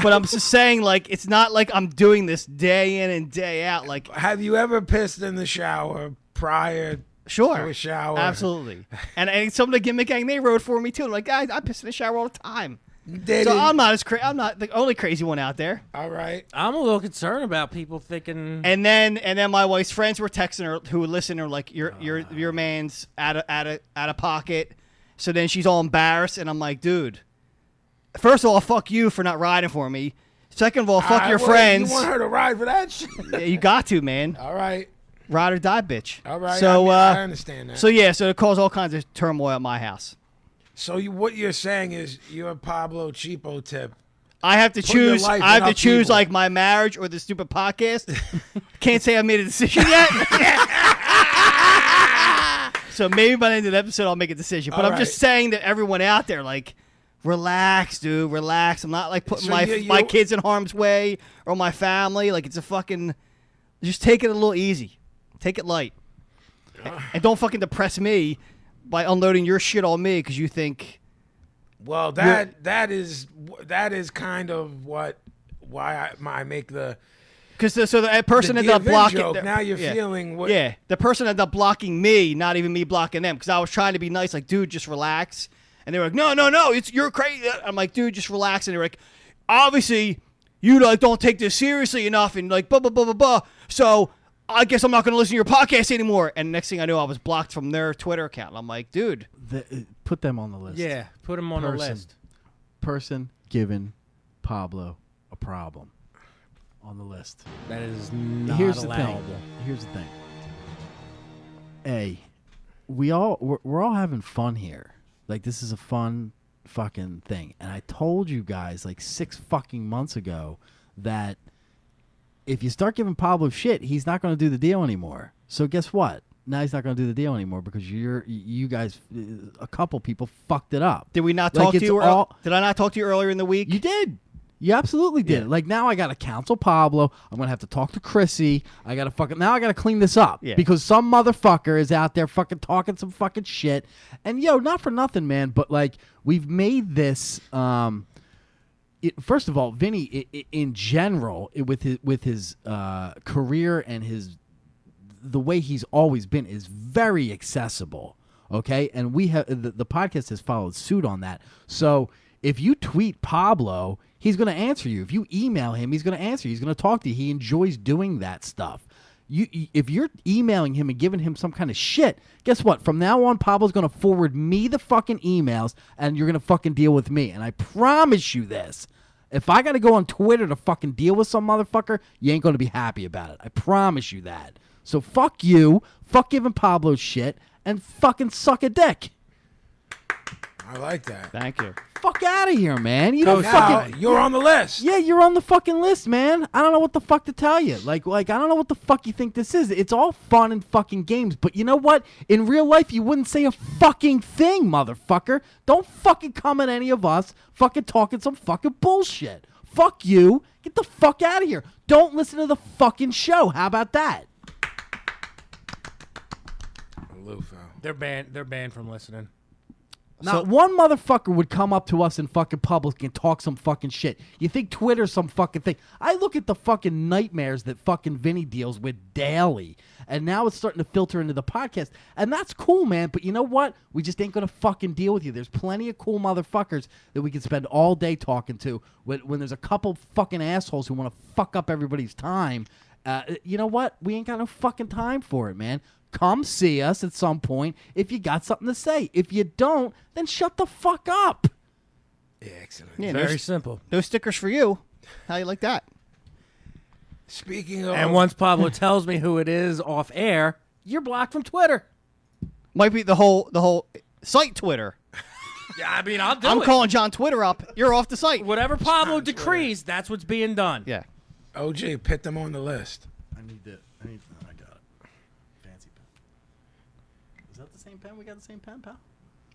but I'm just saying, like, it's not like I'm doing this day in and day out. Like, Have you ever pissed in the shower prior sure, to a shower? absolutely. And some of the Gimmick gang, they wrote for me too. Like, I piss in the shower all the time. Did So it? I'm not the only crazy one out there. All right. I'm a little concerned about people thinking. And then my wife's friends were texting her who listen her like your man's out of pocket. So then she's all embarrassed, and I'm like, dude. First of all, fuck you for not riding for me. Second of all, fuck your friends. You want her to ride for that shit? Yeah, you got to, man. All right. Ride or die, bitch. All right. So I understand that. So yeah, so it caused all kinds of turmoil at my house. So what you're saying is you're a Pablo Cheapo tip. I have to Put your choose. life I have in to choose upheaval. like my marriage or the stupid podcast. Can't say I made a decision yet. So maybe by the end of the episode I'll make a decision. But All I'm just right. saying to everyone out there, like, relax, dude, relax. I'm not like putting So my kids in harm's way or my family. Like, it's a fucking. Just take it a little easy. Take it light. And don't fucking depress me by unloading your shit on me because you think. Well, that is kind of why I make the Because the person the ended up Vin blocking. joke. Now you're feeling what? Yeah, the person ended up blocking me, not even me blocking them. Because I was trying to be nice, like, dude, just relax. And they were like, no, you're crazy. I'm like, dude, just relax. And they were like, obviously, you like don't take this seriously enough, and like blah blah blah blah blah. So I guess I'm not going to listen to your podcast anymore. And next thing I knew, I was blocked from their Twitter account. And I'm like, dude, Put them on the list. Yeah, put them on the list. Person giving Pablo a problem on the list. That is not Here's allowable. Here's the thing. A, we're all having fun here. Like, this is a fun fucking thing. And I told you guys like 6 fucking months ago that if you start giving Pablo shit, he's not going to do the deal anymore. So guess what? Now he's not going to do the deal anymore because you guys, a couple people fucked it up. did we not Like, talk to it's you? all- Did I not talk to you earlier in the week? You did. You absolutely did. Yeah. Like, now I got to counsel Pablo. I'm going to have to talk to Chrissy. I got to clean this up. Yeah. Because some motherfucker is out there fucking talking some fucking shit. And, not for nothing, man, but, like, we've made this, first of all, Vinny, in general, with his career and the way he's always been is very accessible. Okay. And we have, the podcast has followed suit on that. So if you tweet Pablo, he's going to answer you. If you email him, he's going to answer you. He's going to talk to you. He enjoys doing that stuff. If you're emailing him and giving him some kind of shit, guess what? From now on, Pablo's going to forward me the fucking emails, and you're going to fucking deal with me. And I promise you this. If I got to go on Twitter to fucking deal with some motherfucker, you ain't going to be happy about it. I promise you that. So fuck you, fuck giving Pablo shit, and fucking suck a dick. I like that. Thank you. Fuck out of here, man. You don't Now, fucking... you're on the list. Yeah, you're on the fucking list, man. I don't know what the fuck to tell you. Like I don't know what the fuck you think this is. It's all fun and fucking games, but you know what? In real life, you wouldn't say a fucking thing, motherfucker. Don't fucking come at any of us fucking talking some fucking bullshit. Fuck you. Get the fuck out of here. Don't listen to the fucking show. How about that? They're banned from listening. Not one motherfucker would come up to us in fucking public and talk some fucking shit. You think Twitter's some fucking thing? I look at the fucking nightmares that fucking Vinny deals with daily, and now it's starting to filter into the podcast, and that's cool, man. But you know what? We just ain't gonna fucking deal with you. There's plenty of cool motherfuckers that we can spend all day talking to. When there's a couple fucking assholes who want to fuck up everybody's time, you know what? We ain't got no fucking time for it, man. Come see us at some point if you got something to say. If you don't, then shut the fuck up. Yeah, excellent. Yeah, Very simple. No stickers for you. How you like that? Speaking of... And once Pablo tells me who it is off air, you're blocked from Twitter. Might be the whole site Twitter. Yeah, I mean, I'll do I'm it. calling John Twitter up. You're off the site. Whatever Pablo decrees, that's what's being done. Yeah. OG, put them on the list. I got it. Fancy pen. Is that the same pen? We got the same pen, pal?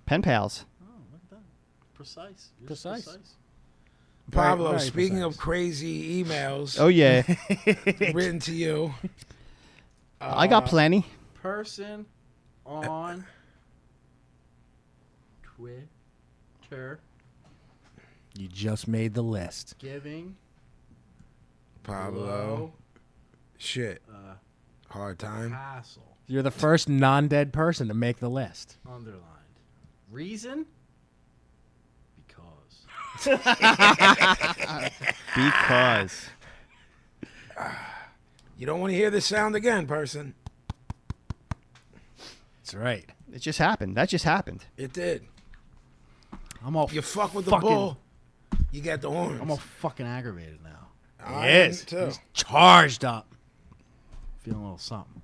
Pen pals. Oh, look at that. Precise. Yours is Precise. Pablo, very speaking precise. of crazy emails Oh yeah. written to you, I got plenty. Person on Twitter You just made the list. giving Pablo, shit, hard time. hassle. You're the first non-dead person to make the list. Underlined. Reason? Because. Because. You don't want to hear this sound again, person. That's right. It just happened. That just happened. It did. I'm all You fuck with the fucking- bull, you get the horns. I'm all fucking aggravated now. I Yes. am too. He's charged up. Feeling a little something.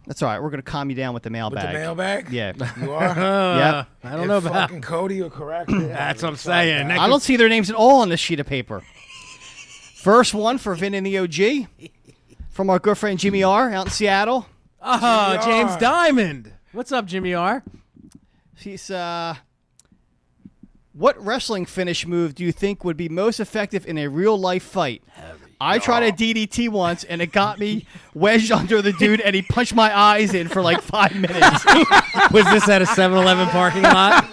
That's all right. We're gonna calm you down with the With mailbag. the mailbag? Yeah. You are? Yep. I don't know If about. fucking Cody or correct it. That's what I'm saying. I don't see their names at all on this sheet of paper. First one for Vinnie and The OG from our good friend Jimmy R out in Seattle. Oh, Jimmy James R. Diamond. What's up, Jimmy R? He's what wrestling finish move do you think would be most effective in a real life fight? I tried a DDT once and it got me wedged under the dude and he punched my eyes in for like 5 minutes. Was this at a 7-Eleven parking lot?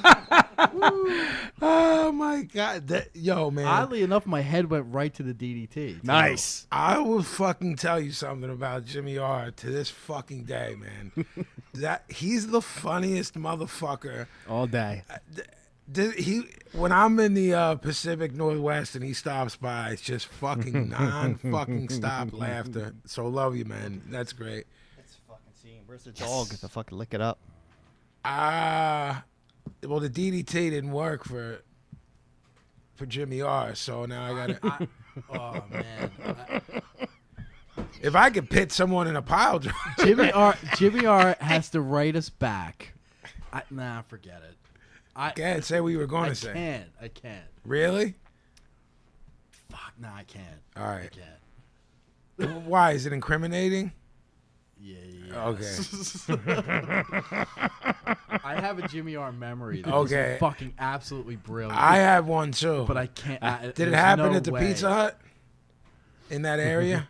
Oh my God. Yo, man. Oddly enough, my head went right to the DDT. Nice. I will fucking tell you something about Jimmy R to this fucking day, man. He's the funniest motherfucker. All day. When I'm in the Pacific Northwest and he stops by, it's just fucking non-fucking stop laughter. So love you, man. That's great. That's fucking scene. Where's the dog? Get the fucking lick it up. Well, the DDT didn't work for Jimmy R, so now I gotta. Oh man. If I could pit someone in a pile driver. Jimmy R has to write us back. Nah, forget it. Go ahead, say what you were going to say. I can't. Really? Fuck, nah, I can't. All I right. can't. Why? Is it incriminating? Yeah. Okay. I have a Jimmy R memory that Okay. is fucking absolutely brilliant. I have one too. but I can't. Did it happen at the Pizza Hut? In that area?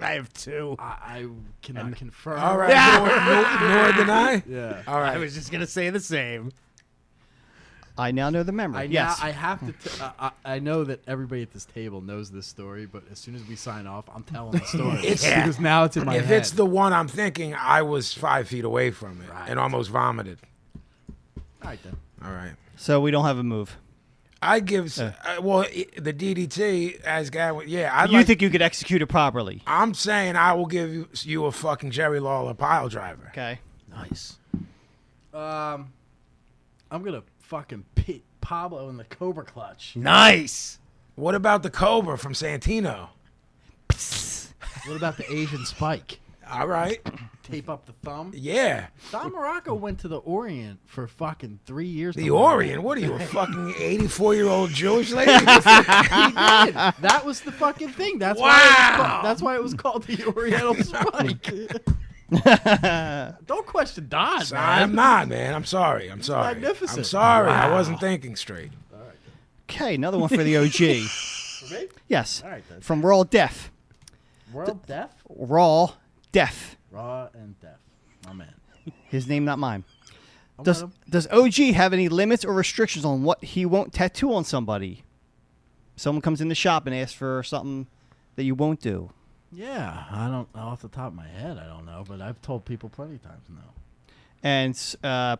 I have two. I cannot confirm. All right. Nor deny? Yeah. All I right. was just going to say the same. I now know the memory. Yes. I have to. I know that everybody at this table knows this story, but as soon as we sign off, I'm telling the story because now it's in my If head. it's the one I'm thinking, I was 5 feet away from it Right. and almost vomited. All right then. All right. So we don't have a move. I give the DDT as Gavin. Yeah, You think you could execute it properly? I'm saying I will give you a fucking Jerry Lawler pile driver. Okay. Nice. I'm gonna fucking pit Pablo in the Cobra Clutch. Nice. What about the Cobra from Santino? What about the Asian Spike? All right. Tape up the thumb. Yeah. Don Morocco went to the Orient for fucking 3 years. The Orient? What are you, a fucking 84-year-old Jewish lady? He did. That was the fucking thing. That's why it was called the Oriental Spike. Don't question Don, man. I'm not, man. I'm sorry. Magnificent. I'm sorry. I wasn't thinking straight. Okay, another one for the OG. For me? Yes. All right, then. From Raw Deaf. World Deaf? Raw Deaf. Raw and Deaf. My man. His name, not mine. I'm Does with him. Does OG have any limits or restrictions on what he won't tattoo on somebody? Someone comes in the shop and asks for something that you won't do. Yeah, I don't, off the top of my head, I don't know, but I've told people plenty of times no. And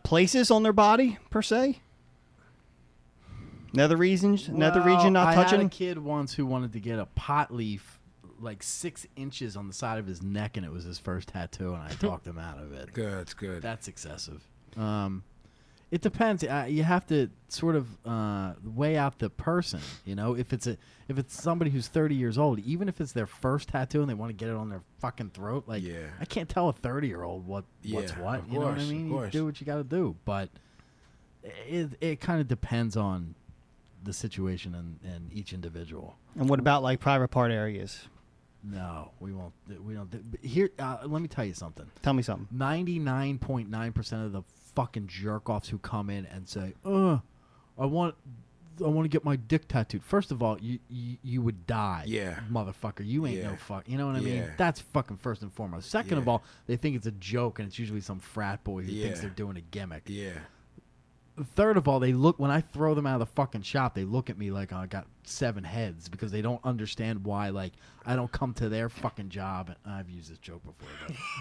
places on their body, per se? Another region not I touching? had a kid once who wanted to get a pot leaf like 6 inches on the side of his neck, and it was his first tattoo, and I talked him out of it. Good, it's good. That's excessive. It depends. You have to sort of weigh out the person. You know, if it's somebody who's 30 years old, even if it's their first tattoo and they want to get it on their fucking throat, like I can't tell a 30-year-old what's what. You know what I mean? You do what you got to do, but it kind of depends on the situation and each individual. And what about like private part areas? No, we won't. We don't. Here, let me tell you something. Tell me something. 99.9% of the fucking jerk offs who come in and say, I want to get my dick tattooed. First of all, you would die, motherfucker. You ain't no fuck. You know what I mean? That's fucking first and foremost. Second of all, they think it's a joke, and it's usually some frat boy who thinks they're doing a gimmick. Yeah. Third of all, they look, when I throw them out of the fucking shop, they look at me like I got 7 heads because they don't understand why, like, I don't come to their fucking job. I've used this joke before,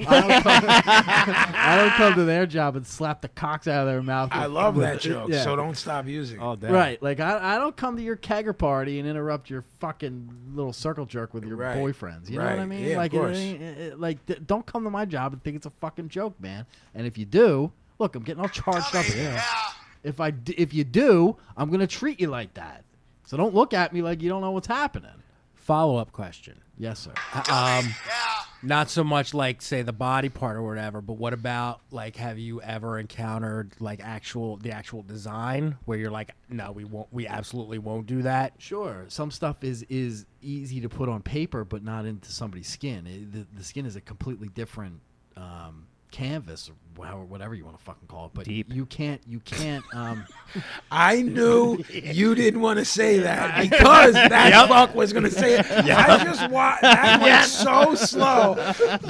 but I don't come to their job and slap the cocks out of their mouth. I love that joke, so don't stop using it. Oh, right. Like, I don't come to your kegger party and interrupt your fucking little circle jerk with your boyfriends. You know what I mean? Yeah, like, of course. Don't come to my job and think it's a fucking joke, man. And if you do, look, I'm getting all charged up here. If you do, I'm gonna treat you like that. So don't look at me like you don't know what's happening. Follow-up question. Yes, sir. Not so much like, say, the body part or whatever, but what about, like, have you ever encountered, like, the actual design where you're like, no, we absolutely won't do that? Sure. Some stuff is easy to put on paper, but not into somebody's skin. The skin is a completely different canvas, or whatever you want to fucking call it. But you can't. I knew you didn't want to say that because that fuck was going to say it. I just that went so slow.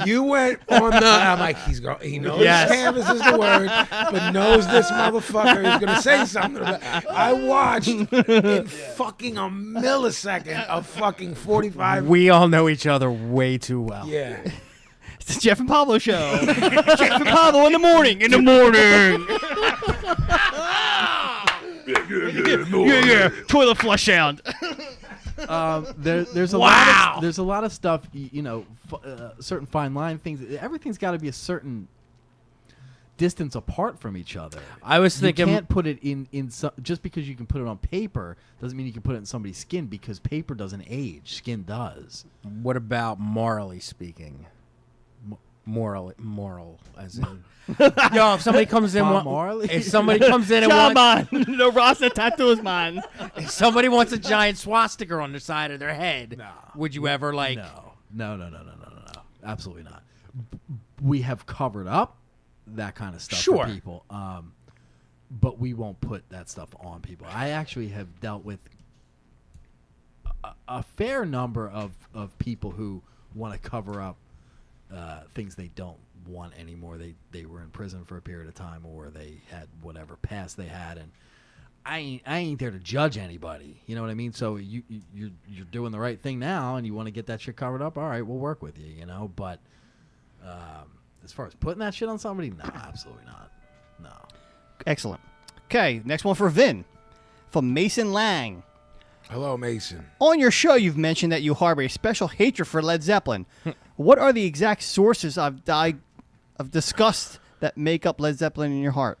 You went on the. I'm like, he knows canvas is the word, but knows this motherfucker is going to say something about it. I watched in fucking a millisecond of fucking 45. We all know each other way too well. Yeah. It's the Jeff and Pablo show. Jeff and Pablo in the morning. Yeah. Toilet flush sound. There's a lot of stuff. You know, certain fine line things. Everything's got to be a certain distance apart from each other. I was thinking, you can't put it in some, just because you can put it on paper doesn't mean you can put it in somebody's skin, because paper doesn't age, skin does. What about morally speaking? Moral, as in. Yo, if somebody comes in, if somebody comes in and wants, no Rasta tattoos, man. If somebody wants a giant swastika on the side of their head, would you ever like? No, absolutely not. We have covered up that kind of stuff for people, but we won't put that stuff on people. I actually have dealt with a fair number of people who want to cover up things they don't want anymore. They were in prison for a period of time, or they had whatever past they had, and I ain't there to judge anybody. You know what I mean? So you're doing the right thing now, and you want to get that shit covered up. All right, we'll work with you. You know, but as far as putting that shit on somebody, no, absolutely not. No. Excellent. Okay, next one for Vin. from Mason Lang. Hello, Mason. On your show, you've mentioned that you harbor a special hatred for Led Zeppelin. What are the exact sources of disgust that make up Led Zeppelin in your heart?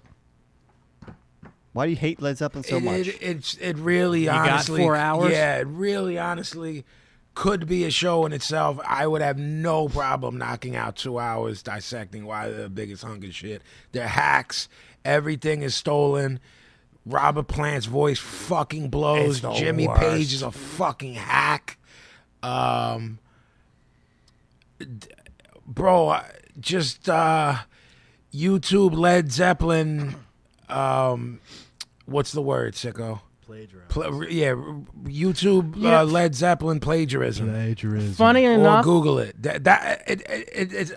Why do you hate Led Zeppelin so much? It really honestly. got 4 hours? Yeah, it really honestly could be a show in itself. I would have no problem knocking out 2 hours dissecting why they're the biggest hunk of shit. They're hacks. Everything is stolen. Robert Plant's voice fucking blows. It's the Jimmy worst. Page is a fucking hack. Bro, just YouTube Led Zeppelin. What's the word, sicko? Plagiarism. YouTube Yeah. Led Zeppelin plagiarism. Plagiarism. Funny Or enough, Google it. It's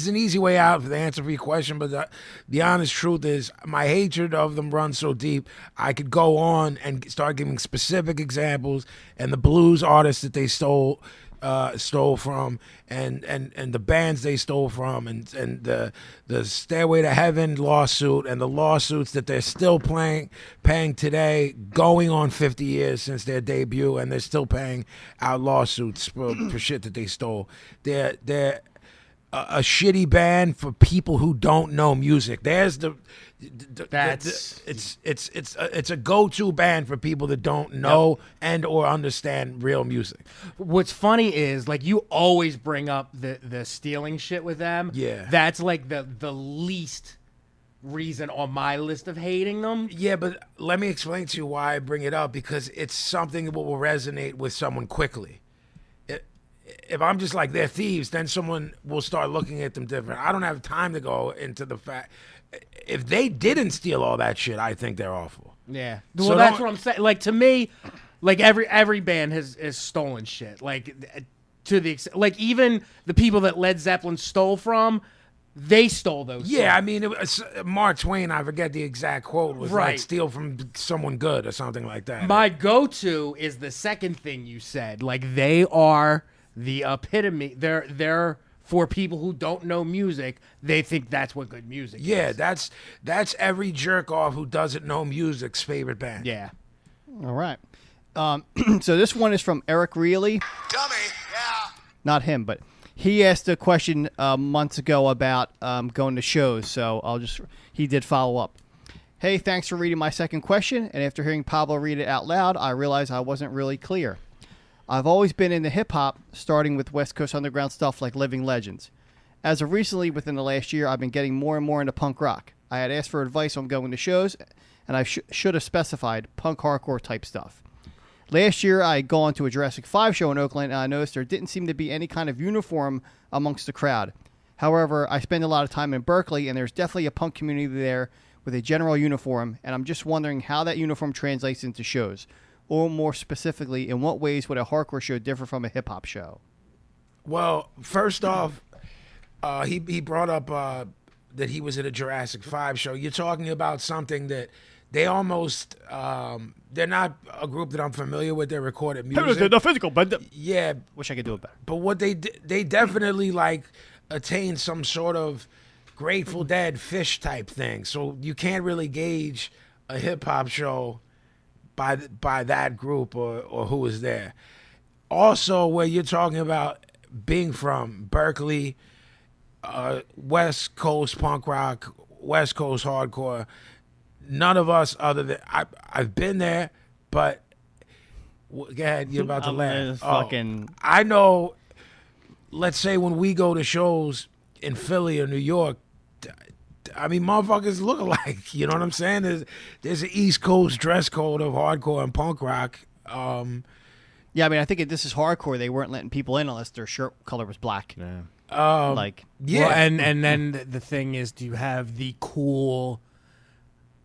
an easy way out for the answer for your question, but the honest truth is my hatred of them runs so deep. I could go on and start giving specific examples and the blues artists that they stole from, and the bands they stole from, and the Stairway to Heaven lawsuit, and the lawsuits that they're still paying today, going on 50 years since their debut, and they're still paying out lawsuits for shit that they stole. They're a shitty band for people who don't know music. There's it's a go-to band for people that don't know and or understand real music. what's funny is like you always bring up the stealing shit with them. Yeah. That's like the least reason on my list of hating them. Yeah, but let me explain to you why I bring it up, because it's something that will resonate with someone quickly. If I'm just like, they're thieves, then someone will start looking at them different. I don't have time to go into the fact. If they didn't steal all that shit, I think they're awful. Yeah. So Well, that's don't- what I'm saying. Like to me, like every band has stolen shit. Like to the like even the people that Led Zeppelin stole from, they stole those. Yeah, I songs. mean, it was, Mark Twain, I forget the exact quote, was like, Right. steal from someone good or something like that. My go-to is the second thing you said. Like they are the epitome. They're for people who don't know music. They think that's what good music Yeah, is. that's every jerk off who doesn't know music's favorite band. Yeah. All right. So this one is from Eric Reilly. Dummy, yeah. Not him, but he asked a question months ago about going to shows. So he did follow up. Hey, thanks for reading my second question. And after hearing Pablo read it out loud, I realized I wasn't really clear. I've always been into hip-hop, starting with West Coast underground stuff like Living Legends. As of recently, within the last year, I've been getting more and more into punk rock. I had asked for advice on going to shows, and I should have specified punk hardcore type stuff. Last year, I had gone to a Jurassic 5 show in Oakland, and I noticed there didn't seem to be any kind of uniform amongst the crowd. However, I spend a lot of time in Berkeley, and there's definitely a punk community there with a general uniform, and I'm just wondering how that uniform translates into shows. Or more specifically, in what ways would a hardcore show differ from a hip-hop show? Well, first off, he brought up that he was at a Jurassic 5 show. You're talking about something that they almost, they're not a group that I'm familiar with. They recorded music. physical, but Yeah, wish I could do it better. but what they definitely like attained some sort of Grateful Dead Fish type thing. So you can't really gauge a hip hop show by that group or who was there. Also, where you're talking about being from Berkeley, West Coast punk rock, West Coast hardcore, none of us other than I've been there, but go ahead, you're about to I'm laugh. just fucking- I know. Let's say when we go to shows in Philly or New York, I mean, motherfuckers look alike. You know what I'm saying? There's an East Coast dress code of hardcore and punk rock. Yeah, I mean, I think if this is hardcore, they weren't letting people in unless their shirt color was black. Yeah. Like, Yeah, Well, and then the thing is, do you have the cool,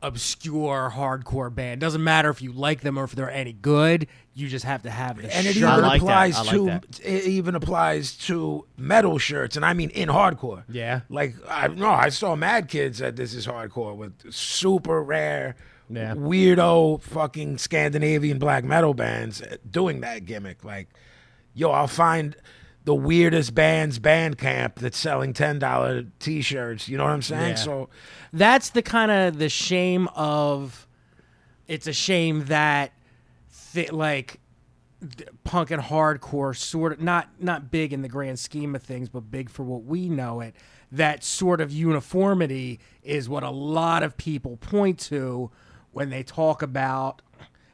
obscure hardcore band? Doesn't matter if you like them or if they're any good. You just have to have the and it shirt. I even like that. applies I like to that. it even applies to metal shirts, and I mean in hardcore. Yeah. Like I saw Mad Kids at This Is Hardcore with super rare, Yeah. weirdo fucking Scandinavian black metal bands doing that gimmick. Like, yo, I'll find the weirdest band's band camp that's selling $10 T-shirts. You know what I'm saying? Yeah. So That's the kind of the shame of it's a shame that punk and hardcore sort of not big in the grand scheme of things, but big for what we know it. That sort of uniformity is what a lot of people point to when they talk about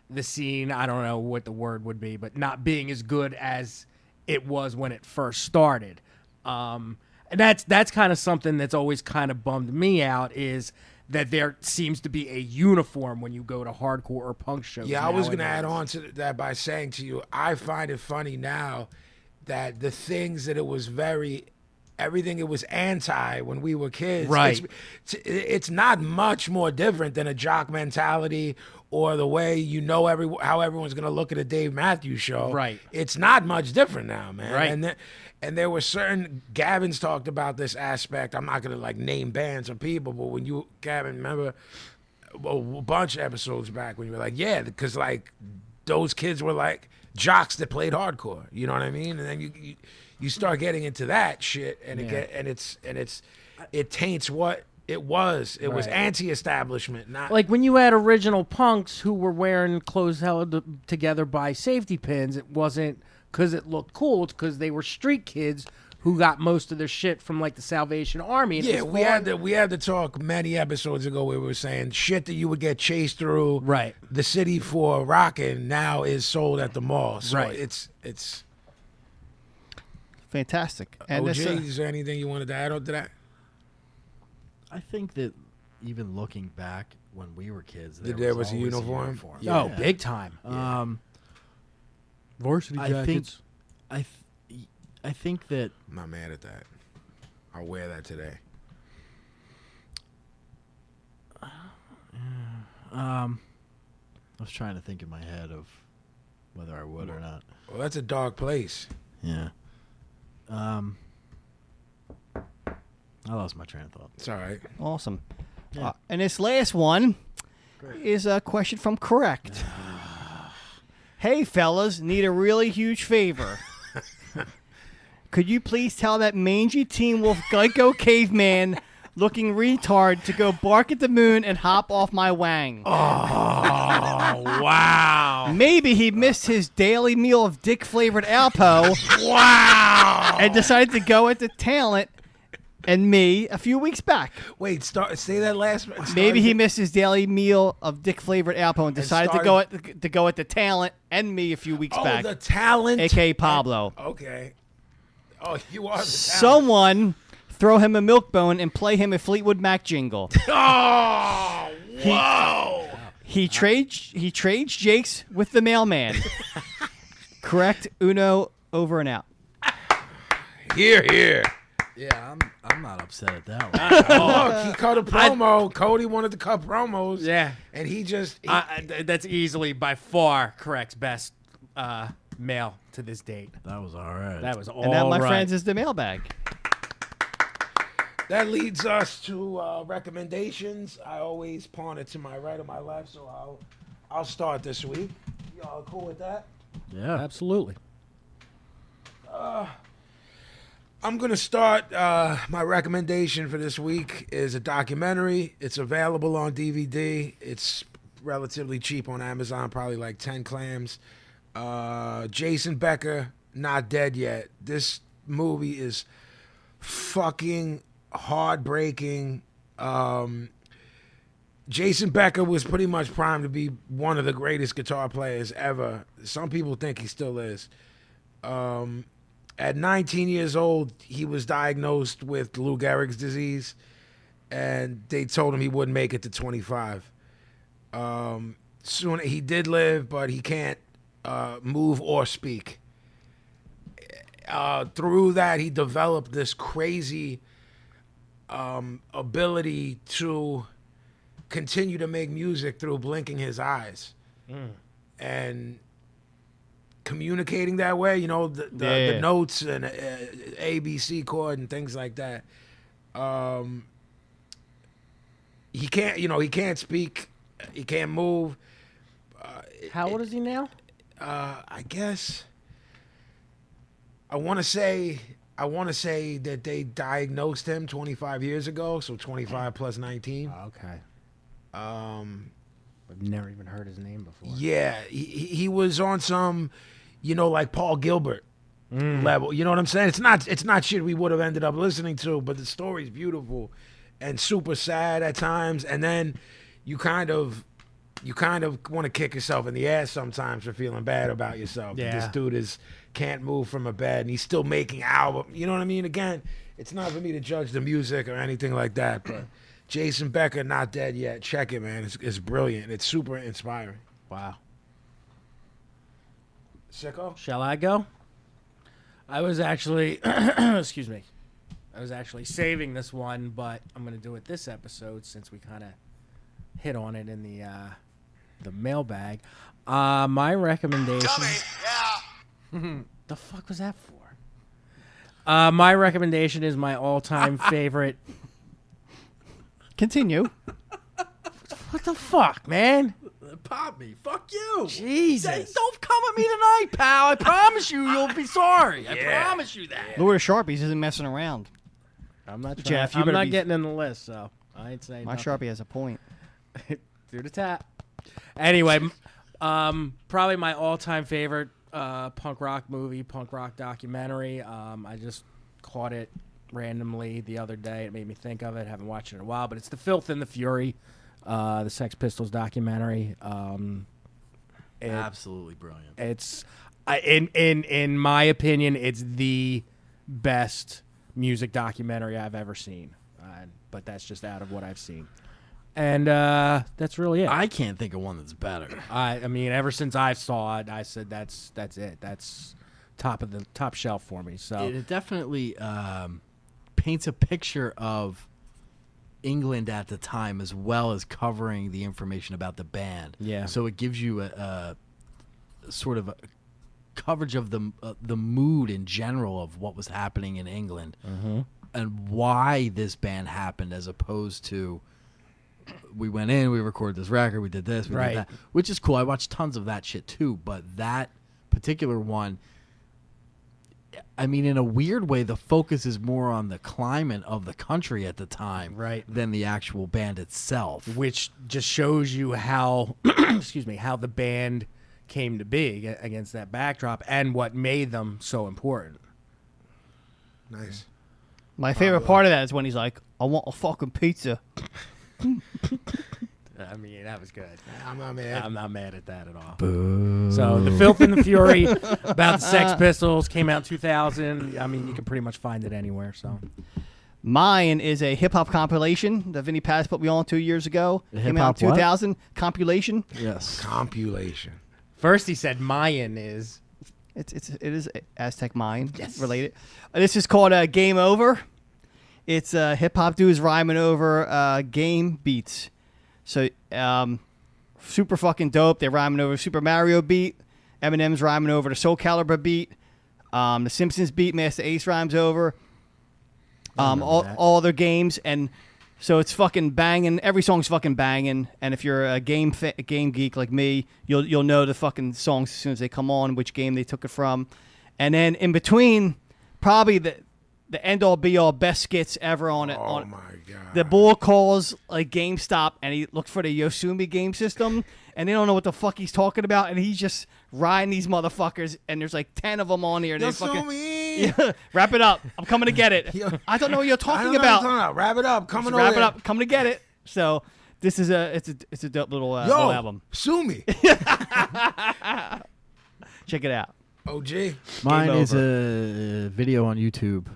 the scene. I don't know what the word would be, but not being as good as it was when it first started. And that's kind of something that's always kind of bummed me out, is that there seems to be a uniform when you go to hardcore or punk shows. Yeah, I was going to nowadays. add on to that by saying to you, I find it funny now that the things that it was everything it was anti when we were kids. Right. It's not much more different than a jock mentality or the way how everyone's going to look at a Dave Matthews show. Right. It's not much different now, man. Right. And there were certain, Gavin's talked about this aspect. I'm not going to like name bands or people, but when you, Gavin, remember a bunch of episodes back when you were like, yeah, because like those kids were like jocks that played hardcore. You know what I mean? And then you start getting into that shit, and it taints what it was. It was anti-establishment, not Like when you had original punks who were wearing clothes held together by safety pins, it wasn't because it looked cool. It's because they were street kids who got most of their shit from like the Salvation Army. And Yeah, we had to talk many episodes ago where we were saying shit that you would get chased through Right. the city for rocking now is sold at the mall. So Right. it's Fantastic. And OG, this, is there anything you wanted to add on to that? I think that even looking back when we were kids, There was a always uniform? Oh, big time. Varsity I think that I'm not mad at that. I'll wear that today. I was trying to think in my head of whether I would or not. Well, that's a dark place. Yeah. I lost my train of thought. It's all right. awesome. Yeah. And this last one is a question from Correct. Hey, fellas, need a really huge favor. Could you please tell that mangy Teen Wolf Geico caveman looking retard to go bark at the moon and hop off my wang? Oh, wow. Maybe he missed his daily meal of dick-flavored Alpo. Wow. And decided to go at the talent and me a few weeks back. Wait, say that last. Maybe he missed his daily meal of dick-flavored Alpo and decided to go at the talent and me a few weeks Oh, back. the talent, A.K.A. Pablo. Okay. Oh, you are the talent. Someone throw him a milk bone and play him a Fleetwood Mac jingle. Oh, whoa! He trades Jake's with the mailman. Correct. Uno, over and out. Here, here. Yeah, I'm not upset at that one. Look, he cut a promo. Cody wanted to cut promos. Yeah. And he just. That's easily by far Correct's best mail to this date. That was all right. That was all And that, my right. friends, is the mailbag. That leads us to recommendations. I always pawn it to my right or my left, so I'll start this week. Y'all cool with that? Yeah. Absolutely. I'm going to start. My recommendation for this week is a documentary. It's available on DVD. It's relatively cheap on Amazon, probably like 10 clams. Jason Becker, Not Dead Yet. This movie is fucking heartbreaking. Jason Becker was pretty much primed to be one of the greatest guitar players ever. Some people think he still is. At 19 years old, he was diagnosed with Lou Gehrig's disease, and they told him he wouldn't make it to 25. Soon he did live, but he can't move or speak. Through that, he developed this crazy ability to continue to make music through blinking his eyes. And communicating that way, you know, the notes and ABC chord and things like that. He can't speak, he can't move. How old is he now? I guess I want to say that they diagnosed him 25 years ago, so 25 plus 19. Okay. But I've never even heard his name before. Yeah, he was on some, like Paul Gilbert level. You know what I'm saying? It's not shit we would have ended up listening to, but the story's beautiful and super sad at times. And then you kind of want to kick yourself in the ass sometimes for feeling bad about yourself. Yeah. This dude can't move from a bed and he's still making album. You know what I mean? Again, it's not for me to judge the music or anything like that, but Jason Becker, Not Dead Yet. Check it, man. It's brilliant. It's super inspiring. Wow. Sicko? Shall I go? I was actually, excuse me. I was actually saving this one, but I'm going to do it this episode since we kind of hit on it in the mailbag. My recommendation. The fuck was that for? My recommendation is my all-time favorite. Continue. What the fuck, man? Pop me. Fuck you. Jesus. Don't come at me tonight, pal. I promise you'll be sorry. I promise you that. Lord of Sharpies isn't messing around. I'm not trying. Jeff, you I'm better not be- getting in the list, so I ain't saying My nothing. Sharpie has a point. Through the tap. Anyway, probably my all-time favorite punk rock movie, punk rock documentary. I just caught it randomly the other day. It made me think of it. Haven't watched it in a while, but it's The Filth and the Fury, the Sex Pistols documentary. Absolutely brilliant. It's in my opinion, it's the best music documentary I've ever seen. But that's just out of what I've seen. And that's really it. I can't think of one that's better. I mean, ever since I saw it, I said that's it. That's top shelf for me. So It definitely paints a picture of England at the time, as well as covering the information about the band. Yeah. So it gives you a sort of a coverage of the mood in general of what was happening in England and why this band happened, as opposed to we went in, we recorded this record, we did this, we Right. did that, which is cool. I watched tons of that shit too, but that particular one, I mean, in a weird way, the focus is more on the climate of the country at the time, Right. than the actual band itself. which just shows you how excuse me, how the band came to be against that backdrop and what made them so important. Nice. My favorite part of that is when he's like, I want a fucking pizza. I mean, that was good. I'm not mad. I'm not mad at that at all. So The Filth and the Fury about the Sex Pistols came out 2000. I mean, you can pretty much find it anywhere. So Mine is a hip hop compilation that Vinnie Paz put me on 2 years ago. A Came out in hip-hop what? 2000. Compilation. Yes. Compilation. first he said Mayan is. It is Aztec Mayan related. This is called Game Over. It's hip hop dudes rhyming over game beats. So super fucking dope. They're rhyming over Super Mario beat. Eminem's rhyming over the Soul Calibur beat. The Simpsons beat. Master Ace rhymes over. All other games, and so it's fucking banging. Every song's fucking banging. And if you're a game geek like me, you'll know the fucking songs as soon as they come on, which game they took it from. And then in between, probably the end all be all best skits ever on it. Oh my god. The bull calls like GameStop, and he looked for the Yosumi game system, and they don't know what the fuck he's talking about, and he's just riding these motherfuckers, and there's like 10 of them on here. And they fucking, yeah, wrap it up. I'm coming to get it. I don't know what you're talking about. Wrap it up. Coming over Wrap it there. up. Coming to get it. So this is it's a dope little, Yo, little album. sue me. Check it out. OG. Mine Game is a video on YouTube.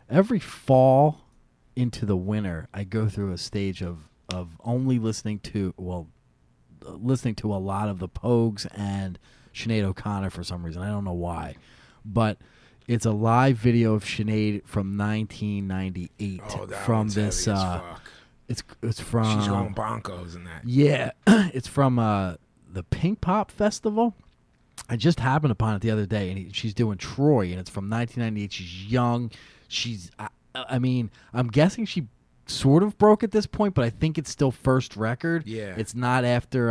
Every fall into the winter, I go through a stage of only listening to a lot of the Pogues and Sinead O'Connor for some reason. I don't know why, but it's a live video of Sinead from 1998 Oh, that from one's this. heavy as fuck. It's from. She's going bonkos in that. Yeah, it's from the Pink Pop Festival. I just happened upon it the other day, and she's doing Troy, and it's from 1998. She's young. She's, I mean, I'm guessing she sort of broke at this point, but I think it's still first record. Yeah. It's not after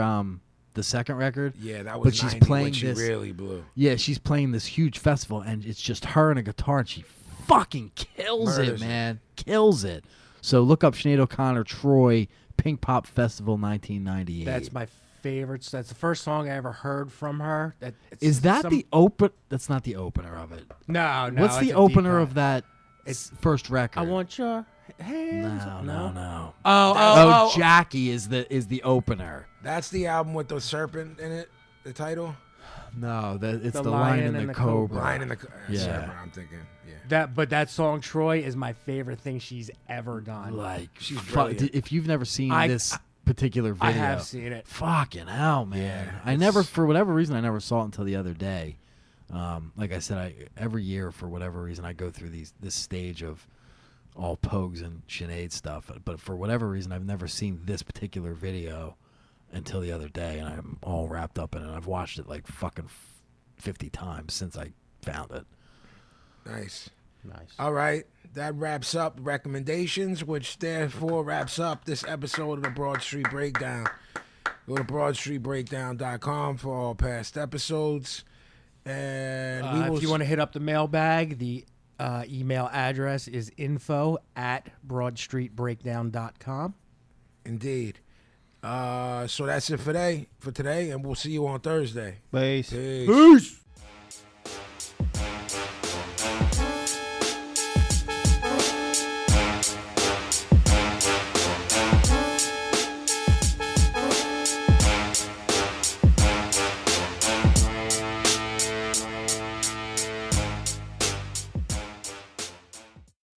the second record. Yeah, that was But she's 90 playing when she this. really blew. Yeah, she's playing this huge festival, and it's just her and a guitar, and she fucking kills Murders it, it. man. Kills it. So look up Sinead O'Connor, Troy, Pink Pop Festival 1998. That's my favorite. That's the first song I ever heard from her. Is that the open? That's not the opener of it. No. What's it's the a opener deep of that first record? I want your hands. No. Oh, Jackie is the opener. That's the album with the serpent in it. The title. No, it's The the Lion Lion and and the the Cobra. Lion in the Yeah. serpent, I'm thinking. Yeah. That song Troy is my favorite thing she's ever done. Like, She's brilliant. if you've never seen I- this particular video, I have seen it. Fucking hell, man! Yeah, I it's- never, for whatever reason, I never saw it until the other day. Like I said, every year for whatever reason I go through this stage of all pogues and Sinead stuff. But for whatever reason, I've never seen this particular video until the other day, and I'm all wrapped up in it. I've watched it like fucking 50 times since I found it. Nice. Nice. All right. That wraps up recommendations, which therefore wraps up this episode of the Broad Street Breakdown. Go to broadstreetbreakdown.com for all past episodes. And we will if you want to hit up the mailbag, the email address is info@broadstreetbreakdown.com. Indeed. So that's it for today, and we'll see you on Thursday. Peace. Peace. Peace.